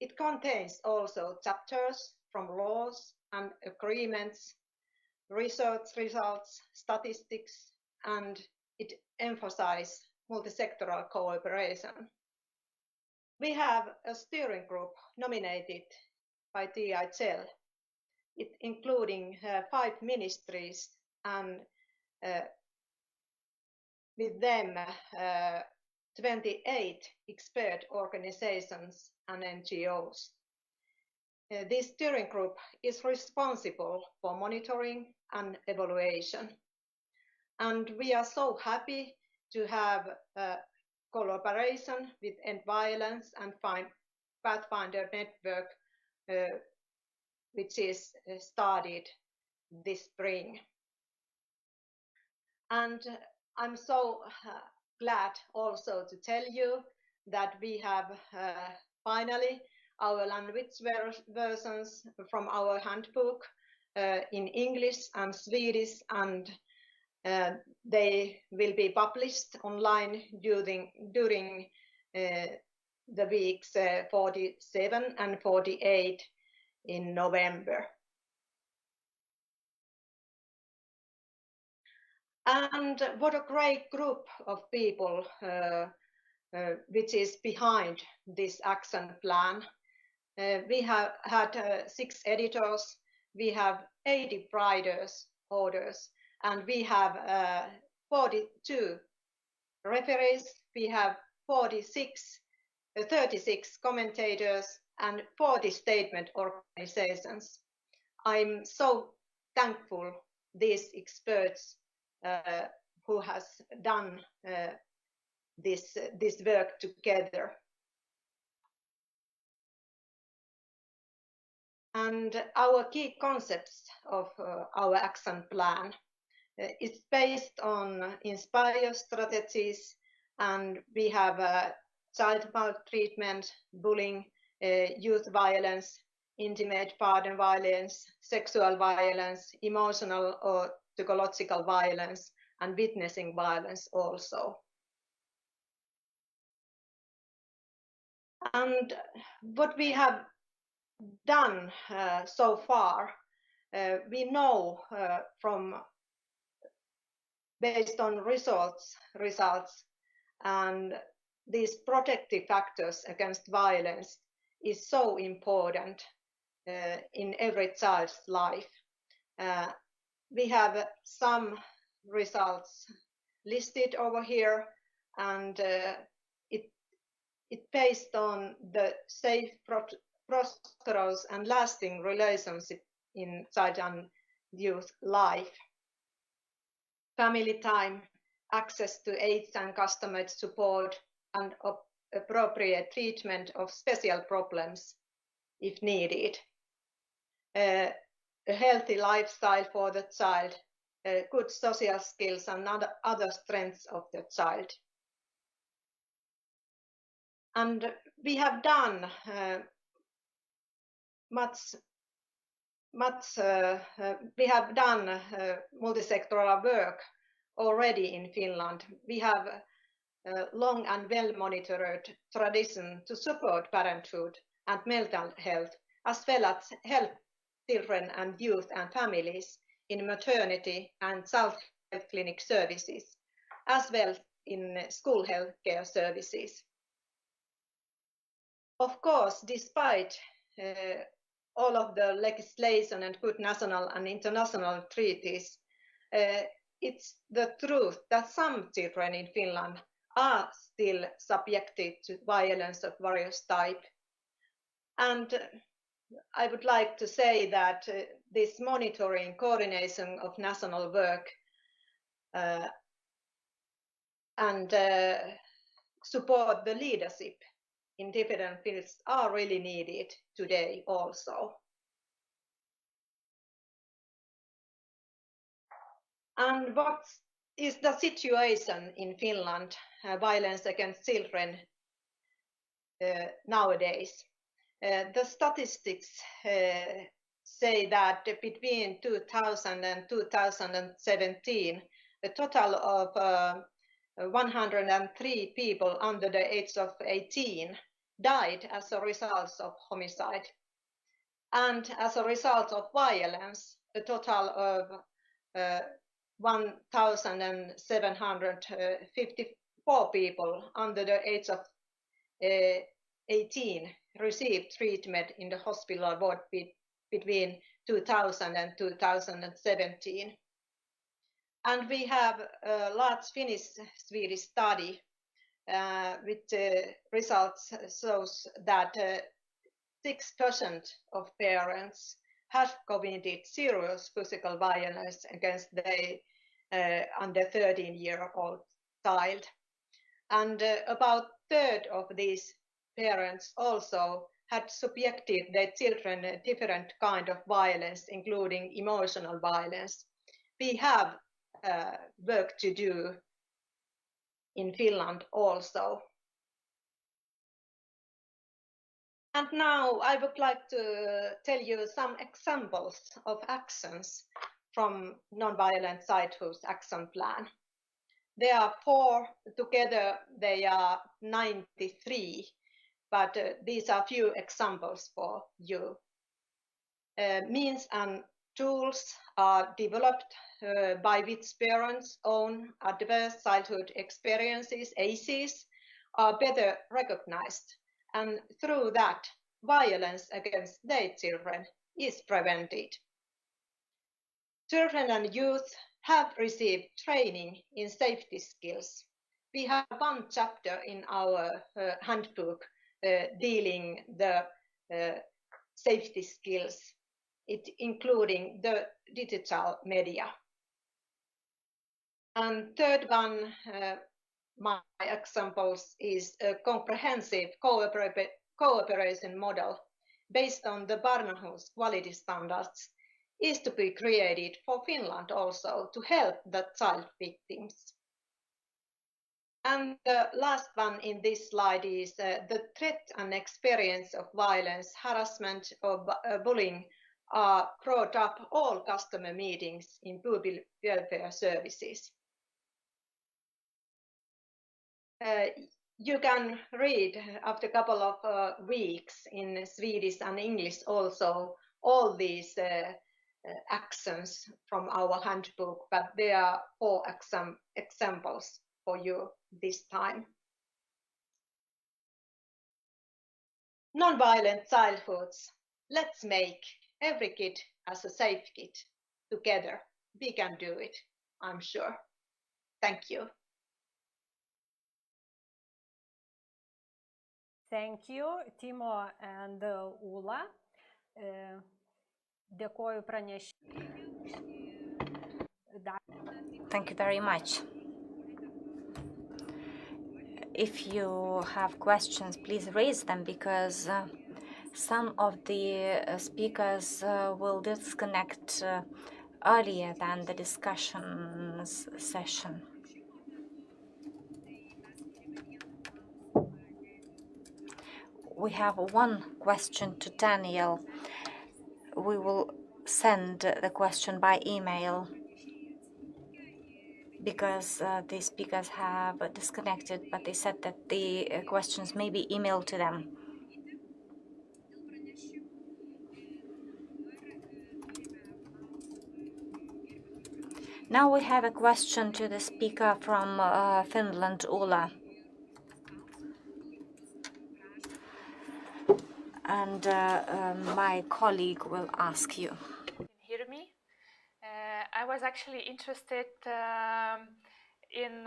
It contains also chapters from laws and agreements, research results, statistics, and it emphasizes multi-sectoral cooperation. We have a steering group nominated by THL, it including 5 ministries and with them 28 expert organizations and NGOs. This steering group is responsible for monitoring and evaluation. And we are so happy to have collaboration with End Violence and Pathfinder Network, which is started this spring. And I'm so glad also to tell you that we have finally our language versions from our handbook in English and Swedish, and they will be published online during the weeks 47 and 48 in November. And what a great group of people which is behind this action plan. We have had 6 editors, we have 80 writers, authors, and we have 42 referees, we have 36 commentators, and 40 statement organizations. I'm so thankful these experts who has done this work together. And our key concepts of our action plan is based on INSPIRE strategies, and we have child maltreatment, bullying, youth violence, intimate partner violence, sexual violence, emotional or psychological violence, and witnessing violence also. And what we have done so far, we know from based on results, and these protective factors against violence is so important in every child's life. We have some results listed over here, and it based on the safe, prosperous and lasting relationship in child and youth life. Family time, access to aids and customized support, and appropriate treatment of special problems if needed. A healthy lifestyle for the child, good social skills and other strengths of the child. And we have done we have done multi-sectoral work already in Finland. We have a long and well-monitored tradition to support parenthood and mental health, as well as help children and youth and families in maternity and child health clinic services, as well in school health care services. Of course, despite all of the legislation and good national and international treaties, it's the truth that some children in Finland are still subjected to violence of various types. And I would like to say that this monitoring coordination of national work and support the leadership in different fields are really needed today also. And what is the situation in Finland, violence against children nowadays? The statistics say that between 2000 and 2017, a total of 103 people under the age of 18 died as a result of homicide. And as a result of violence, a total of 1,754 people under the age of 18 received treatment in the hospital ward between 2000 and 2017. And we have a large Finnish-Swedish study with results shows that 6% of parents have committed serious physical violence against their under 13-year-old child. And about a third of these parents also had subjected their children to different kind of violence, including emotional violence. We have work to do in Finland also. And now I would like to tell you some examples of actions from Nonviolent Childhood's Action Plan. There are 4, together they are 93, but these are few examples for you. Means and tools are developed by which parents' own adverse childhood experiences, ACEs, are better recognized, and through that, violence against their children is prevented. Children and youth have received training in safety skills. We have one chapter in our handbook dealing the safety skills, including the digital media. And third one, my examples is a comprehensive cooperation model based on the Barnahus quality standards is to be created for Finland also to help the child victims. And the last one in this slide is the threat and experience of violence, harassment or bullying are brought up all customer meetings in public welfare services. You can read after a couple of weeks in Swedish and English also all these actions from our handbook, but there are 4 examples for you this time. Nonviolent childhoods. Let's make every kid as a safe kid. Together, we can do it, I'm sure. Thank you. Thank you, Timo and Ula. Dėkoju pranešėjui. Thank you very much. If you have questions, please raise them, because some of the speakers will disconnect earlier than the discussion session. We have one question to Daniel. We will send the question by email because the speakers have disconnected, but they said that the questions may be emailed to them. Now we have a question to the speaker from Finland, Ulla. And my colleague will ask you. Hear me? I was actually interested in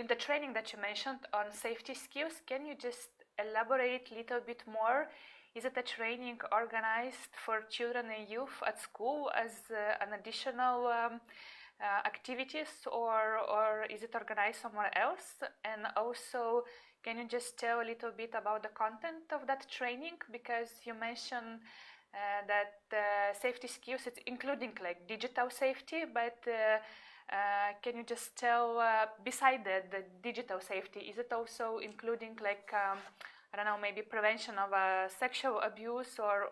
the training that you mentioned on safety skills. Can you just elaborate a little bit more? Is it a training organized for children and youth at school as an additional activities, or is it organized somewhere else? And also, can you just tell a little bit about the content of that training? Because you mentioned that safety skills, it's including like digital safety, but can you just tell, beside the digital safety, is it also including like, I don't know, maybe prevention of sexual abuse or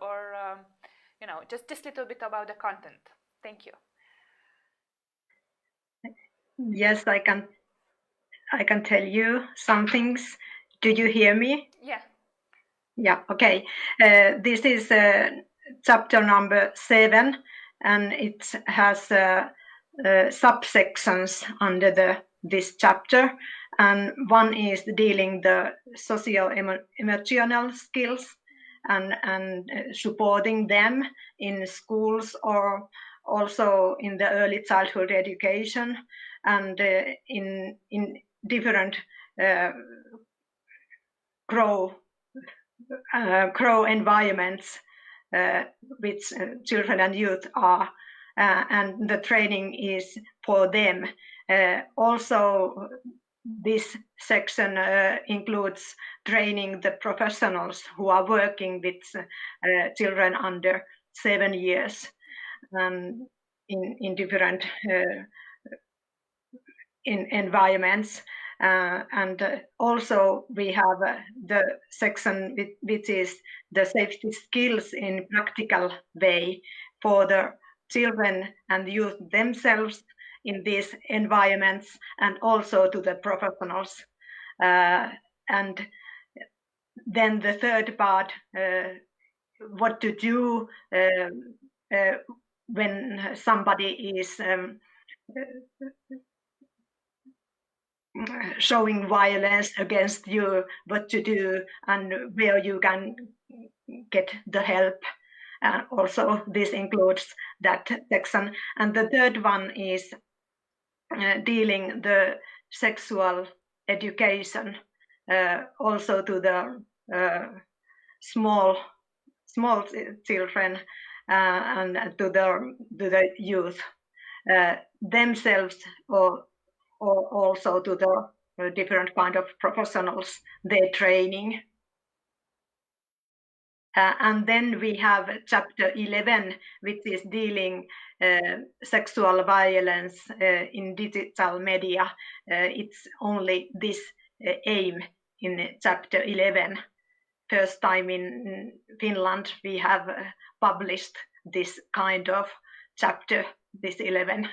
you know, just a little bit about the content. Thank you. Yes, I can tell you some things. Do you hear me? Yeah. Yeah, okay. This is chapter number 7, and it has subsections under this chapter. And one is dealing the social emotional skills and supporting them in schools or also in the early childhood education and in different grow environments which children and youth are, and the training is for them. Also, this section includes training the professionals who are working with children under 7 years in different environments. And also we have the section which is the safety skills in practical way for the children and youth themselves in these environments, and also to the professionals. And then the third part, what to do when somebody is showing violence against you, what to do and where you can get the help. Also, this includes that section. And the third one is dealing the sexual education, also to the small children and to the youth themselves, or also to the different kind of professionals, their training. And then we have chapter 11, which is dealing sexual violence in digital media. It's only this aim in chapter 11. First time in Finland we have published this kind of chapter, this 11.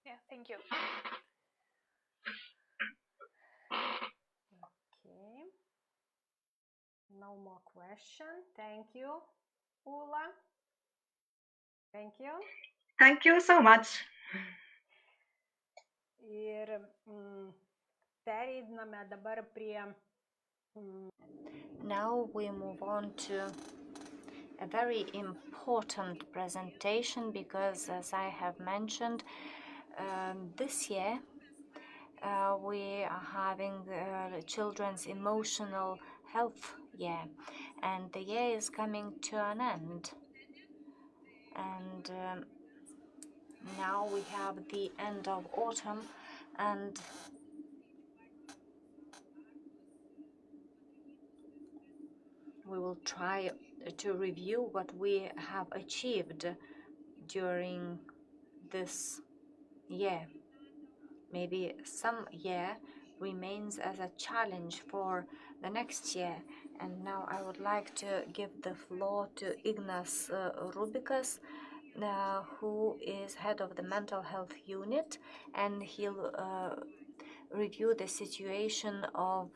Yeah, thank you. Okay. No more question. Thank you, Ulla. Thank you. Thank you so much. Ir pereiname dabar prie. Now we move on to a very important presentation because, as I have mentioned, this year we are having the Children's Emotional Health Year, and the year is coming to an end. And now we have the end of autumn, and we will try to review what we have achieved during this year. Maybe some year remains as a challenge for the next year. And now I would like to give the floor to Ignas Rubikas, who is head of the mental health unit, and he'll review the situation of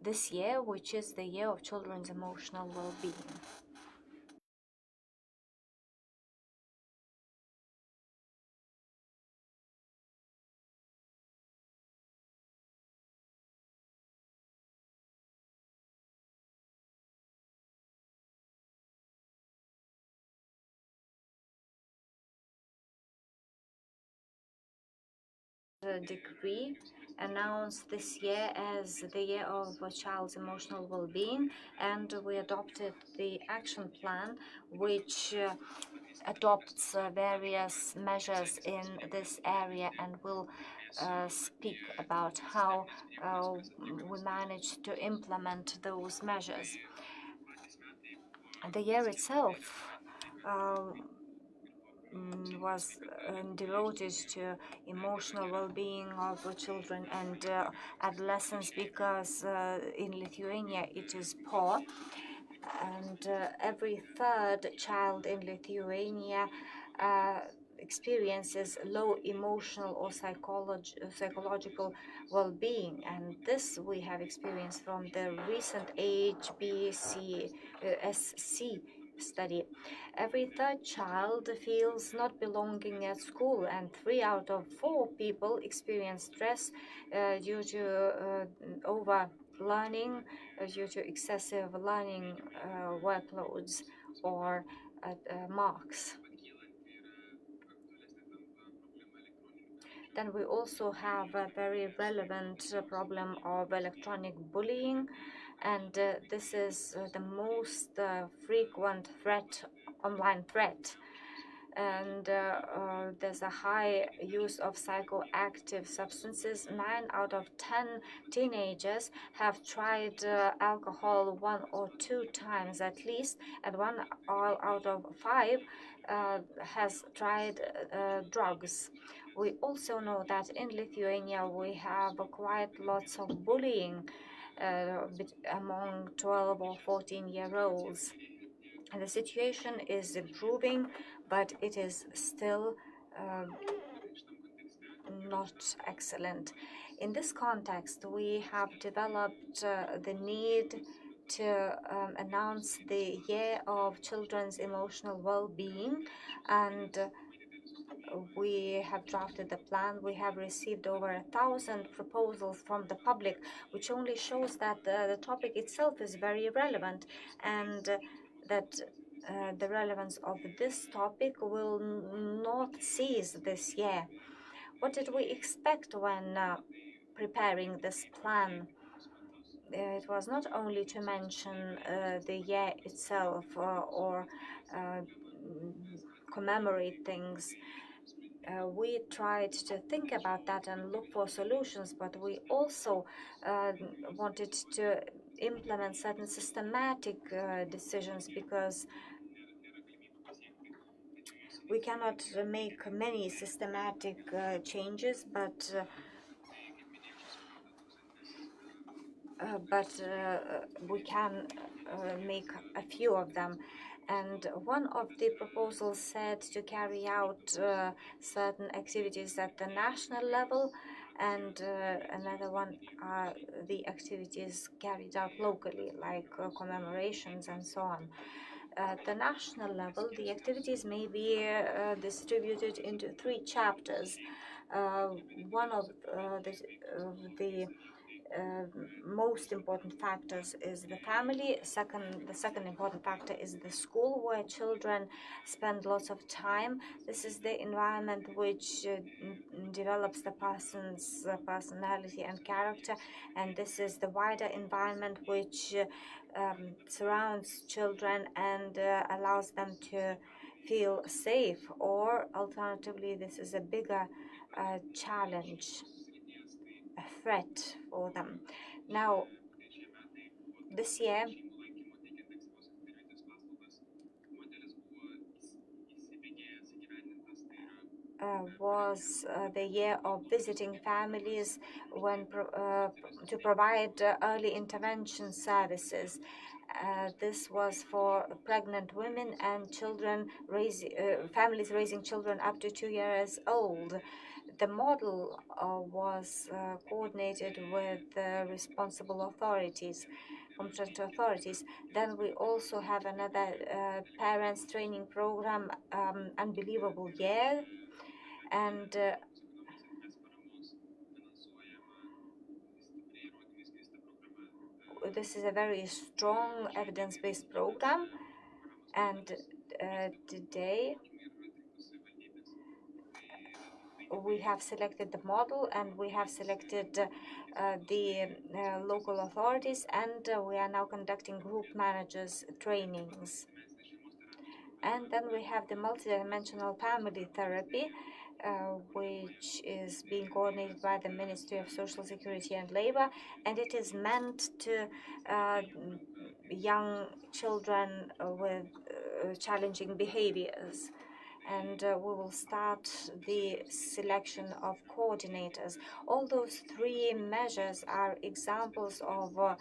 this year, which is the year of children's emotional well-being. decree announced this year as the year of a child's emotional well-being, and we adopted the action plan, which adopts various measures in this area, and will speak about how we managed to implement those measures. The year itself was devoted to emotional well-being of children and adolescents, because in Lithuania it is poor, and every third child in Lithuania experiences low emotional or psychological well-being, and this we have experienced from the recent HBSC study. Every third child feels not belonging at school, and 3 out of 4 people experience stress due to over-learning, due to excessive learning workloads or marks. Then we also have a very relevant problem of electronic bullying, and this is the most frequent online threat. And there's a high use of psychoactive substances. 9 out of 10 teenagers have tried alcohol 1 or 2 times at least, and 1 out of 5 has tried drugs. We also know that in Lithuania we have quite lots of bullying among 12 or 14-year-olds. The situation is improving, but it is still not excellent. In this context, we have developed the need to announce the Year of Children's Emotional Well-being, and we have drafted the plan. We have received over 1,000 proposals from the public, which only shows that the topic itself is very relevant, and that the relevance of this topic will not cease this year. What did we expect when preparing this plan? It was not only to mention the year itself or commemorate things. We tried to think about that and look for solutions, but we also wanted to implement certain systematic decisions, because we cannot make many systematic changes, but we can make a few of them. And one of the proposals said to carry out certain activities at the national level, and another one are the activities carried out locally, like commemorations and so on. At the national level, the activities may be distributed into 3 chapters. One of the most important factors is the family. The second important factor is the school, where children spend lots of time. This is the environment which develops the person's personality and character, and this is the wider environment which surrounds children and allows them to feel safe, or alternatively this is a bigger challenge, a threat for them. Now, this year was the year of visiting families to provide early intervention services. This was for pregnant women and children families raising children up to 2 years old. The model was coordinated with responsible authorities, competent authorities. Then we also have another parents training program, Unbelievable Year, and this is a very strong evidence-based program, and today we have selected the model, and we have selected the local authorities, and we are now conducting group managers trainings. And then we have the multidimensional family therapy, which is being coordinated by the Ministry of Social Security and Labor, and it is meant to young children with challenging behaviors. And we will start the selection of coordinators. All those three measures are examples of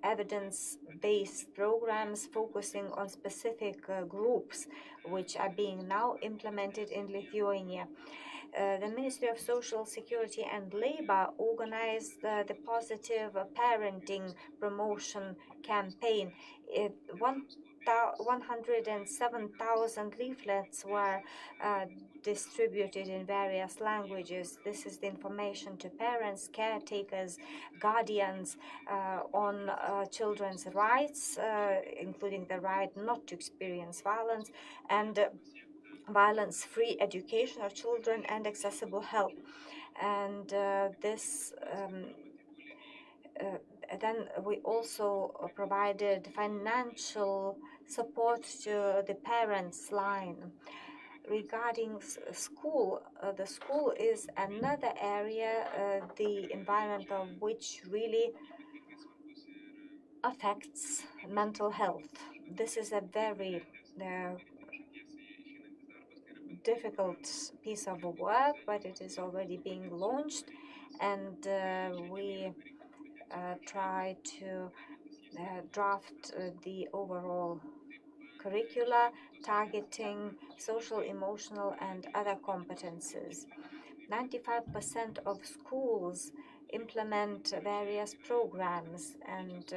evidence-based programs focusing on specific groups, which are being now implemented in Lithuania. The Ministry of Social Security and Labor organized the Positive Parenting Promotion Campaign. 107,000 leaflets were distributed in various languages. This is the information to parents, caretakers, guardians on children's rights, including the right not to experience violence, and violence-free education of children and accessible help. And then we also provided financial support to the parents' line. Regarding school, the school is another area, the environment of which really affects mental health. This is a very difficult piece of work, but it is already being launched, and we try to draft the overall curricula targeting social, emotional, and other competences. 95% of schools implement various programs, and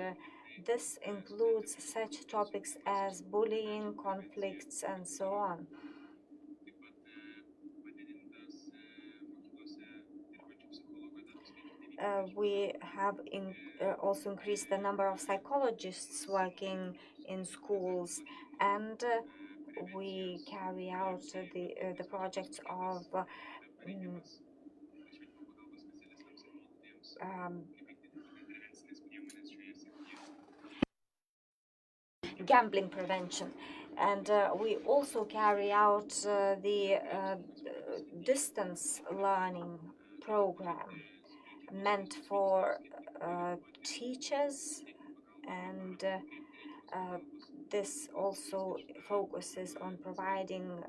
this includes such topics as bullying, conflicts, and so on. We have also increased the number of psychologists working in schools, and we carry out the projects of gambling prevention. And we also carry out the distance learning program meant for teachers, and this also focuses on providing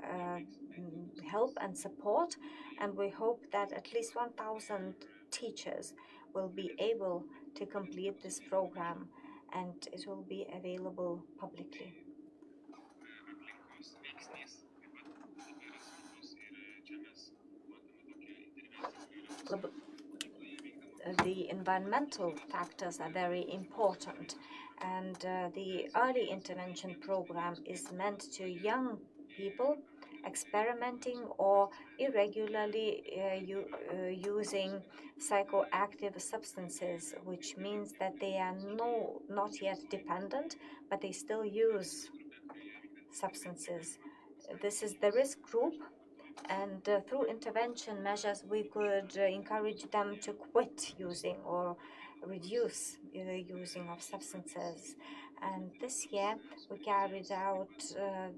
help and support, and we hope that at least 1,000 teachers will be able to complete this program, and it will be available publicly. The environmental factors are very important, and the early intervention program is meant to young people experimenting or irregularly using psychoactive substances, which means that they are not yet dependent, but they still use substances. This is the risk group, and through intervention measures we could encourage them to quit using or reduce the using of substances. And this year we carried out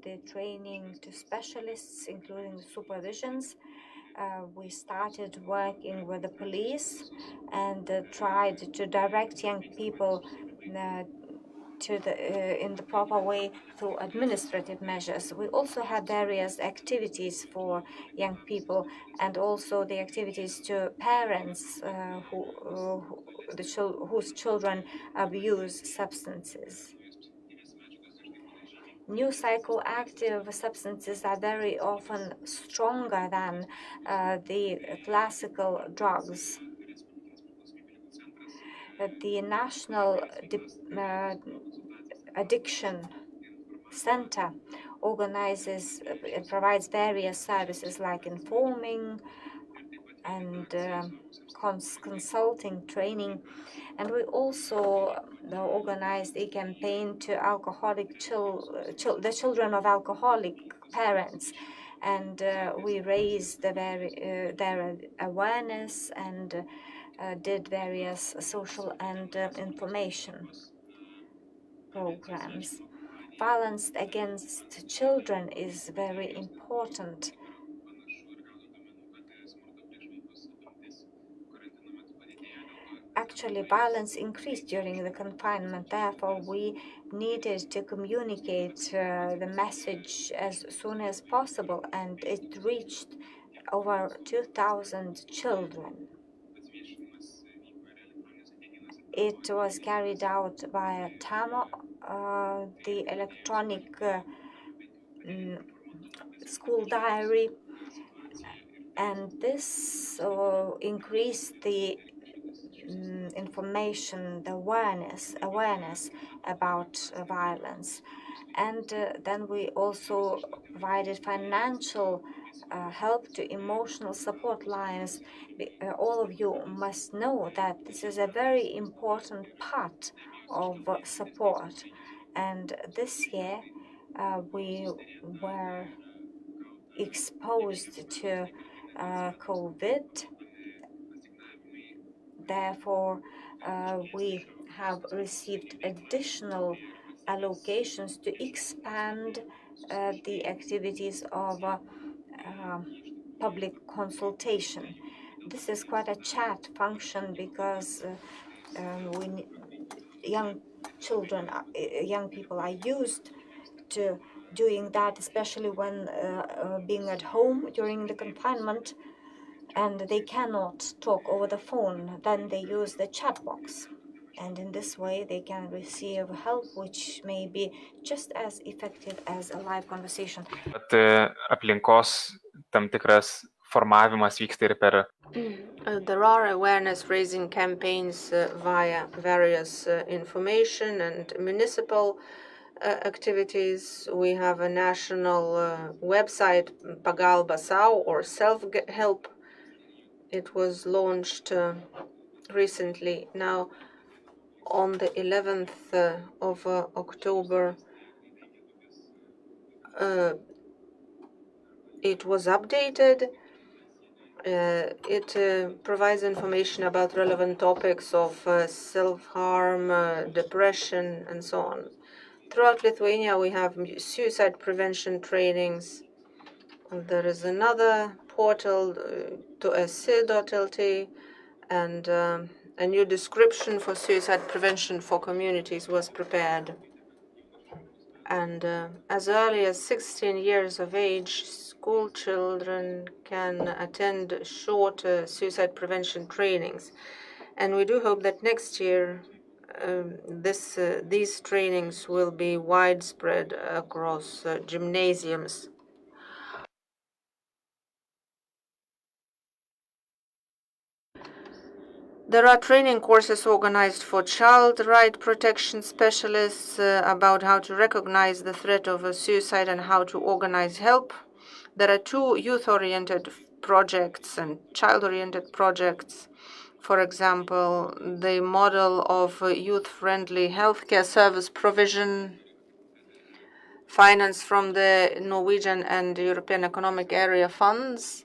the training to specialists, including supervisions. We started working with the police and tried to direct young people in the proper way through administrative measures. We also have various activities for young people, and also the activities to parents whose children abuse substances. New psychoactive substances are very often stronger than the classical drugs. The National Addiction Center organizes and provides various services like informing and consulting, training, and we also organized a campaign to the children of alcoholic parents, and we raised their awareness and did various social and information programs. Violence against children is very important. Actually, violence increased during the confinement. Therefore, we needed to communicate the message as soon as possible, and it reached over 2,000 children. It was carried out via TAMO, the electronic school diary, and this increased the information, the awareness about violence. And then we also provided financial help to emotional support lines. All of you must know that this is a very important part of support. And this year we were exposed to COVID. Therefore, we have received additional allocations to expand the activities of public consultation. This is quite a chat function because young people are used to doing that, especially when being at home during the confinement, and they cannot talk over the phone. Then they use the chat box, and in this way they can receive help which may be just as effective as a live conversation. Aplinkos tam tikras formavimas vyksta ir per There are awareness-raising campaigns via various information and municipal activities. We have a national website, Pagalba Sau, or self-help. It was launched recently. Now, on the 11th of October, it was updated. It provides information about relevant topics of self-harm, depression, and so on. Throughout Lithuania, we have suicide prevention trainings. There is another portal, to.esi.lt, and a new description for suicide prevention for communities was prepared. And as early as 16 years of age, school children can attend short suicide prevention trainings. And we do hope that next year these trainings will be widespread across gymnasiums. There are training courses organized for child right protection specialists about how to recognize the threat of suicide and how to organize help. There are 2 youth-oriented projects and child-oriented projects. For example, the model of youth-friendly healthcare service provision, finance from the Norwegian and European Economic Area funds.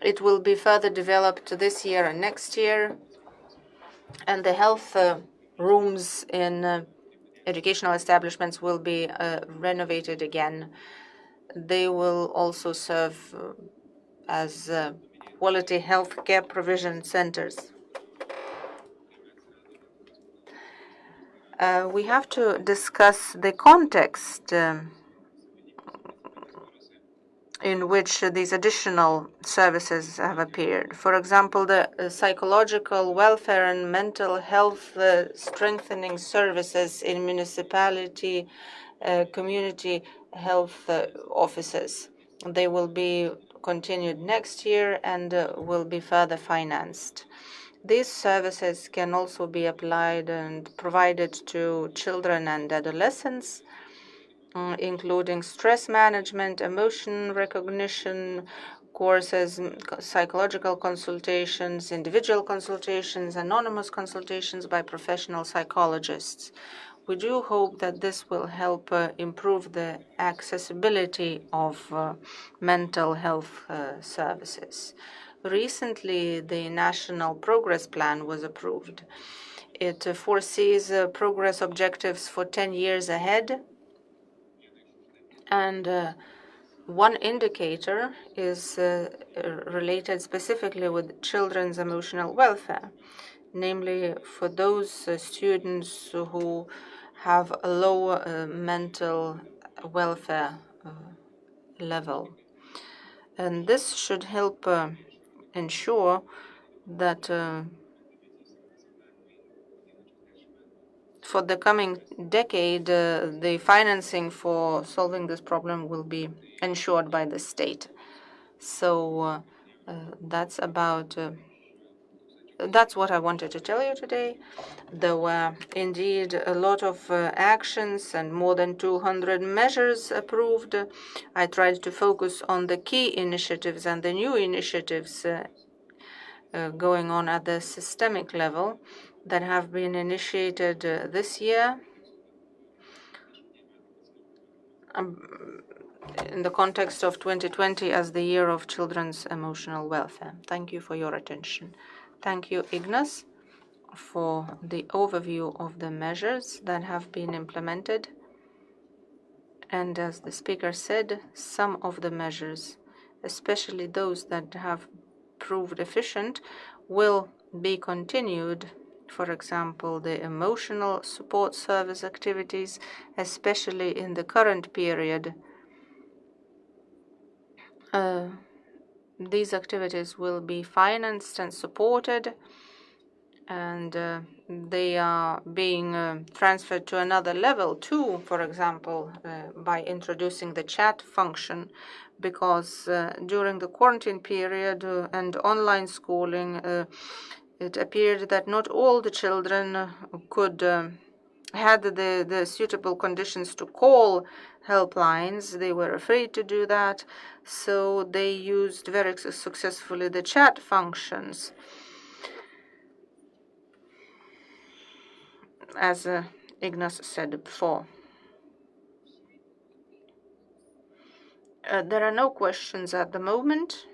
It will be further developed this year and next year. And the health rooms in educational establishments will be renovated again. They will also serve as quality healthcare provision centers. We have to discuss the context in which these additional services have appeared. For example, the psychological welfare and mental health strengthening services in municipality, community health offices. They will be continued next year and will be further financed. These services can also be applied and provided to children and adolescents, including stress management, emotion recognition courses, psychological consultations, individual consultations, anonymous consultations by professional psychologists. We do hope that this will help improve the accessibility of mental health services. Recently, the National Progress Plan was approved. It foresees progress objectives for 10 years ahead, and one indicator is related specifically with children's emotional welfare, namely for those students who have a low mental welfare level. And this should help ensure that for the coming decade, the financing for solving this problem will be ensured by the state. So that's what I wanted to tell you today. There were indeed a lot of actions and more than 200 measures approved. I tried to focus on the key initiatives and the new initiatives going on at the systemic level that have been initiated this year in the context of 2020 as the year of children's emotional welfare. Thank you for your attention. Thank you, Ignas, for the overview of the measures that have been implemented. And as the speaker said, some of the measures, especially those that have proved efficient, will be continued. For example, the emotional support service activities, especially in the current period. These activities will be financed and supported, and they are being transferred to another level too, for example, by introducing the chat function, because during the quarantine period and online schooling, it appeared that not all the children could had the suitable conditions to call helplines. They were afraid to do that, so they used very successfully the chat functions. As Ignas said before. There are no questions at the moment,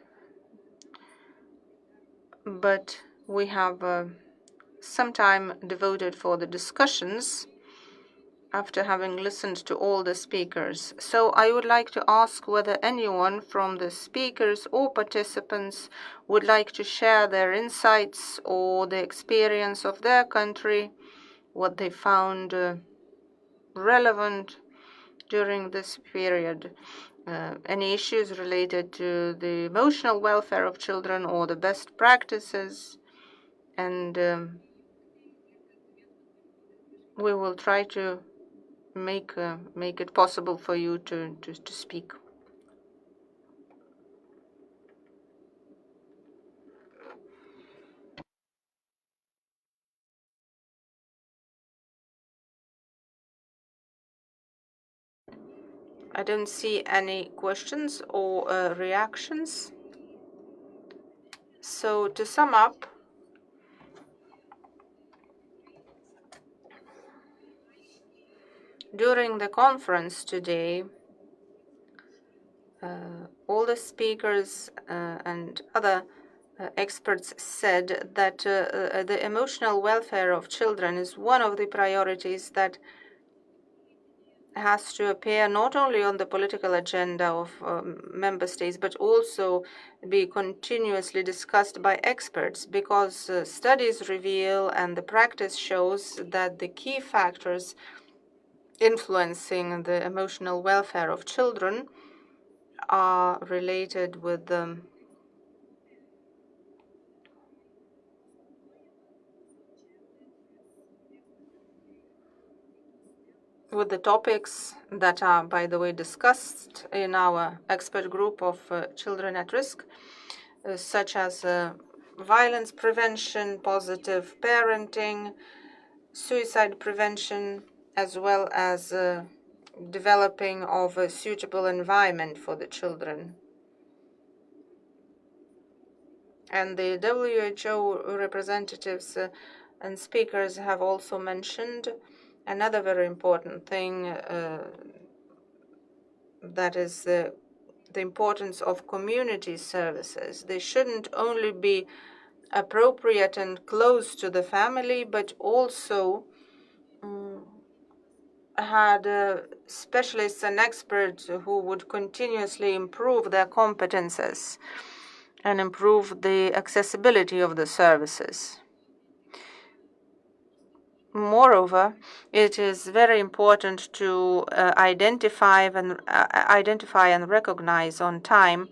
but we have some time devoted for the discussions after having listened to all the speakers. So I would like to ask whether anyone from the speakers or participants would like to share their insights or the experience of their country, what they found relevant during this period. Any issues related to the emotional welfare of children or the best practices, and we will try to make it possible for you to speak. I don't see any questions or reactions. So to sum up, during the conference today, all the speakers and other experts said that the emotional welfare of children is one of the priorities that has to appear not only on the political agenda of member states, but also be continuously discussed by experts, because studies reveal and the practice shows that the key factors influencing the emotional welfare of children are related with the topics that are, by the way, discussed in our expert group of children at risk, such as violence prevention, positive parenting, suicide prevention, as well as developing of a suitable environment for the children. And the WHO representatives and speakers have also mentioned Another very important thing that is the importance of community services. They shouldn't only be appropriate and close to the family, but also had specialists and experts who would continuously improve their competences and improve the accessibility of the services. Moreover, it is very important to identify and recognize on time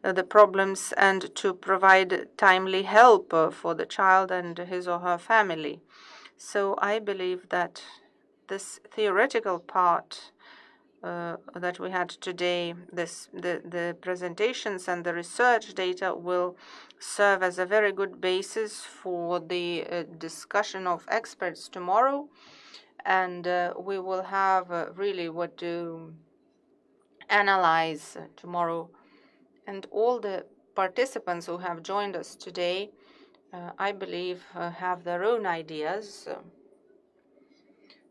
the problems and to provide timely help for the child and his or her family. So I believe that this theoretical part that we had today, the presentations and the research data will serve as a very good basis for the discussion of experts tomorrow, and we will have really what to analyze tomorrow. And all the participants who have joined us today, I believe, have their own ideas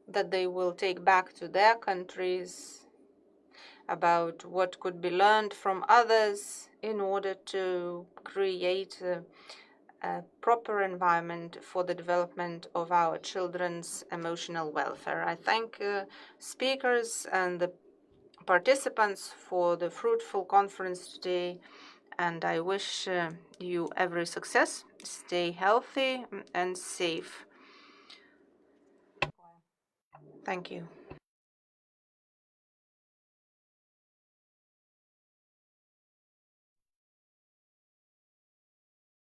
that they will take back to their countries about what could be learned from others in order to create a proper environment for the development of our children's emotional welfare. I thank speakers and the participants for the fruitful conference today, and I wish you every success. Stay healthy and safe. Thank you.